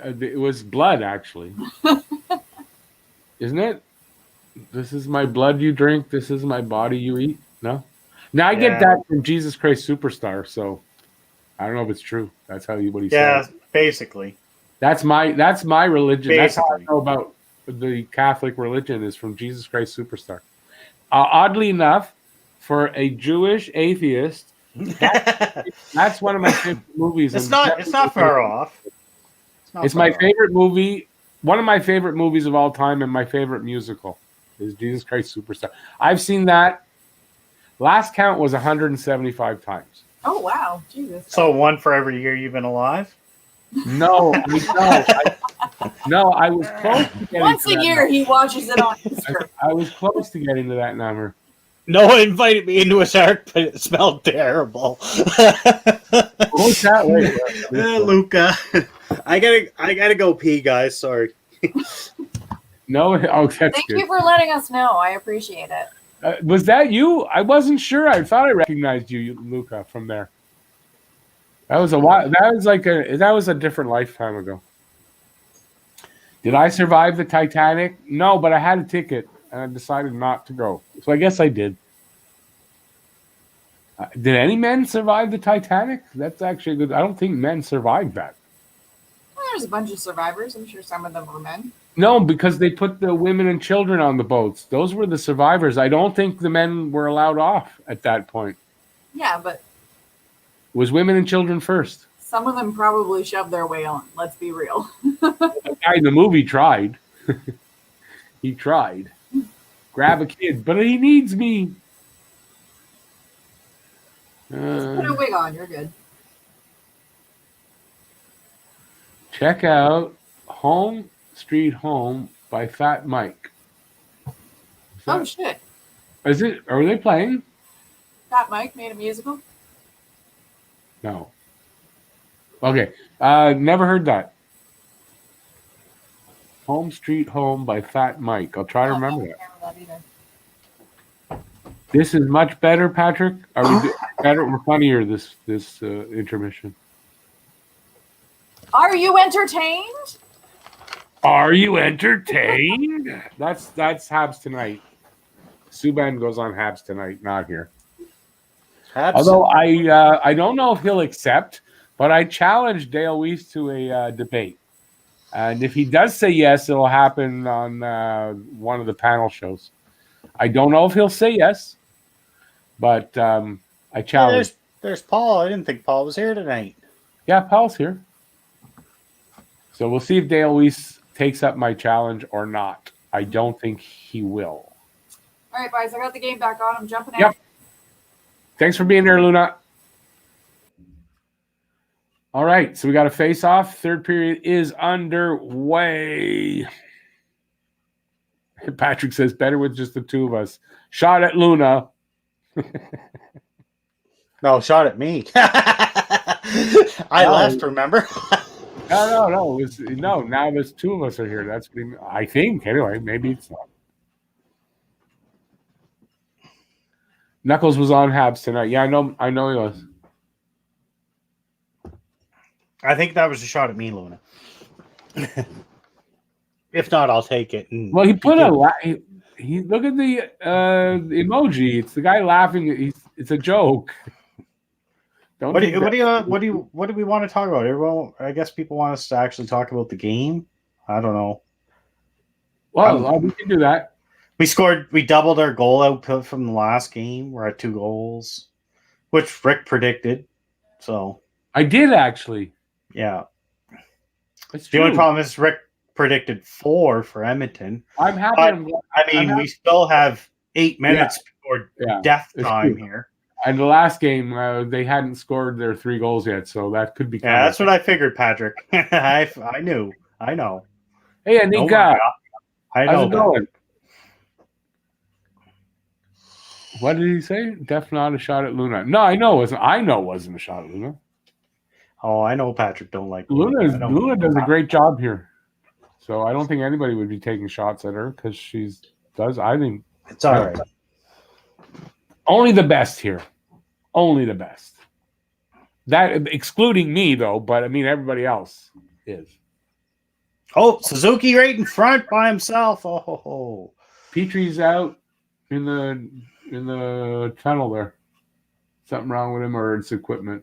it was blood, actually. Isn't it? This is my blood you drink. This is my body you eat. No? Now, I get that from Jesus Christ Superstar, so I don't know if it's true. That's what he says. Basically. That's my religion. That's how I Basically. know about the Catholic religion is from Jesus Christ Superstar. Oddly enough, for a Jewish atheist, that's one of my favorite movies. It's not far off. It's my favorite movie. One of my favorite movies of all time, and my favorite musical is Jesus Christ Superstar. I've seen that. Last count was 175 times. Oh, wow. Jesus. So one for every year you've been alive? No, I was close to getting Once to a that year, number. he watches it on Easter. I was close to getting to that number. Noah invited me into his ark, but it smelled terrible. What's that way? Luca, I gotta go pee, guys. Sorry. No, that's Thank good. you for letting us know. I appreciate it. Was that you? I wasn't sure. I thought I recognized you, Luca, from there. That was a while. That was a different lifetime ago. Did I survive the Titanic? No, but I had a ticket. and I decided not to go. So I guess I did. Did any men survive the Titanic? That's actually good. I don't think men survived that. Well, there's a bunch of survivors. I'm sure some of them were men. No, because they put the women and children on the boats. Those were the survivors. I don't think the men were allowed off at that point. Yeah, but It was women and children first. some of them probably shoved their way on. Let's be real. The guy in the movie tried. He tried. Grab a kid, but he needs me. Just put a wig on. You're good. Check out Home Street Home by Fat Mike. Oh, shit. Is it? Are they playing? Fat Mike made a musical? No. Okay. Never heard that. Home Street Home by Fat Mike. I'll try to remember that. I don't remember that either. This is much better, Patrick. Are we better or funnier this intermission? Are you entertained? Are you entertained? That's Habs tonight. Subban goes on Habs tonight, not here. Habs. Although I don't know if he'll accept, but I challenged Dale Weiss to a debate. And if he does say yes, it'll happen on one of the panel shows. I don't know if he'll say yes, but I challenged. There's Paul. I didn't think Paul was here tonight. Yeah, Paul's here. So we'll see if Dale Weiss takes up my challenge or not. I don't think he will. All right, guys, I got the game back on. I'm jumping out. Yep. Thanks for being there, Luna. All right, so we got a face-off. Third period is underway. Patrick says, better with just the two of us. Shot at Luna. No, shot at me. I left, remember? No. Now there's two of us are here. That's what I think. Anyway, maybe it's not. Knuckles was on Habs tonight. Yeah, I know he was. I think that was a shot at me, Luna. If not, I'll take it. Well, he put he look at the emoji. It's the guy laughing. It's a joke. What do we want to talk about? Everyone, I guess people want us to actually talk about the game. I don't know. Well, we can do that. We doubled our goal output from the last game. We're at 2 goals, which Rick predicted. So I did actually. Yeah. It's the only problem is Rick predicted 4 for Edmonton. I'm happy. But, we still have 8 minutes before death time here. And the last game, they hadn't scored their 3 goals yet, so that could be. Yeah, that's what I figured, Patrick. I knew. I know. Hey, Anika. I know. How's it going? What did he say? Definitely not a shot at Luna. No, I know it wasn't a shot at Luna. Oh, I know Patrick don't like Luna does a great job here. So I don't think anybody would be taking shots at her because I think it's all right. Only the best here. Only the best. That excluding me though, but I mean everybody else is. Oh, Suzuki right in front by himself. Oh. Petrie's out in the tunnel there. Something wrong with him or it's equipment.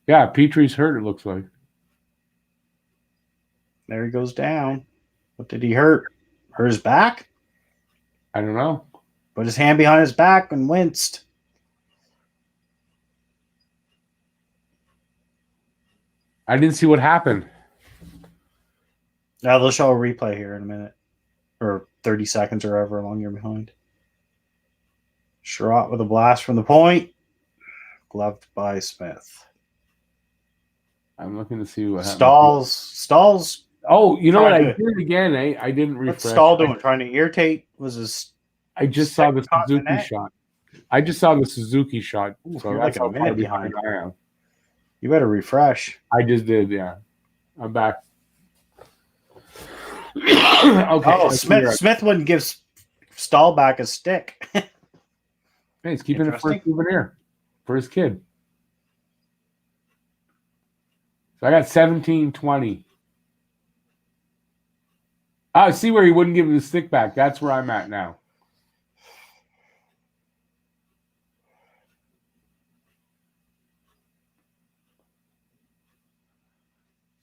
Yeah, Petrie's hurt, it looks like. There he goes down. What did he hurt? Hurt his back? I don't know. Put his hand behind his back and winced. I didn't see what happened. Now they'll show a replay here in a minute. Or 30 seconds or however long you're behind. Sherratt with a blast from the point. Gloved by Smith. I'm looking to see what happened. Stalls. Oh, you know what? I did again. I didn't refresh. What's Stahl doing? Trying to irritate? I just saw the Suzuki shot. I just saw the Suzuki shot. Ooh, so you're that's like a minute behind. I am. You better refresh. I just did, yeah. I'm back. Okay. Oh, Smith wouldn't give Stahl back a stick. Hey, he's keeping it for a souvenir for his kid. So I got 17-20. I see where he wouldn't give him the stick back. That's where I'm at now.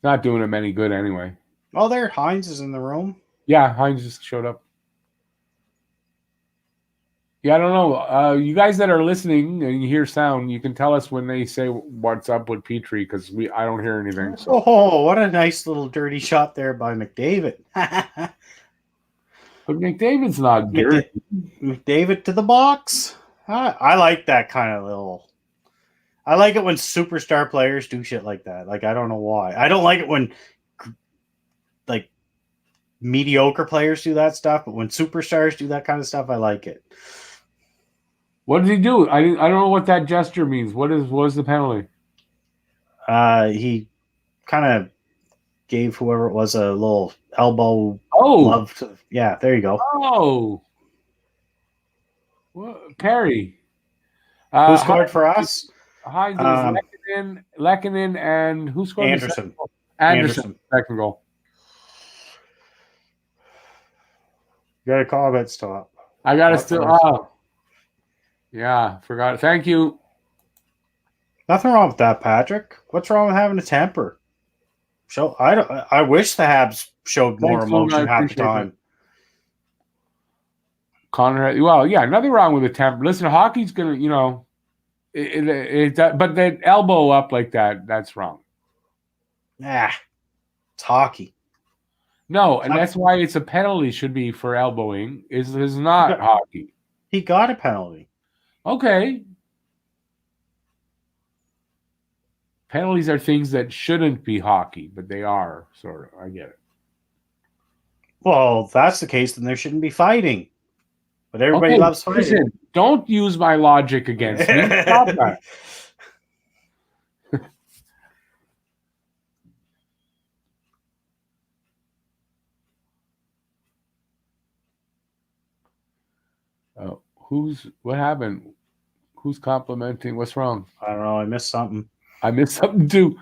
Not doing him any good anyway. Oh, there, Hines is in the room. Yeah, Hines just showed up. Yeah, I don't know. You guys that are listening and you hear sound, you can tell us when they say what's up with Petrie because I don't hear anything. So. Oh, what a nice little dirty shot there by McDavid. But McDavid's not dirty. McDavid to the box. I like that kind of little. I like it when superstar players do shit like that. Like, I don't know why. I don't like it when like mediocre players do that stuff, but when superstars do that kind of stuff, I like it. What did he do? I don't know what that gesture means. What was the penalty? He kind of gave whoever it was a little elbow. Oh, yeah, there you go. Oh, what, Perry. Who scored for us? Hines, Lehkonen, and who scored? Anderson. Anderson. Second goal. You got a comment stop. I got to still. Oh, yeah, forgot. Thank you. Nothing wrong with that, Patrick. What's wrong with having a temper? I wish the Habs showed more emotion half the time. Connor, well, yeah, nothing wrong with a temper. Listen, hockey's gonna, but that elbow up like that's wrong. It's hockey. No, and that's why it's a penalty. Should be for elbowing. Is not hockey. He got a penalty. Okay. Penalties are things that shouldn't be hockey, but they are, sort of. I get it. Well, if that's the case, then there shouldn't be fighting. But everybody loves fighting. Listen, don't use my logic against me. Stop that. What happened? Who's complimenting? What's wrong? I don't know. I missed something. I missed something too.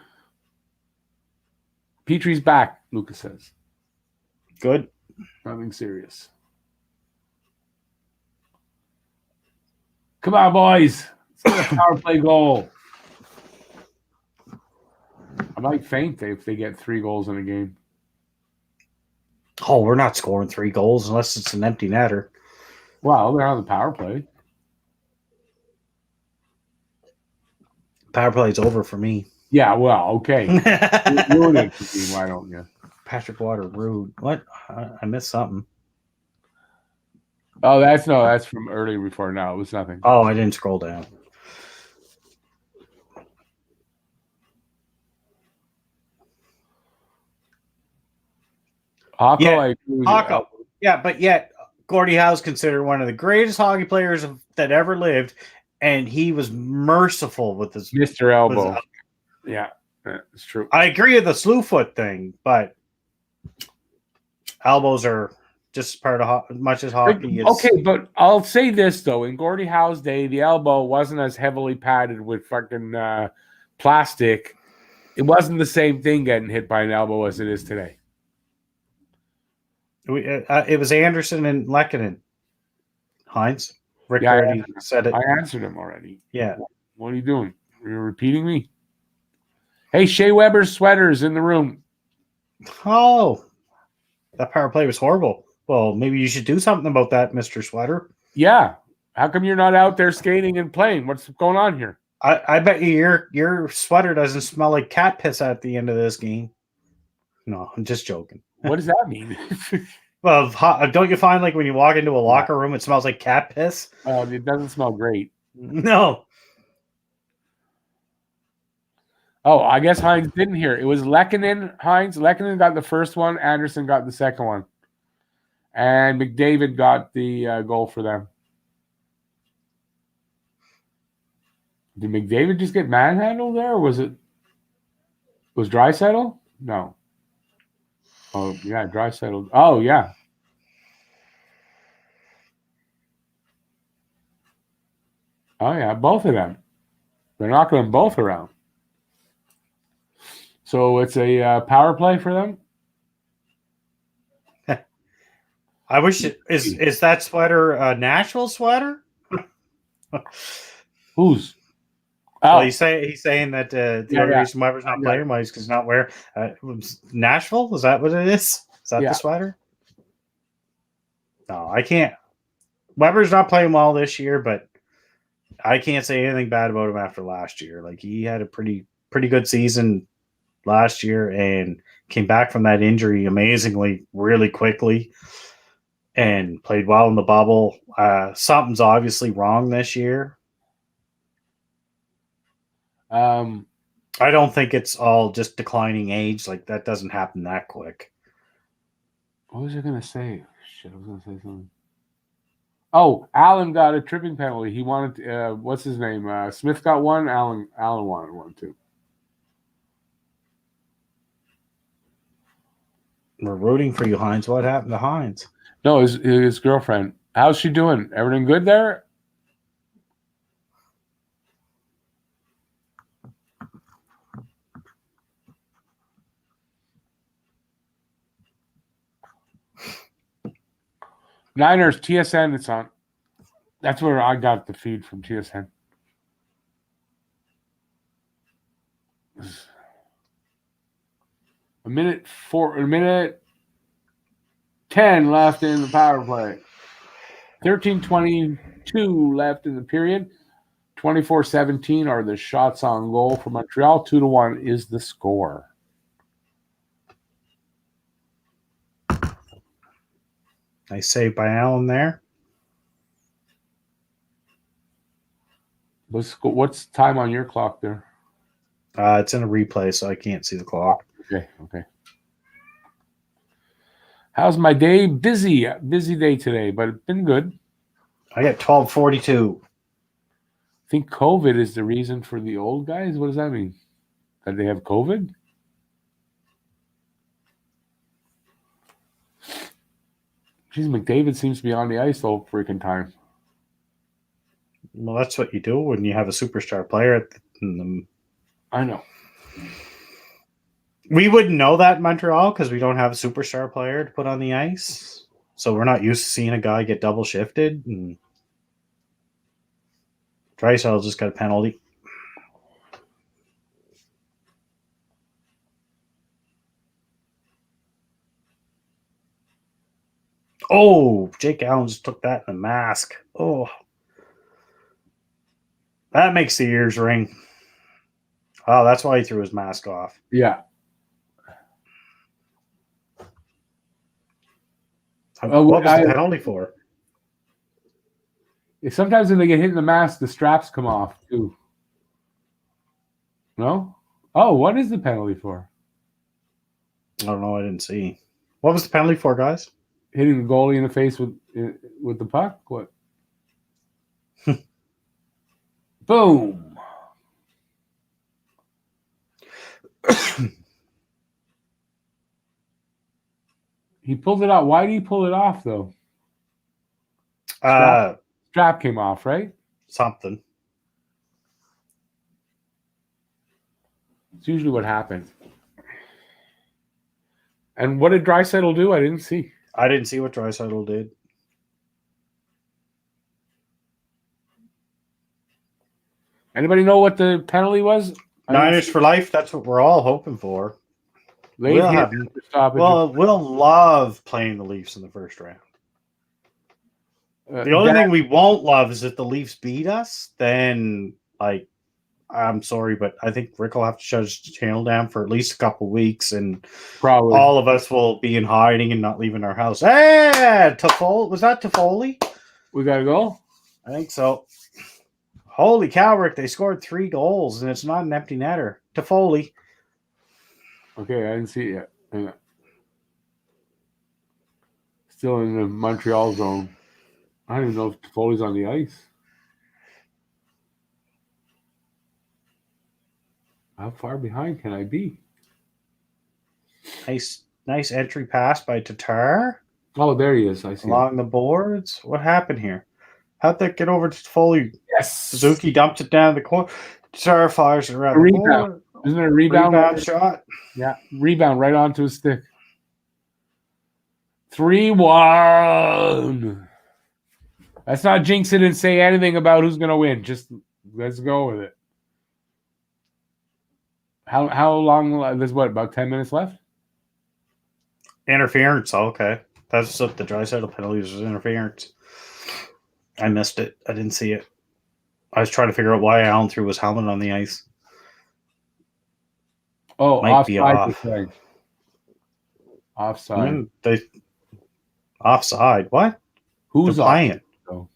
Petrie's back, Lucas says. Good. Nothing serious. Come on, boys. Let's get a power play goal. I might faint if they get 3 goals in a game. Oh, we're not scoring 3 goals unless it's an empty netter. Well, they're on the power play. Power play's over for me. Yeah, well, okay. Ruin it for me, why don't you? Patrick Water, rude. What? I missed something. Oh, that's from earlier before now. It was nothing. Oh, I didn't scroll down. Hocko, yeah, but yet Gordie Howe's considered one of the greatest hockey players that ever lived, and he was merciful with his Mr. Elbow. Yeah, it's true. I agree with the slew foot thing, but elbows are just part of as much as hockey is. Okay, but I'll say this though: in Gordie Howe's day, the elbow wasn't as heavily padded with fucking plastic. It wasn't the same thing getting hit by an elbow as it is today. It was Anderson and Lehkonen. Hines. Rick already said it. I answered him already. Yeah. What are you doing? You're repeating me? Hey, Shea Weber's sweater's in the room. Oh, that power play was horrible. Well, maybe you should do something about that, Mr. Sweater. Yeah. How come you're not out there skating and playing? What's going on here? I bet you your sweater doesn't smell like cat piss at the end of this game. No, I'm just joking. What does that mean? Well, don't you find like when you walk into a locker room, it smells like cat piss? It doesn't smell great. No. Oh, I guess Hines didn't hear. It was Lehkonen. Lehkonen got the first one. Anderson got the second one. And McDavid got the goal for them. Did McDavid just get manhandled there? Or was Draisaitl? No. Oh, yeah, Draisaitl. Oh, yeah. Oh, yeah, both of them. They're knocking them both around. So it's a power play for them? I wish is that sweater a Nashville sweater? Who's? Well, Oh, he's saying that the Yeah, only yeah. reason Weber's not playing is because he's not wearing Nashville. Is that what it is? Is that Yeah. the sweater? No, I can't. Weber's not playing well this year, but I can't say anything bad about him after last year. Like he had a pretty good season last year and came back from that injury amazingly, really quickly, and played well in the bubble. Something's obviously wrong this year. I don't think it's all just declining age. Like that doesn't happen that quick. What was I gonna say? Shit, I was gonna say something. Oh, Allen got a tripping penalty. He wanted. What's his name? Smith got one. Allen wanted one too. We're rooting for you, Hines. What happened to Hines? No, his girlfriend. How's she doing? Everything good there? Niners, TSN, it's on. That's where I got the feed from TSN. A minute 10 left in the power play. 13:22 left in the period. 24-17 are the shots on goal for Montreal. 2-1 is the score. Nice save by Allen there. What's time on your clock there? It's in a replay, so I can't see the clock. Okay. How's my day? Busy day today, but it's been good. I got 12:42. I think COVID is the reason for the old guys. What does that mean? That they have COVID? Jeez, McDavid seems to be on the ice all freaking time. Well, that's what you do when you have a superstar player. I know. We wouldn't know that in Montreal because we don't have a superstar player to put on the ice. So we're not used to seeing a guy get double shifted. And Draisaitl just got a penalty. Oh, Jake Allen just took that in the mask. Oh, that makes the ears ring. Oh, that's why he threw his mask off. Yeah. What was the penalty for? Sometimes when they get hit in the mask, the straps come off too. No? Oh, what is the penalty for? I don't know. I didn't see. What was the penalty for, guys? Hitting the goalie in the face with the puck? What? Boom. He pulled it out. Why did he pull it off, though? Strap came off, right? Something. It's usually what happens. And what did Draisaitl do? I didn't see. I didn't see what Draisaitl did. Anybody know what the penalty was? Niners for life. That's what we're all hoping for. We'll love playing the Leafs in the first round. The only thing we won't love is if the Leafs beat us, then, like, I'm sorry, but I think Rick will have to shut his channel down for at least a couple weeks, and probably all of us will be in hiding and not leaving our house. Hey, Toffoli. Was that Toffoli? We got to go? I think so. Holy cow, Rick, they scored 3 goals, and it's not an empty netter. Toffoli. Okay, I didn't see it yet. Hang on. Still in the Montreal zone. I don't even know if Toffoli's on the ice. How far behind can I be? Nice entry pass by Tatar. Oh, there he is. I see along the boards. What happened here? How'd that get over to Toffoli? Yes. Suzuki dumped it down the corner. Tatar fires it around the board. Isn't it a rebound? Rebound shot. Yeah, rebound right onto his stick. 3-1. Let's not jinx it and say anything about who's going to win. Just let's go with it. How long? There's what, about 10 minutes left? Interference. Okay. That's what the Draisaitl penalties was interference. I missed it. I didn't see it. I was trying to figure out why Allen threw his helmet on the ice. Oh, Might be offside. off. Offside. Offside. What? Who's They're playing? So,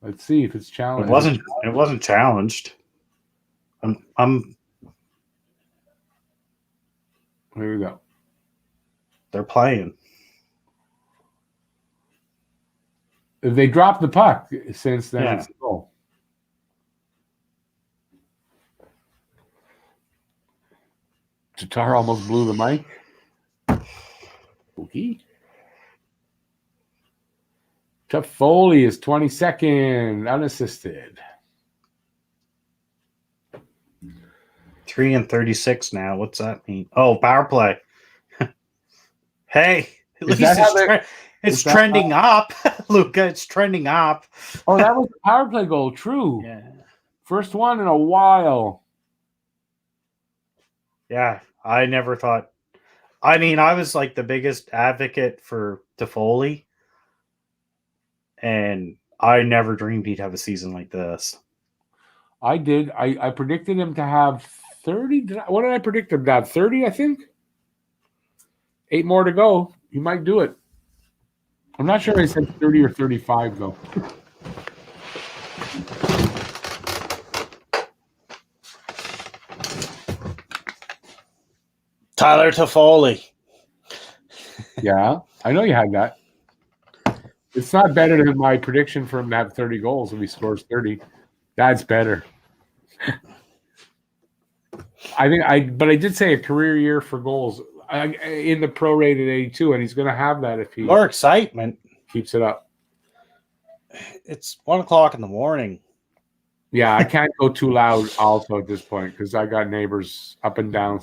let's see if it's challenged. It wasn't challenged. I'm. Here we go. They're playing. If they drop the puck since then, Yeah. it's a goal. Tatar almost blew the mic. Okay. Chuck Foley is 22nd, unassisted. 3-36 now. What's that mean? Oh, power play. Hey, at Is least that how it's is that trending up, Luca. It's trending up. Oh, that was a power play goal. True. Yeah. First one in a while. Yeah, I never thought. I mean, I was like the biggest advocate for Toffoli, and I never dreamed he'd have a season like this. I did. I predicted him to have 30. What did I predict him to have? 30, I think. 8 more to go. He might do it. I'm not sure I said 30 or 35, though. Tyler Toffoli. Yeah, I know you had that. It's not better than my prediction for him to have 30 goals if he scores 30. That's better. But I did say a career year for goals in the prorated 82, and he's going to have that if he More excitement. keeps it up. It's 1:00 in the morning. Yeah, I can't go too loud also at this point because I got neighbors up and down.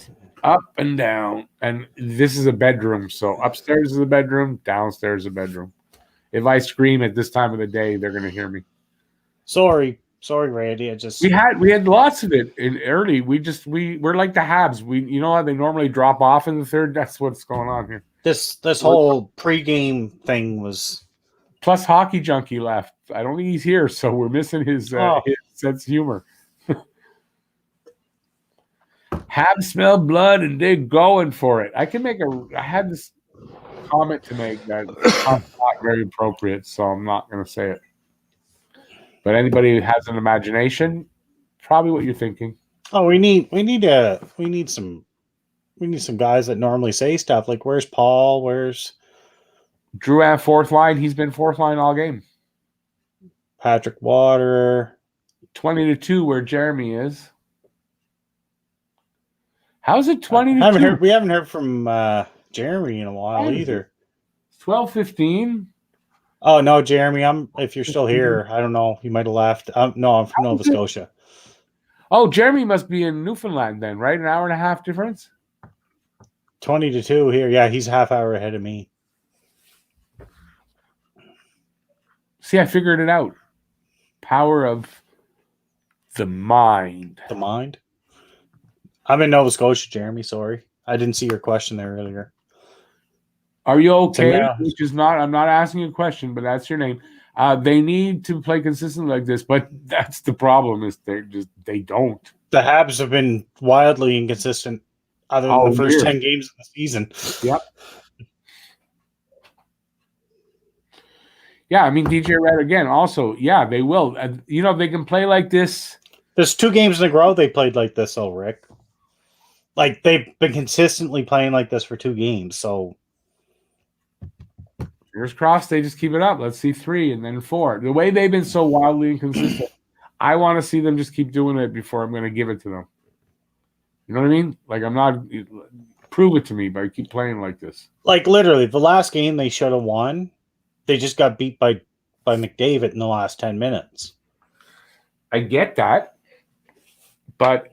And this is a bedroom. So upstairs is a bedroom, downstairs is a bedroom. If I scream at this time of the day, they're going to hear me. Sorry, Randy. We had lots of it in early. We're like the Habs. You know how they normally drop off in the third? That's what's going on here. This whole pregame thing was. Plus, Hockey Junkie left. I don't think he's here, so we're missing his sense of humor. Habs smell blood and they're going for it. I had this comment to make that not very appropriate, so I'm not going to say it. But anybody who has an imagination, probably what you're thinking. Oh, we need some guys that normally say stuff like, "Where's Paul? Where's Drouin fourth line? He's been fourth line all game. Patrick Water?" 20-2 where Jeremy is. How's it 20-2? We haven't heard from Jeremy in a while either. 12-15. Oh no, Jeremy! If you're still here, I don't know. You might have left. No, I'm from Nova Scotia. Oh, Jeremy must be in Newfoundland then, right? An hour and a half difference. 20-2 here. Yeah, he's a half hour ahead of me. See, I figured it out. Power of the mind. The mind. I'm in Nova Scotia, Jeremy. Sorry, I didn't see your question there earlier. Are you okay? Yeah. Which is not. I'm not asking you a question, but that's your name. They need to play consistently like this, but that's the problem. Is they don't. The Habs have been wildly inconsistent, other than the first 10 games of the season. Yep. Yeah, I mean DJ Red again. Also, yeah, they will. They can play like this. There's 2 games in a row they played like this, Rick. Like they've been consistently playing like this for 2 games. So fingers crossed they just keep it up. Let's see 3 and then 4. The way they've been so wildly inconsistent, I want to see them just keep doing it before I'm going to give it to them. You know what I mean? Like I'm not prove it to me, but I keep playing like this. Like literally, the last game they should have won. They just got beat by McDavid in the last 10 minutes. I get that. But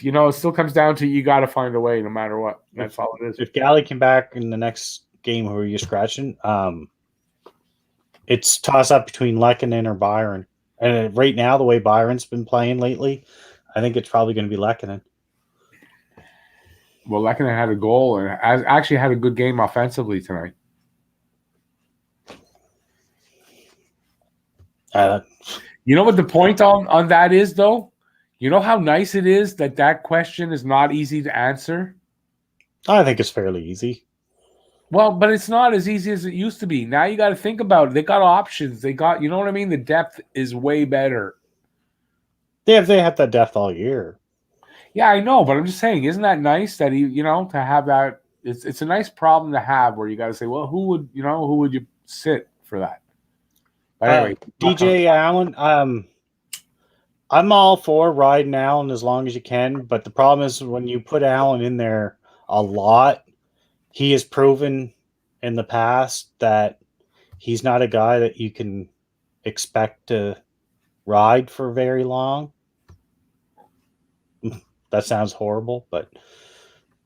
you know, it still comes down to you got to find a way, no matter what. That's all it is. If Galley came back in the next game, who are you scratching? It's toss up between Lehkonen or Byron. And right now, the way Byron's been playing lately, I think it's probably going to be Lehkonen. Well, Lehkonen had a goal and actually had a good game offensively tonight. You know what the point on that is, though? You know how nice it is that question is not easy to answer? I think it's fairly easy. Well, but it's not as easy as it used to be. Now you got to think about it. They got options. They got, you know what I mean? The depth is way better. They have that depth all year. Yeah, I know, but I'm just saying, isn't that nice that to have that? It's a nice problem to have where you got to say, well, who would you sit for that? But anyway, DJ Allen, I'm all for riding Allen as long as you can, but the problem is when you put Allen in there a lot, he has proven in the past that he's not a guy that you can expect to ride for very long. That sounds horrible, but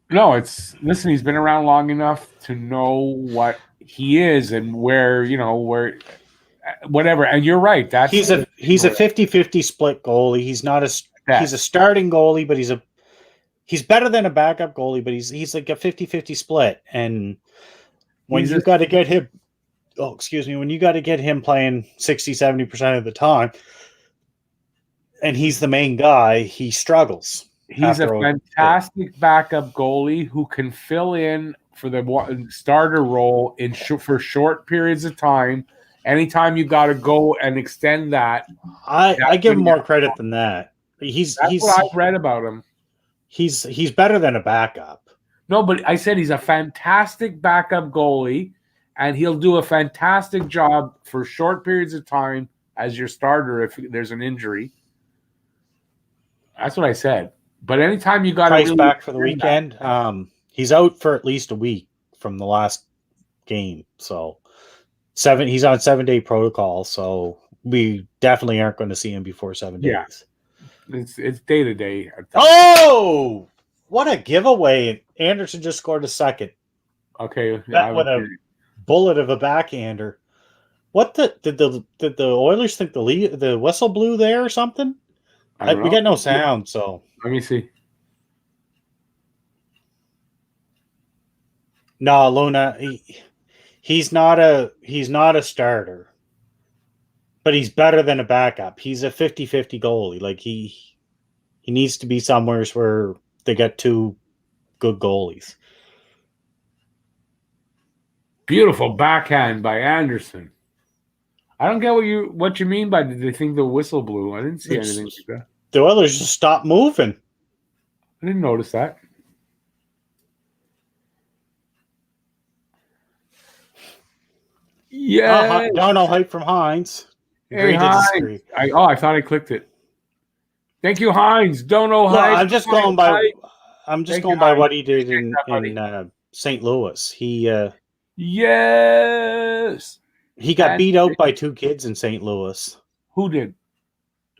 no, listen, he's been around long enough to know what he is and where whatever. And you're right. He's a 50-50 split goalie. He's a starting goalie, but he's better than a backup goalie, but he's like a 50-50 split. And when you got to get him when you got to get him playing 60-70% of the time and he's the main guy, he struggles. He's a fantastic backup goalie who can fill in for the starter role for short periods of time. Anytime you got to go and extend that, I give him more credit than that. That's what I've read about him. He's better than a backup. No, but I said he's a fantastic backup goalie, and he'll do a fantastic job for short periods of time as your starter if there's an injury. That's what I said. But anytime you got to back for the weekend, he's out for at least a week from the last game. So he's on 7-day protocol. So we definitely aren't going to see him before 7 days. It's day to day. Oh, what a giveaway! Anderson just scored a second. Okay, that with a bullet of a backhander. What did the Oilers think the whistle blew there or something? We got no sound, so let me see. No, Luna, he's not a starter, but he's better than a backup. He's a 50-50 goalie. Like he needs to be somewhere where they get two good goalies. Beautiful backhand by Anderson. I don't get what you mean by did they think the whistle blew? I didn't see anything like that. The Oilers just stopped moving. I didn't notice that. Yeah. No hype from Hines. Hey, Hines. I thought I clicked it. Thank you, Hines. Don't know Hines. I'm just going by what he did in St. Louis. Yes. He got beat out by two kids in St. Louis. Who did?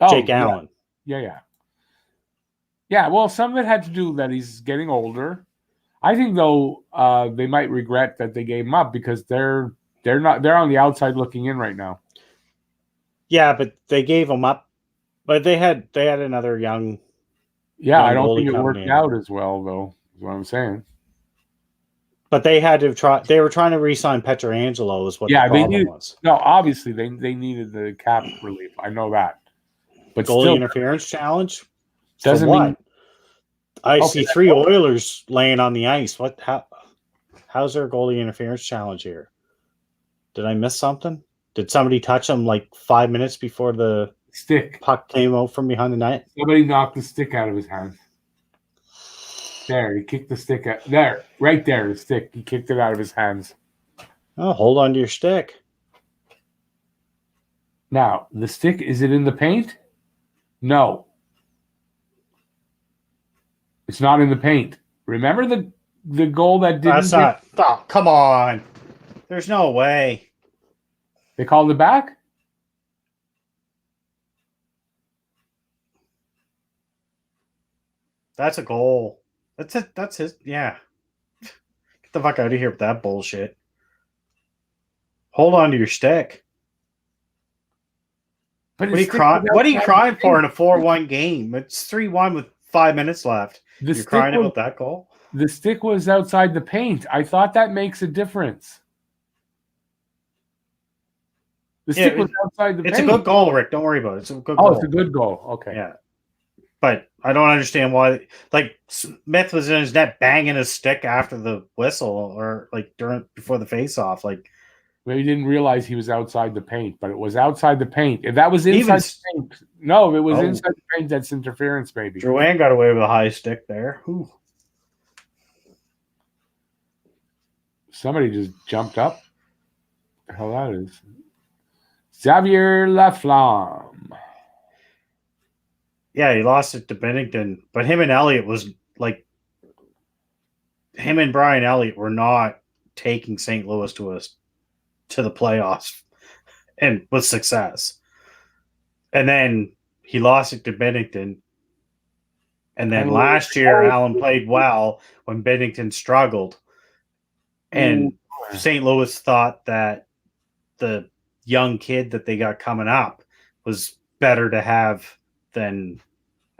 Jake Allen. Yeah. Yeah, well, some of it had to do that he's getting older. I think though they might regret that they gave him up because they're on the outside looking in right now. Yeah, but they gave him up. But they had another young. Yeah, I don't think it worked out as well though. Is what I'm saying. But they had to try. They were trying to re-sign Pietrangelo. Is what the problem was. No, obviously they needed the cap relief. I know that. But goalie interference challenge doesn't mean. I see three Oilers laying on the ice. How's there a goalie interference challenge here? Did I miss something? Did somebody touch him like 5 minutes before the puck came out from behind the net? Somebody knocked the stick out of his hand. There, he kicked the stick out. There, right there, the stick. He kicked it out of his hands. Oh, hold on to your stick. Now, the stick, is it in the paint? No. It's not in the paint. Remember the goal that didn't... That's not... Oh, come on. There's no way. They called it back? That's a goal. That's it. That's his. Yeah. Get the fuck out of here with that bullshit. Hold on to your stick. But What are you crying? What are you crying for in a 4-1 game? It's 3-1 with 5 minutes left. You're crying about that goal? The stick was outside the paint. I thought that makes a difference. The stick was outside the paint. It's a good goal, Rick. Don't worry about it. It's a good goal. Oh, it's a good goal. Okay. Yeah. But I don't understand why. Like, Smith was in his net banging his stick after the whistle or like before the face-off. Like, maybe he didn't realize he was outside the paint, but it was outside the paint. If that was inside the paint, no, if it was inside the paint, that's interference, maybe. Drouin got away with a high stick there. Ooh. Somebody just jumped up. What the hell that is? Xavier Laflamme. Yeah, he lost it to Bennington, but him and Elliott was like, him and Brian Elliott were not taking St. Louis to the playoffs and with success. And then he lost it to Bennington. And then last year, Allen played well when Bennington struggled. And St. Louis thought that the young kid that they got coming up was better to have than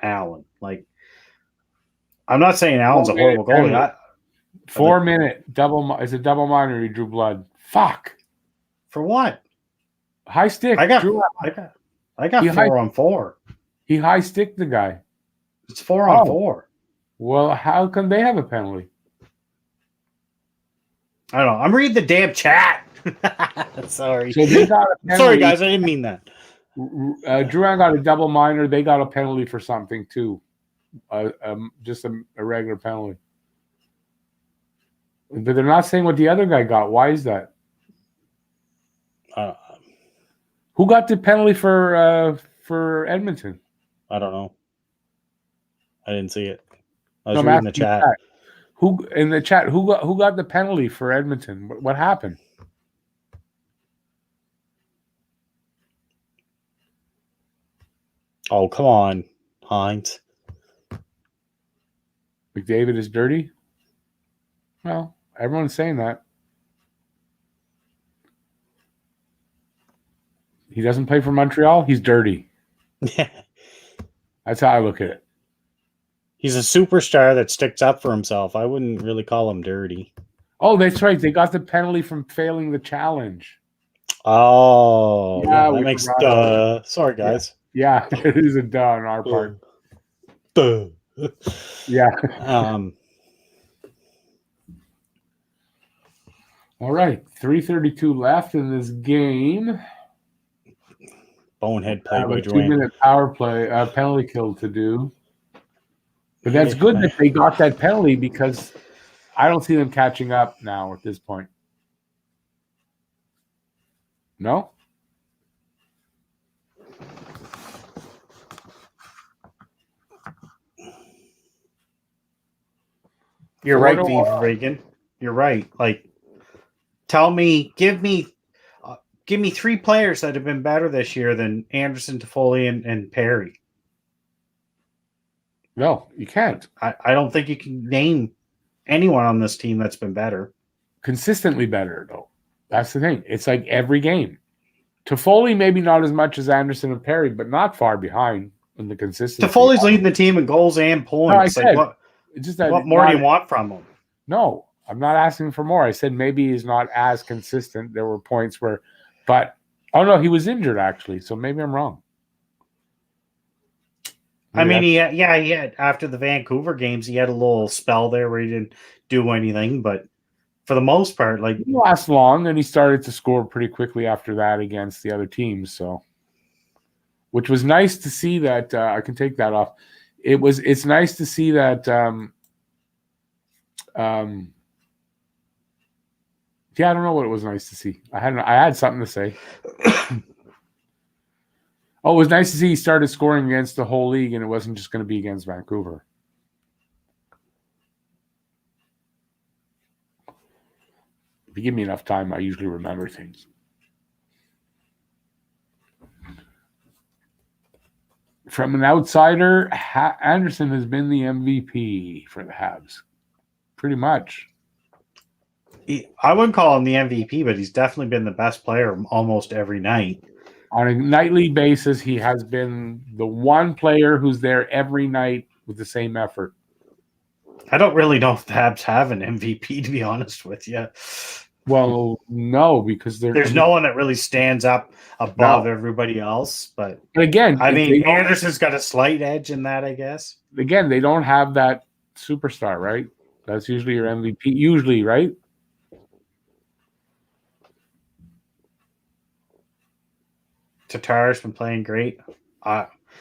Allen. Like, I'm not saying Allen's a horrible goalie. 4 minute double. It's a double minor. He drew blood. Fuck. For what? High stick. I got 4-on-4. He high sticked the guy. It's 4-on-4. Well, how can they have a penalty? I don't know. I'm reading the damn chat. Sorry. So they got a penalty. Sorry, guys. I didn't mean that. Drouin got a double minor. They got a penalty for something too. Just a regular penalty. But they're not saying what the other guy got. Why is that? Who got the penalty for Edmonton? I don't know. I didn't see it. I was reading the chat. Who in the chat? Who got the penalty for Edmonton? What happened? Oh, come on, Hines. McDavid is dirty? Well, everyone's saying that. He doesn't play for Montreal. He's dirty. That's how I look at it. He's a superstar that sticks up for himself. I wouldn't really call him dirty. Oh, that's right. They got the penalty from failing the challenge. Oh, yeah, that makes sorry, guys. Yeah, it is a duh on our part. Duh. Yeah. All right, 3:32 left in this game. Bonehead play by a 2-minute power play, penalty kill to do. But that's good that they got that penalty because I don't see them catching up now at this point. No? You're right, Viv Reagan. You're right. Like, give me 3 players that have been better this year than Anderson, Toffoli, and Perry. No, you can't. I don't think you can name anyone on this team that's been better. Consistently better, though. That's the thing. It's like every game. Toffoli, maybe not as much as Anderson and Perry, but not far behind in the consistency. Toffoli's leading the team in goals and points. What more do you want from him? No, I'm not asking for more. I said maybe he's not as consistent. There were points where, he was injured actually, so maybe I'm wrong. He had after the Vancouver games, he had a little spell there where he didn't do anything, but for the most part, like, he didn't last long, and he started to score pretty quickly after that against the other teams. So, which was nice to see that. I can take that off. It's nice to see that. I don't know what it was nice to see. I had something to say. It was nice to see he started scoring against the whole league, and it wasn't just going to be against Vancouver. If you give me enough time, I usually remember things. from an outsider, Anderson has been the MVP for the Habs. Pretty much. I wouldn't call him the MVP, but he's definitely been the best player almost every night. On a nightly basis, he has been the one player who's there every night with the same effort. I don't really know if the Habs have an MVP, to be honest with you. Well, no, because there's no one that really stands up above everybody else. But again, I mean, Anderson's got a slight edge in that, I guess. Again, they don't have that superstar, right? That's usually your MVP, usually, right? Tatar's been playing great.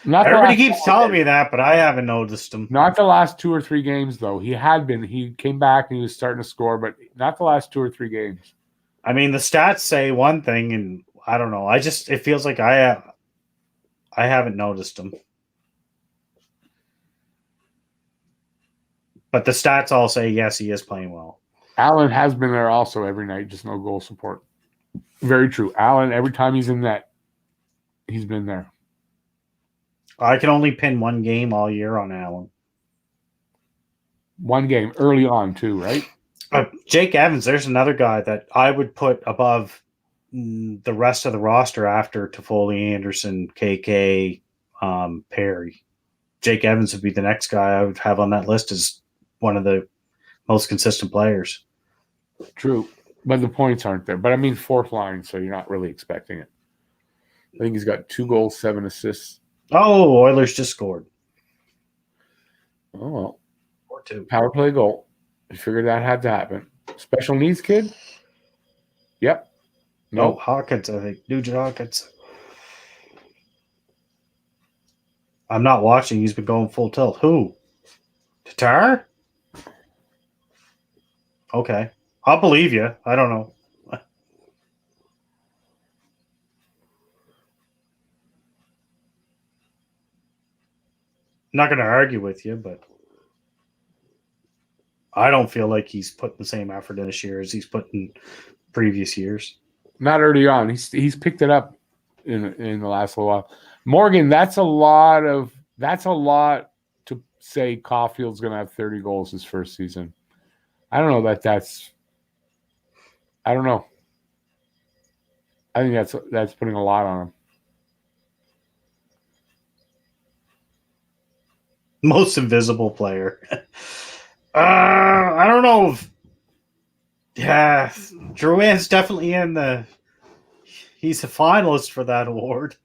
Everybody keeps telling me that, but I haven't noticed him. Not the last 2 or 3 games, though. He had been. He came back and he was starting to score, but not the last 2 or 3 games. I mean, the stats say one thing, and I don't know. It feels like I haven't noticed him. But the stats all say, yes, he is playing well. Allen has been there also every night, just no goal support. Very true. Allen, every time he's in net, he's been there. I can only pin one game all year on Allen. One game, early on, too, right? Jake Evans, there's another guy that I would put above the rest of the roster after Toffoli, Anderson, KK, Perry. Jake Evans would be the next guy I would have on that list as one of the most consistent players. True, but the points aren't there. But I mean, 4th line, so you're not really expecting it. I think he's got 2 goals, 7 assists. Oh, Oilers just scored. Oh, well. Or 2. Power play goal. I figured that had to happen. Special needs kid? Yep. No, Hawkins, I think. Nugent Hawkins. I'm not watching. He's been going full tilt. Who? Tatar? Okay. I'll believe you. I don't know. I'm not going to argue with you, but I don't feel like he's put the same effort in this year as he's put in previous years. Not early on. He's picked it up in the last little while. Morgan, that's a lot to say Caulfield's going to have 30 goals his first season. I don't know that's I don't know. I think that's putting a lot on him. Most invisible player. I don't know. Drouin's definitely he's a finalist for that award.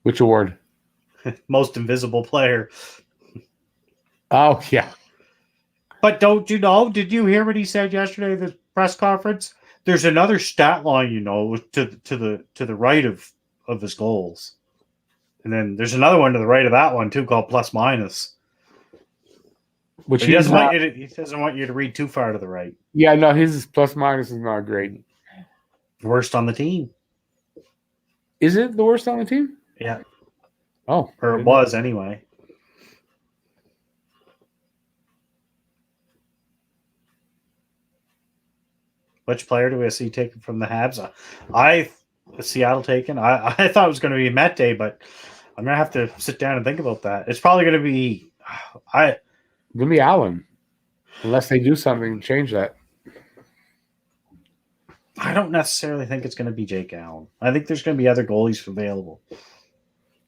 Which award? Most invisible player. Oh, yeah. But don't you know? Did you hear what he said yesterday at the press conference? There's another stat line, to the right of his goals. And then there's another one to the right of that one too, called plus minus. Which he doesn't want you to read too far to the right. Yeah, no, his plus minus is not great. Worst on the team. Is it the worst on the team? Yeah. Oh, or it was anyway. Which player do we see taken from the Habs? Seattle taken. I thought it was going to be Mete, but I'm going to have to sit down and think about that. It's probably going to be Allen, unless they do something to change that. I don't necessarily think it's going to be Jake Allen. I think there's going to be other goalies available.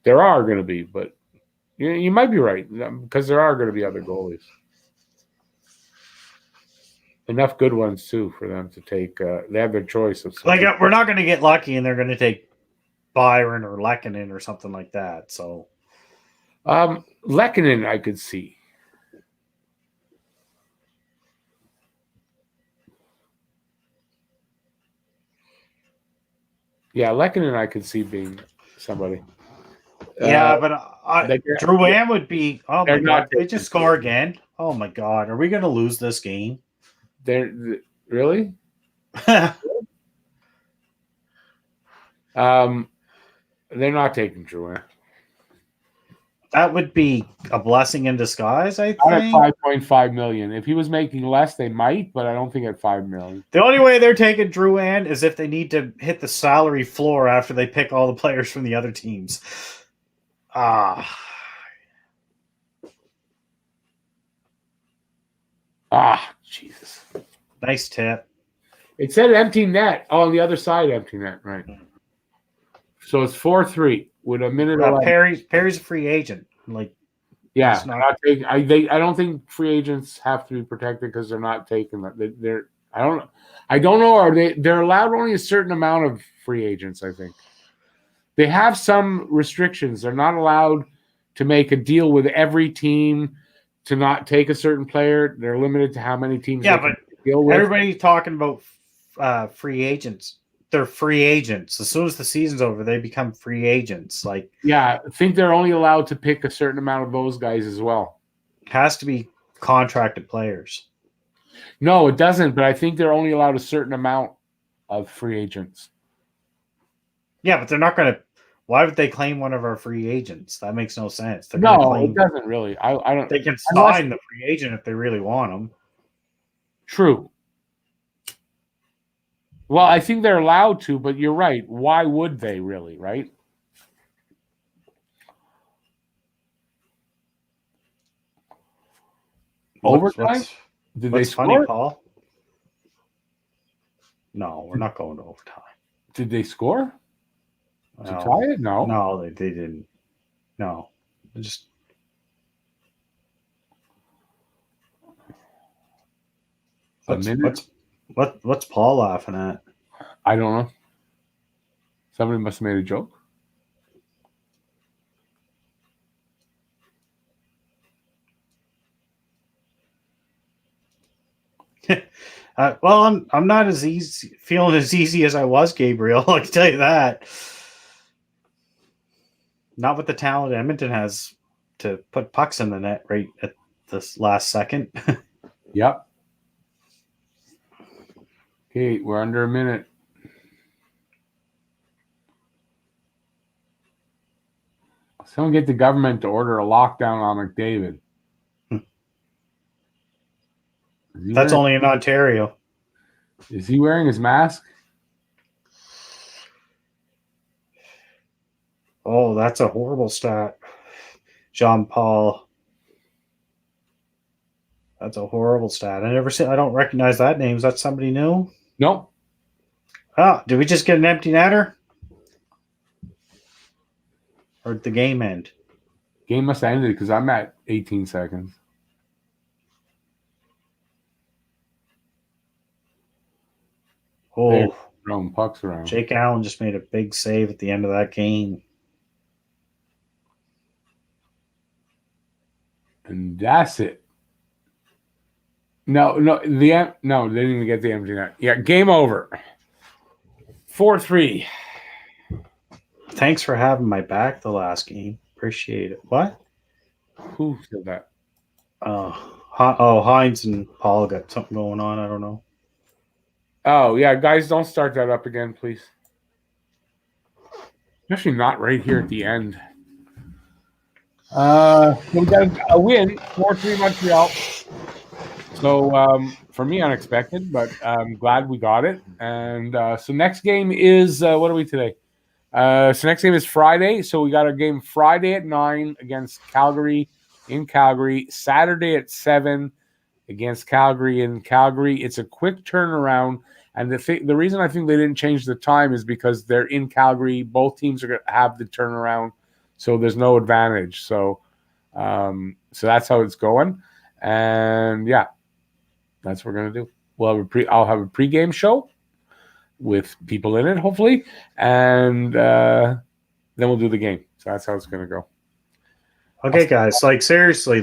There are going to be, but you might be right because there are going to be other goalies. Enough good ones too for them to take. They have their choice of something. Like we're not going to get lucky, and they're going to take Byron or Lehkonen or something like that. So, Lehkonen, I could see. Yeah, Lehkonen, I could see being somebody. Yeah, but Drouin would be. Oh my god! They just score again. Oh my god! Are we going to lose this game? Really? They're not taking Drouin. That would be a blessing in disguise, I Not at think. 5.5 million. If he was making less, they might, but I don't think at 5 million. The only way they're taking Drouin is if they need to hit the salary floor after they pick all the players from the other teams. Jesus. Nice tip. It said empty net. Oh, on the other side, empty net, right. So it's 4-3 with a minute. Perry's a free agent. Yeah, not... I don't think free agents have to be protected because they're not taking that. I don't know. Are they're allowed only a certain amount of free agents? I think they have some restrictions. They're not allowed to make a deal with every team to not take a certain player. They're limited to how many teams. Yeah, but deal with. Everybody's talking about free agents. They're free agents. As soon as the season's over, they become free agents. Yeah, I think they're only allowed to pick a certain amount of those guys as well. It has to be contracted players. No, it doesn't, but I think they're only allowed a certain amount of free agents. Yeah, but they're not going to. Why would they claim one of our free agents? That makes no sense. It doesn't really. I don't. They can sign the free agent if they really want them. True. Well, I think they're allowed to, but you're right. Why would they really, right? Overtime? Did they score? Funny, Paul? No, we're not going to overtime. Did they score? To tie it? No. No, they didn't. No. Just What's Paul laughing at? I don't know. Somebody must have made a joke. Well, I'm not feeling as easy as I was, Gabriel. I can tell you that. Not with the talent Edmonton has to put pucks in the net right at this last second. Yep. Okay, we're under a minute. Someone get the government to order a lockdown on McDavid. That's only in Ontario. Is he wearing his mask? Oh, that's a horrible stat. Jean Paul. That's a horrible stat. I don't recognize that name. Is that somebody new? Nope. Oh, did we just get an empty netter? Or did the game end? Game must have ended because I'm at 18 seconds. Oh, throwing pucks around. Jake Allen just made a big save at the end of that game. And that's it. No, they didn't even get the empty net. Yeah, game over. 4-3. Thanks for having my back the last game. Appreciate it. What? Who said that? Hines and Paul got something going on. I don't know. Oh, yeah, guys, don't start that up again, please. Especially not right here at the end. We got a win, 4-3 Montreal. So, for me, unexpected, but I'm glad we got it. And so next game is, what are we today? So next game is Friday. So we got a game Friday at 9 against Calgary in Calgary. Saturday at 7 against Calgary in Calgary. It's a quick turnaround. And the reason I think they didn't change the time is because they're in Calgary. Both teams are going to have the turnaround. So there's no advantage. So that's how it's going. And yeah, that's what we're going to do. I'll have a pregame show with people in it, hopefully. And then we'll do the game. So that's how it's going to go. Okay, guys. Seriously,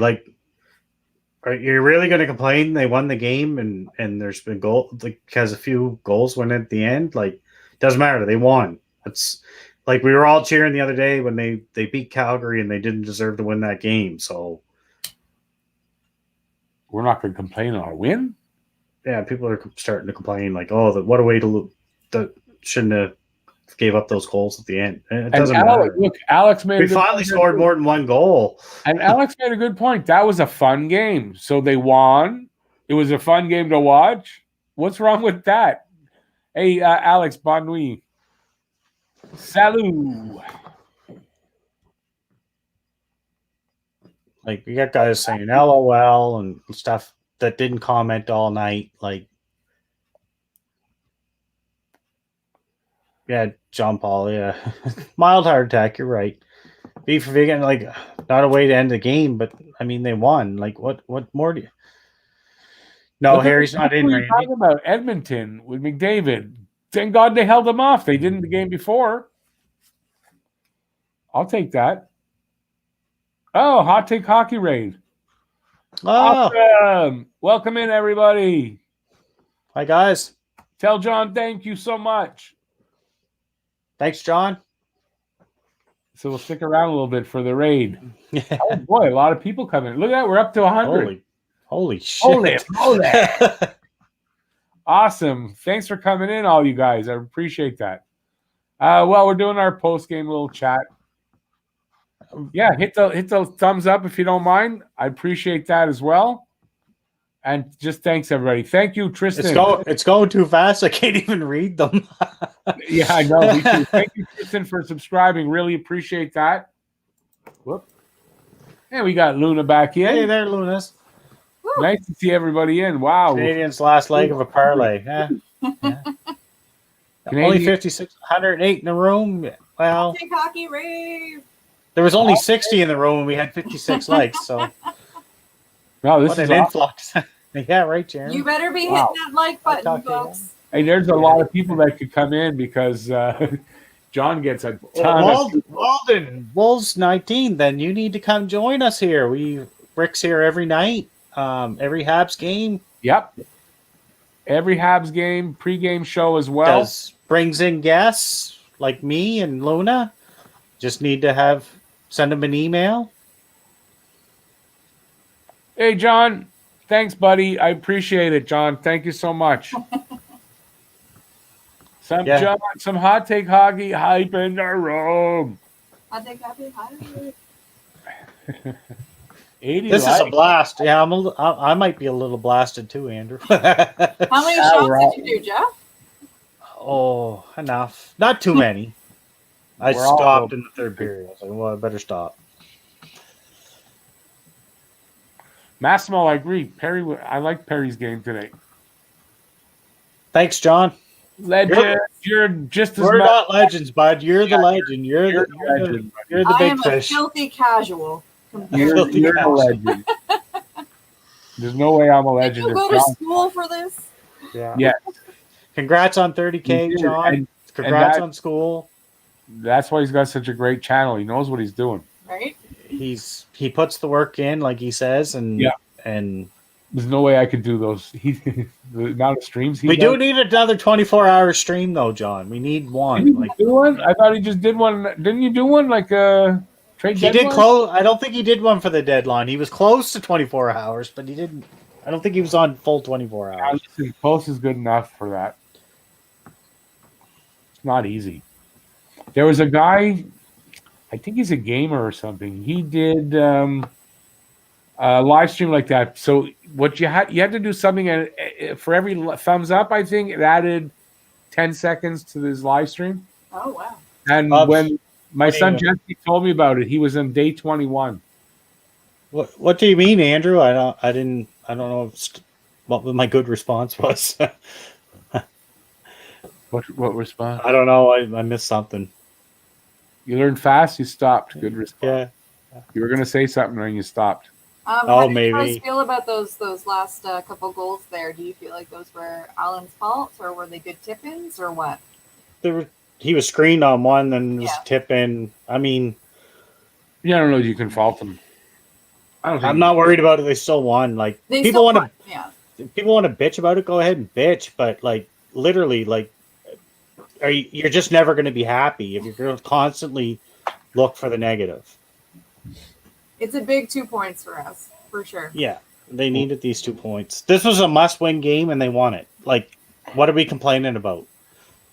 are you really going to complain they won the game and there's been because a few goals went at the end? Doesn't matter. They won. It's we were all cheering the other day when they beat Calgary and they didn't deserve to win that game. So we're not going to complain on a win. Yeah, people are starting to complain what a way to lose. That shouldn't have. gave up those goals at the end. It And doesn't Alex, matter. look, Alex made. We a good finally point. scored more than one goal. And Alex made a good point. That was a fun game. So they won. It was a fun game to watch. What's wrong with that? Hey, Alex, bonne nuit. Salut. Like, we got guys saying LOL and stuff that didn't comment all night. Like, yeah, John Paul, yeah. Mild heart attack, you're right. B for vegan, like, not a way to end the game, but I mean, they won. Like, what more do you? No, Harry's not in, What are you Randy. talking about Edmonton with McDavid? Thank God they held them off. They didn't the game before. I'll take that. Oh, hot take hockey raid. Oh, Awesome. Welcome in, everybody. hi, guys. Tell John thank you so much. Thanks, John. So we'll stick around a little bit for the raid. Oh, boy, a lot of people coming. Look at that. We're up to 100. Holy shit. Holy. Awesome. Thanks for coming in, all you guys. I appreciate that. Well, we're doing our post-game little chat. Yeah, hit the thumbs up if you don't mind. I appreciate that as well. And just thanks, everybody. Thank you, Tristan. It's going too fast. I can't even read them. Yeah, I know. Me too. Thank you, Tristan, for subscribing. Really appreciate that. Whoop. And we got Luna back in. Hey there, Lunas. Nice to see everybody in. Wow. Canadians' last leg of a parlay. Yeah. Only 56, 108 in the room. Well, Take hockey rave. there was only 60 in the room and we had 56 likes. So No, this what is an awesome. influx. Yeah, right, Jeremy. You better be Wow. hitting that like I'll button, talk to you folks. Hey, there's a lot of people that could come in because John gets a ton of. Walden, Wolves 19. Then you need to come join us here. Rick's here every night. Every Habs game. Yep. Every Habs game, pregame show as well. Brings in guests like me and Luna. Just need to send them an email. Hey, John. Thanks, buddy. I appreciate it, John. Thank you so much. Some hot take hockey hype in the room. I think happy hockey. 80 This is likes. a blast. Yeah, I might be a little blasted too, Andrew. How many shots did you do, Jeff? Oh, enough. Not too many. I We're all stopped in the third period. I was like, well, I better stop. Massimo, I agree. I like Perry's game today. Thanks, John. Legend. You're just as We're much. not legends, bud. You're the legend. You're the legend. You're the I big am fish. a filthy casual. You're a legend. There's no way I'm a Did legend. you go to school for this? Yeah. Yeah. Congrats on 30K, You did. John. And Congrats that- on school. That's why he's got such a great channel. He knows what he's doing. Right? He puts the work in, like he says, and Yeah. and There's no way I could do those. The amount of streams he we does. do need another 24-hour stream though, John. We need one. Didn't Like you do one? I thought he just did one. Didn't you do one like a trade he deadline? did close. I don't think he did one for the deadline. He was close to 24 hours, but he didn't. I don't think he was on full 24 hours. Listen, close is good enough for that. It's not easy. There was a guy, I think he's a gamer or something. He did a live stream like that. So what you had to do something, and for every thumbs up, I think it added 10 seconds to his live stream. Oh, wow. And when my son Jesse told me about it, he was on day 21. What do you mean, Andrew? I don't know what my good response was. What response? I don't know. I missed something. You learned fast. You stopped. Good response. Yeah. You were gonna say something and you stopped. How do you maybe. guys feel about those last couple goals there? Do you feel like those were Allen's fault, or were they good tip-ins, or what? He was screened on one, then was Yeah. tipping. I mean, Yeah, I don't know. You can fault them. I don't. Think I'm not worried about it. They still won. Like They people still want won, yeah. to, people want to bitch about it. Go ahead and bitch, but like literally, like, you're just never going to be happy if you're going to constantly look for the negative. It's a big 2 points for us, for sure. Yeah, they needed these 2 points. This was a must-win game, and they won it. Like, what are we complaining about?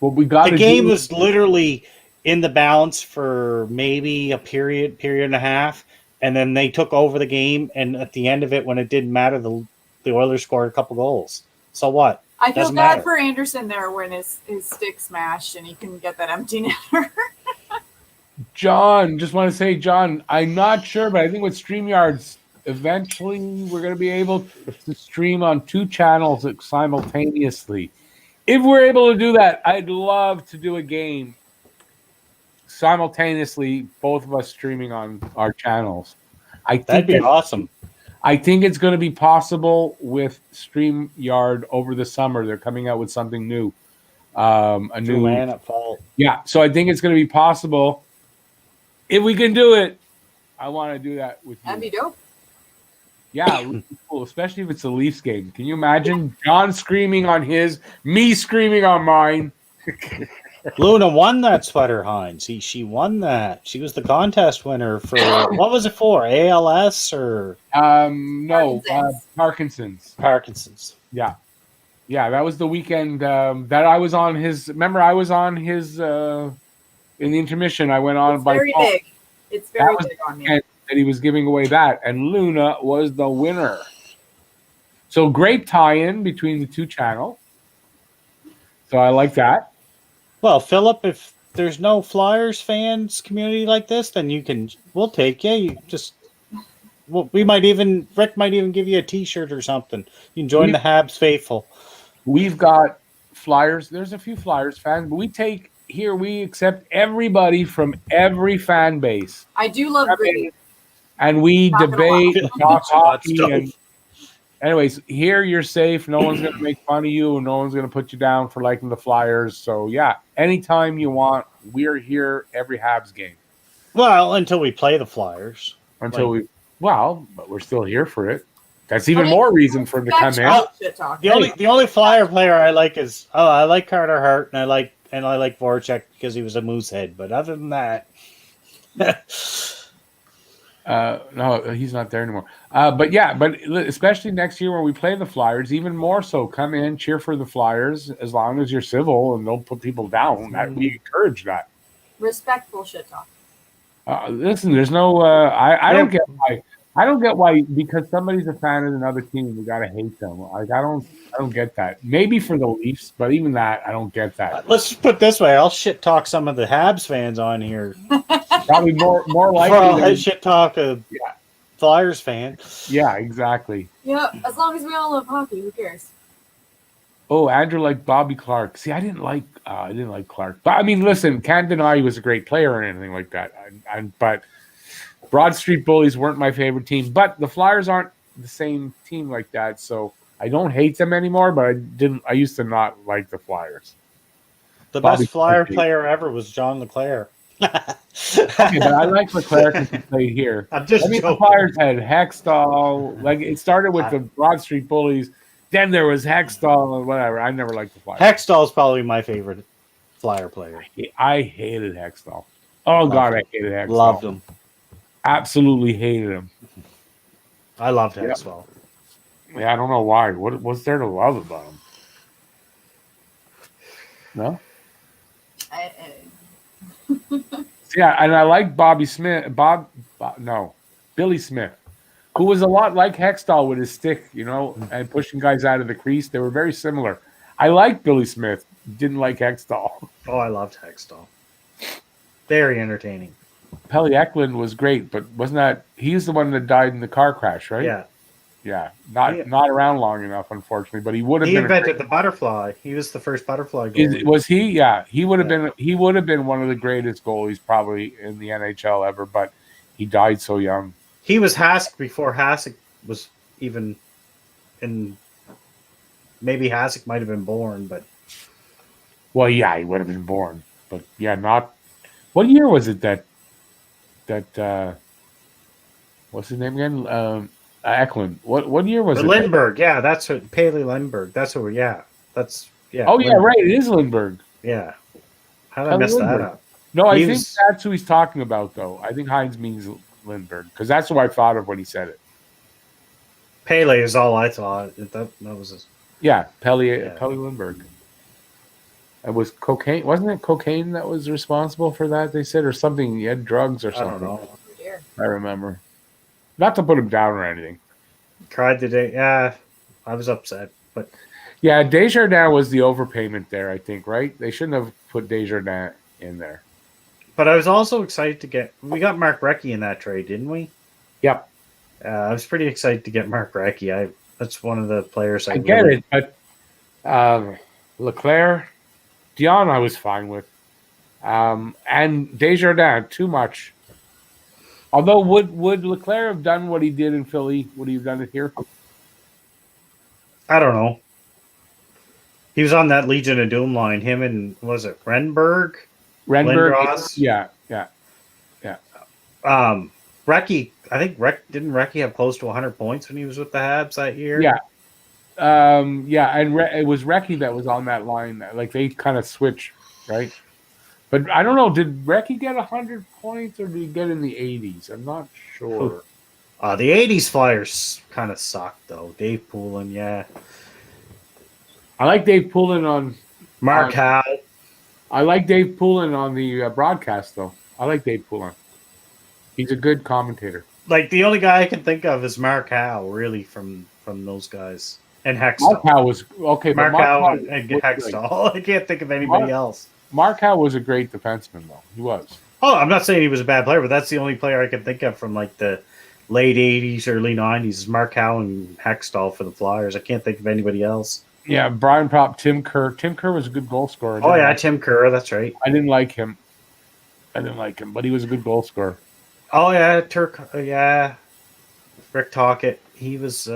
What we got The game was literally in the balance for maybe a period and a half, and then they took over the game. And at the end of it, when it didn't matter, the Oilers scored a couple goals. So what? I feel Doesn't bad matter. for Anderson there when his stick smashed and he couldn't get that empty netter. John, just want to say, John, I'm not sure, but I think with StreamYards, eventually we're going to be able to stream on 2 channels simultaneously. If we're able to do that, I'd love to do a game simultaneously, both of us streaming on our channels. That'd be awesome. I think it's going to be possible with StreamYard over the summer. They're coming out with something new. A new man at fault. Yeah, so I think it's going to be possible. If we can do it, I want to do that with you. That'd be dope. Yeah, really cool, especially if it's a Leafs game. Can you imagine John screaming on his, me screaming on mine? Luna won that sweater, Hines. She won that. She was the contest winner for what was it for? ALS or no, Parkinson's. Parkinson's. Yeah, that was the weekend that I was on his. Remember, I was on his in the intermission. I went on It's by very phone. big. It's very big on me. That he was giving away that, and Luna was the winner. So great tie-in between the 2 channels. So I like that. Well, Philip, if there's no Flyers fans community like this, then we'll take you. You just, Rick might even give you a T-shirt or something. You can join the Habs faithful. We've got Flyers. There's a few Flyers fans, but we accept everybody from every fan base. I do love Gritty. And we debate and talk hockey. Stuff. And anyways, here you're safe. No one's going to make fun of you, and no one's going to put you down for liking the Flyers. So, yeah, anytime you want, we're here every Habs game. Well, until we play the Flyers. But we're still here for it. That's even more reason for him to come in. The only Flyer player I like is I like Carter Hart, and I like Voracek because he was a Moosehead. But other than that. No, he's not there anymore. But especially next year when we play the Flyers, even more so, come in, cheer for the Flyers as long as you're civil and don't put people down. We encourage that. Respectful shit talk. Listen, there's no. I don't get why. I don't get why because somebody's a fan of another team, we gotta hate them. Like I don't get that. Maybe for the Leafs, but even that, I don't get that. Let's just put it this way: I'll shit talk some of the Habs fans on here. Probably more likely. I'll shit talk a Flyers fan. Yeah, exactly. Yeah, as long as we all love hockey, who cares? Oh, Andrew liked Bobby Clark. See, I didn't like Clark. But I mean, listen, can't deny he was a great player or anything like that. But Broad Street Bullies weren't my favorite team. But the Flyers aren't the same team like that, so I don't hate them anymore. But I used to not like the Flyers. The best Flyer player ever was John LeClair. Okay, but I like LeClair because he played here. I'm just joking. The Flyers had Hextall. Like it started with the Broad Street Bullies. Then there was Hextall and whatever. I never liked the Flyers. Hextall is probably my favorite Flyer player. I hated Hextall. Oh, God, I hated Hextall. Loved him. Absolutely hated him. I loved Hextall. Yeah, I don't know why. What's there to love about him? No? Yeah, and I like Billy Smith, who was a lot like Hextall with his stick, and pushing guys out of the crease. They were very similar. I like Billy Smith. Didn't like Hextall. Oh, I loved Hextall. Very entertaining. Pelle Eklund was great, but wasn't that he's the one that died in the car crash, right? Yeah. Yeah. Not around long enough, unfortunately, but he would have been. He invented the butterfly. He was the first butterfly goalie. Was he? Yeah. He would have been one of the greatest goalies probably in the NHL ever, but he died so young. He was Hasek before Hasek was even in. Maybe Hasek might have been born, but. Well, yeah, he would have been born, but yeah, not. What year was it that what's his name again? Eklund. What year was it? Lindbergh. Yeah, that's what Paley Lindbergh. That's what. Yeah, that's yeah. Oh yeah, right. It is Lindbergh. Yeah. How did I mess that up? No, I think that's who he's talking about, though. I think Hines means Lindbergh because that's who I thought of when he said it. Pele is all I thought. That was his. Yeah, Pele Lindbergh. It was cocaine. Wasn't it cocaine that was responsible for that? They said, or something. He had drugs or I something. don't know. Oh, dear. I remember. Not to put him down or anything. Cried today. Yeah, I was upset, but Yeah, Desjardins was the overpayment there, I think, right? They shouldn't have put Desjardins in there. I was also excited to get. We got Mark Recchi in that trade, didn't we? Yep. I was pretty excited to get Mark Recchi. That's one of the players I get it, but Leclerc, Dion, I was fine with, and Desjardins too much. Although, would Leclerc have done what he did in Philly? Would he have done it here? I don't know. He was on that Legion of Doom line. Him and was it Renberg? Lindros? Yeah. Recchi. I think didn't Recchi have close to 100 points when he was with the Habs that year? Yeah. And it was Recchi that was on that line. Like they kind of switched, right? But I don't know. Did Recchi get 100 points or did he get in the 80s? I'm not sure. The 80s Flyers kind of sucked, though. Dave Poulin, yeah. I like Dave Poulin on Mark Howe. I like Dave Poulin on the broadcast, though. I like Dave Poulin. He's a good commentator. Like, the only guy I can think of is Mark Howe, really, from those guys. And Hextall. Mark Howe was okay. Mark Howe and Hextall. I can't think of anybody else. Mark Howe was a great defenseman, though. He was. Oh, I'm not saying he was a bad player, but that's the only player I can think of from like the late 80s, early 90s is Mark Howe and Hextall for the Flyers. I can't think of anybody else. Yeah, Brian Propp, Tim Kerr. Tim Kerr was a good goal scorer. Oh, yeah, Tim Kerr. That's right. I didn't like him, but he was a good goal scorer. Oh, yeah, yeah. Rick Tocchet. He was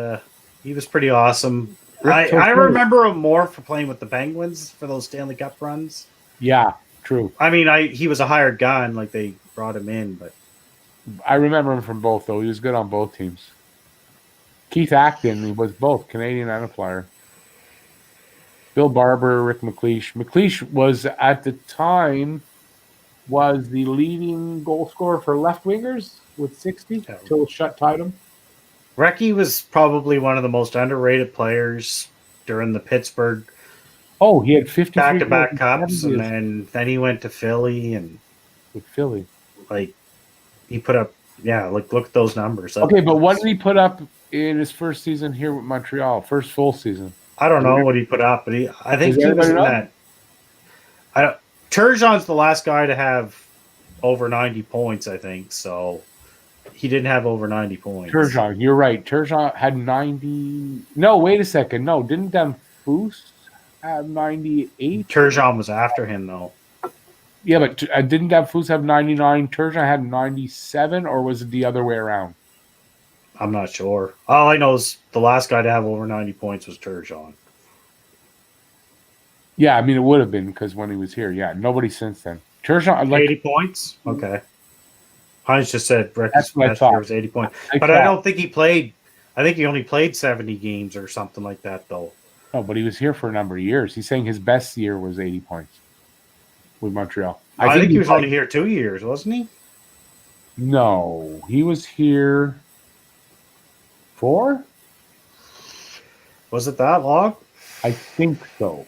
pretty awesome. I remember him more for playing with the Penguins for those Stanley Cup runs. Yeah, true. I mean, he was a hired gun, like they brought him in, but I remember him from both, though. He was good on both teams. Keith Acton, he was both Canadian and a Flyer. Bill Barber, Rick McLeish. McLeish was, at the time, was the leading goal scorer for left wingers with 60 until Shutt tied him. Recchi was probably one of the most underrated players during the Pittsburgh. Oh, he had 50 back-to-back cups, and then he went to Philly and with Philly. Like he put up, look at those numbers. Okay, but what did he put up in his first season here with Montreal? First full season. I don't know what he put up, but I think he was in that. Turgeon's the last guy to have over 90 points, I think. So he didn't have over 90 points. Turgeon, you're right. Turgeon had 90. No, wait a second. No, didn't Danfus have 98? Turgeon was after him, though. Yeah, but didn't Danfus have 99? Turgeon had 97, or was it the other way around? I'm not sure. All I know is the last guy to have over 90 points was Turgeon. Yeah, I mean, it would have been because when he was here. Yeah, nobody since then. Turgeon, 80 points? Okay. Heinz just said Recchi's best year was 80 points. But I don't think he played. I think he only played 70 games or something like that, though. No, but he was here for a number of years. He's saying his best year was 80 points with Montreal. I think he was only here 2 years, wasn't he? No, he was here 4? Was it that long? I think so.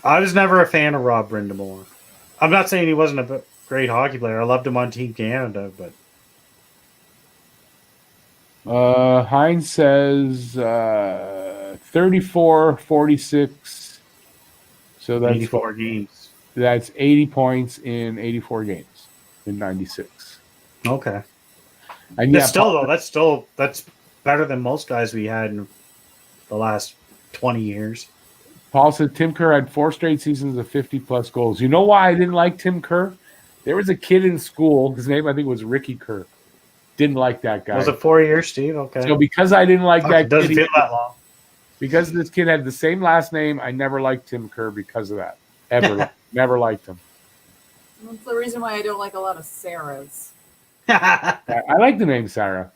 I was never a fan of Rob Brindamore. I'm not saying he wasn't a great hockey player. I loved him on Team Canada, but Heinz says 34, 46. So that's 84 games. That's 80 points in 84 games in 96. Okay. And that's better than most guys we had in the last 20 years. Paul says Tim Kerr had 4 straight seasons of 50-plus goals. You know why I didn't like Tim Kerr? There was a kid in school. His name, I think, was Ricky Kerr. Didn't like that guy. Was it 4 years, Steve? Okay. So because I didn't like that kid. It doesn't feel that long. Because this kid had the same last name, I never liked Tim Kerr because of that. Ever. Never liked him. That's the reason why I don't like a lot of Sarahs. I like the name Sarah.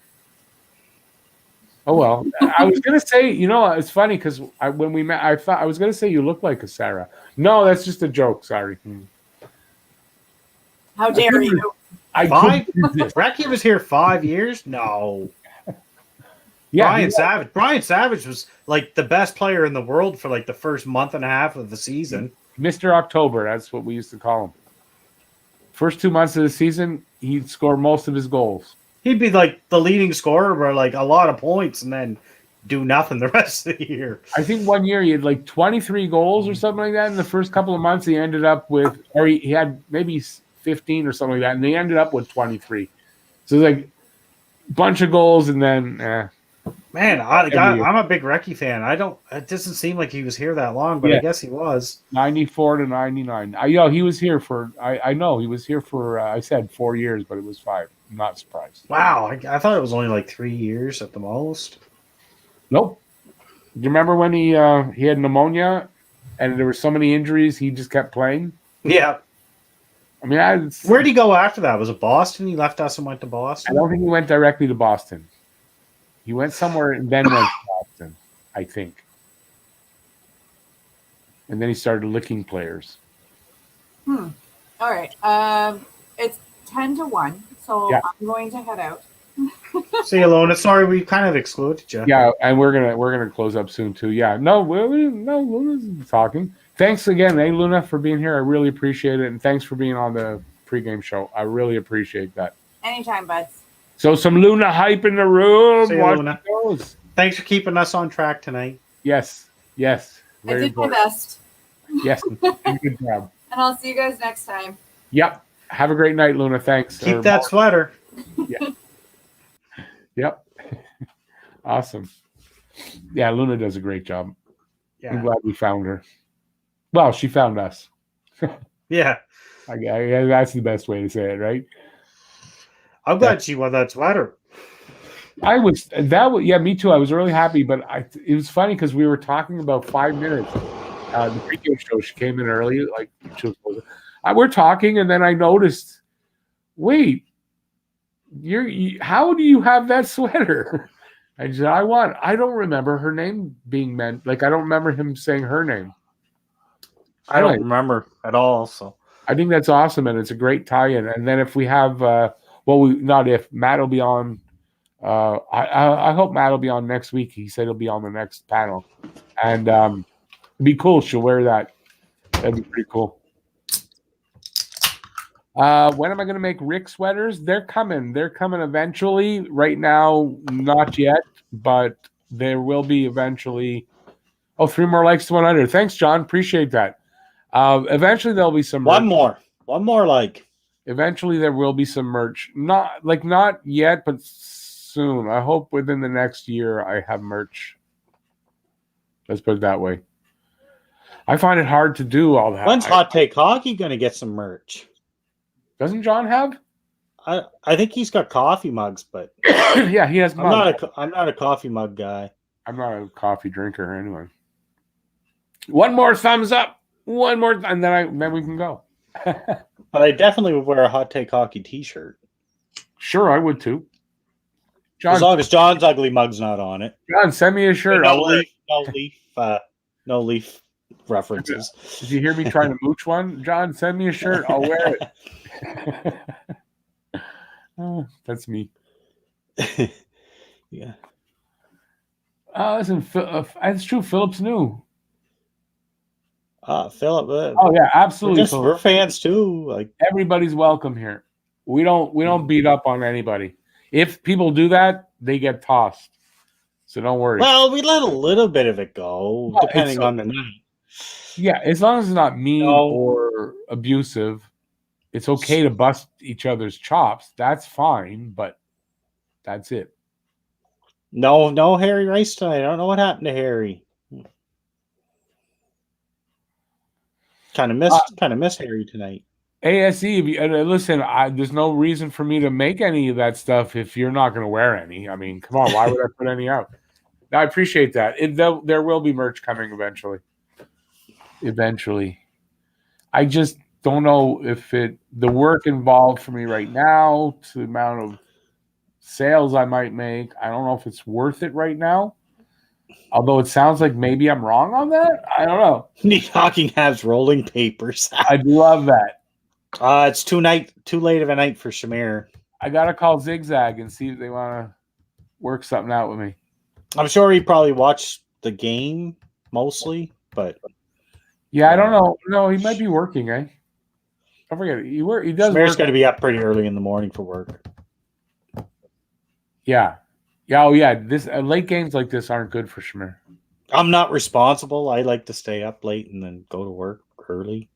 Oh, well. I was going to say, it's funny because when we met, I thought I was going to say you look like a Sarah. No, that's just a joke. Sorry. How dare you? Recchi was here 5 years? No. Yeah, Brian Savage was like the best player in the world for like the first month and a half of the season. Mr. October, that's what we used to call him. First 2 months of the season, he'd score most of his goals. He'd be like the leading scorer by like a lot of points and then do nothing the rest of the year. I think one year he had like 23 goals or something like that. In the first couple of months, he ended up with, or he had maybe 15 or something like that, and they ended up with 23. So it's like a bunch of goals, and then Man, I'm a big Recchi fan. It doesn't seem like he was here that long, but I guess he was. 94 to 99. He was here for, I know he was here for, I said 4 years, but it was 5. I'm not surprised. Wow, I thought it was only like 3 years at the most. Nope. Do you remember when he had pneumonia and there were so many injuries, he just kept playing? Yeah. I mean, where'd he go after that? Was it Boston? He left us and went to Boston? I don't think he went directly to Boston. He went somewhere and then went to Boston, I think. And then he started licking players. All right. It's 10-1, so I'm going to head out. See you, Luna. Sorry, we kind of excluded you. Yeah, and we're gonna close up soon too. Yeah, no, Luna's talking. Thanks again, Luna, for being here. I really appreciate it, and thanks for being on the pregame show. I really appreciate that. Anytime, buds. So some Luna hype in the room. See you, Luna. Thanks for keeping us on track tonight. Yes. I did my best. Yes, good job. And I'll see you guys next time. Yep. Have a great night, Luna. Thanks. Keep that sweater. Yeah. Yep. Awesome. Yeah, Luna does a great job. Yeah. I'm glad we found her. Well, she found us. Yeah. I that's the best way to say it, right? I'm glad she won that sweater. Me too. I was really happy, but it was funny because we were talking about 5 minutes. The pregame show, she came in early, like we're talking, and then I noticed, wait, how do you have that sweater? I said, I don't remember her name being meant. Like, I don't remember him saying her name. I don't remember at all. So I think that's awesome, and it's a great tie-in. And then if we have, Matt will be on. I hope Matt will be on next week. He said he'll be on the next panel, and it'd be cool. She'll wear that. That'd be pretty cool. When am I going to make Rick sweaters? They're coming. They're coming eventually. Right now, not yet, but there will be eventually. Oh, 3 more likes to 100. Thanks, John. Appreciate that. Eventually, there'll be some merch. One more like. Eventually, there will be some merch. Not yet, but soon. I hope within the next year I have merch. Let's put it that way. I find it hard to do all that. When's Hot Take Hockey going to get some merch? Doesn't John have? I think he's got coffee mugs, but yeah, he has mugs. I'm not a coffee mug guy. I'm not a coffee drinker anyway. One more thumbs up. One more, and then we can go. But I definitely would wear a Hot Take Hockey T-shirt. Sure, I would too. John, as long as John's ugly mug's not on it. John, send me a shirt. No leaf references. Did you hear me trying to mooch one? John, send me a shirt. I'll wear it. That's me. Yeah. Listen, it's true. Philip's new. Philip. Oh yeah, absolutely. We're fans too. Like everybody's welcome here. We don't beat up on anybody. If people do that, they get tossed. So don't worry. Well, we let a little bit of it go, depending on the night. Yeah, as long as it's not mean or abusive, it's okay to bust each other's chops. That's fine, but that's it. No Harry Rice tonight. I don't know what happened to Harry. Kind of miss Harry tonight. ASE, listen, there's no reason for me to make any of that stuff if you're not going to wear any. I mean, come on, why would I put any out? I appreciate that. There will be merch coming eventually. Eventually. I just don't know if the work involved for me right now, to the amount of sales I might make, I don't know if it's worth it right now. Although it sounds like maybe I'm wrong on that. I don't know. Talking Habs rolling papers. I'd love that. It's too late of a night for Shamir. I gotta call Zigzag and see if they want to work something out with me. I'm sure he probably watched the game mostly, but Yeah, I don't know. No, he might be working, eh? I forget. He does Schmear's work. got to be up pretty early in the morning for work. Yeah. Yeah, oh yeah. This late games like this aren't good for Schmear. I'm not responsible. I like to stay up late and then go to work early.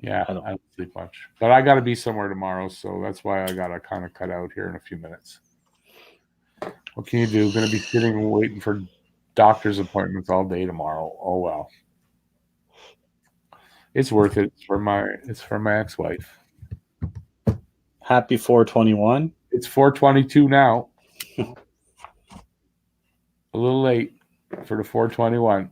Yeah, I don't sleep much. But I got to be somewhere tomorrow, so that's why I got to kind of cut out here in a few minutes. What can you do? Going to be sitting and waiting for doctor's appointments all day tomorrow. Oh well. It's worth it. It's for my ex-wife. Happy 421. It's 4:22 now. A little late for the 421.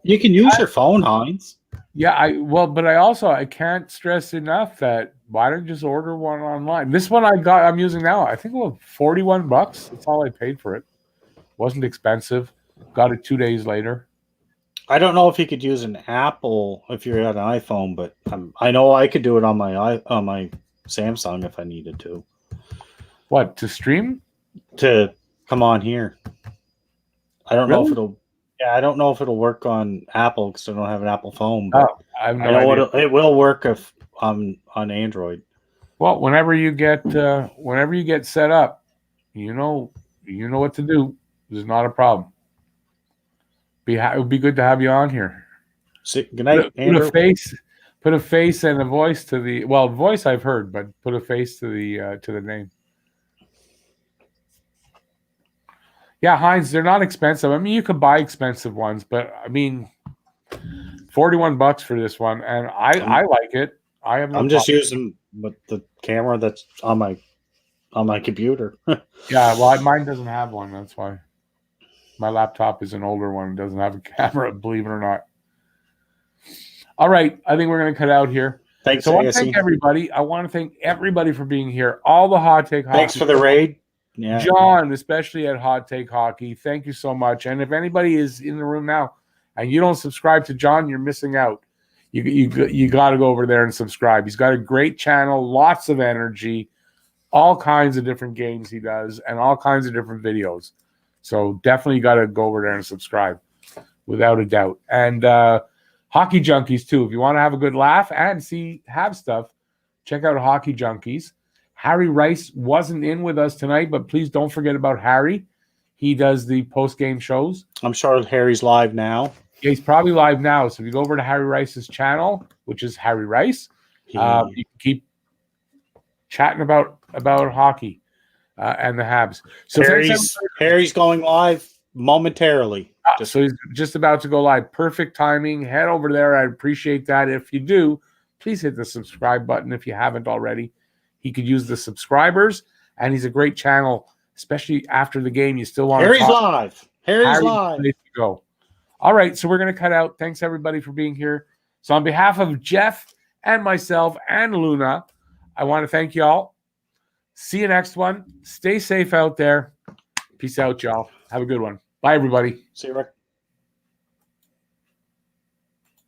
You can use your phone, Heinz. Yeah, I can't stress enough that why don't you just order one online? This one I'm using now. I think it was $41. That's all I paid for it. Wasn't expensive. Got it 2 days later. I don't know if you could use an Apple if you're at an iPhone, but I know I could do it on my Samsung if I needed to. What, to stream? To come on here. I don't know if it'll. Yeah, I don't know if it'll work on Apple because I don't have an Apple phone. But I have no idea. It will work if on Android. Well, whenever you get set up, you know what to do. There's not a problem. It would be good to have you on here. Good night, Andrew. Put a face and a voice to the voice I've heard, but put a face to the name. Yeah, Heinz, they're not expensive. I mean, you could buy expensive ones, but I mean, $41 for this one, and I like it. I'm just using the camera that's on my computer. Yeah, well, mine doesn't have one. That's why. My laptop is an older one. It doesn't have a camera, believe it or not. All right. I think we're going to cut out here. Thanks, so I want to thank everybody. I want to thank everybody for being here. All the Hot Take Hockey. Thanks for the raid. Yeah. John, especially at Hot Take Hockey. Thank you so much. And if anybody is in the room now and you don't subscribe to John, you're missing out. You got to go over there and subscribe. He's got a great channel, lots of energy, all kinds of different games he does, and all kinds of different videos. So definitely got to go over there and subscribe, without a doubt. And Hockey Junkies, too. If you want to have a good laugh and have stuff, check out Hockey Junkies. Harry Rice wasn't in with us tonight, but please don't forget about Harry. He does the post-game shows. I'm sure Harry's live now. Yeah, he's probably live now. So if you go over to Harry Rice's channel, which is Harry Rice, you can keep chatting about hockey. And the Habs. So Harry's going live momentarily. So he's just about to go live. Perfect timing. Head over there. I appreciate that. If you do, please hit the subscribe button if you haven't already. He could use the subscribers, and he's a great channel, especially after the game. You still want Harry's live. Harry's live. Place to go. All right, so we're going to cut out. Thanks, everybody, for being here. So on behalf of Jeff and myself and Luna, I want to thank y'all. See you next one. Stay safe out there. Peace out, y'all. Have a good one. Bye, everybody. See you, Rick.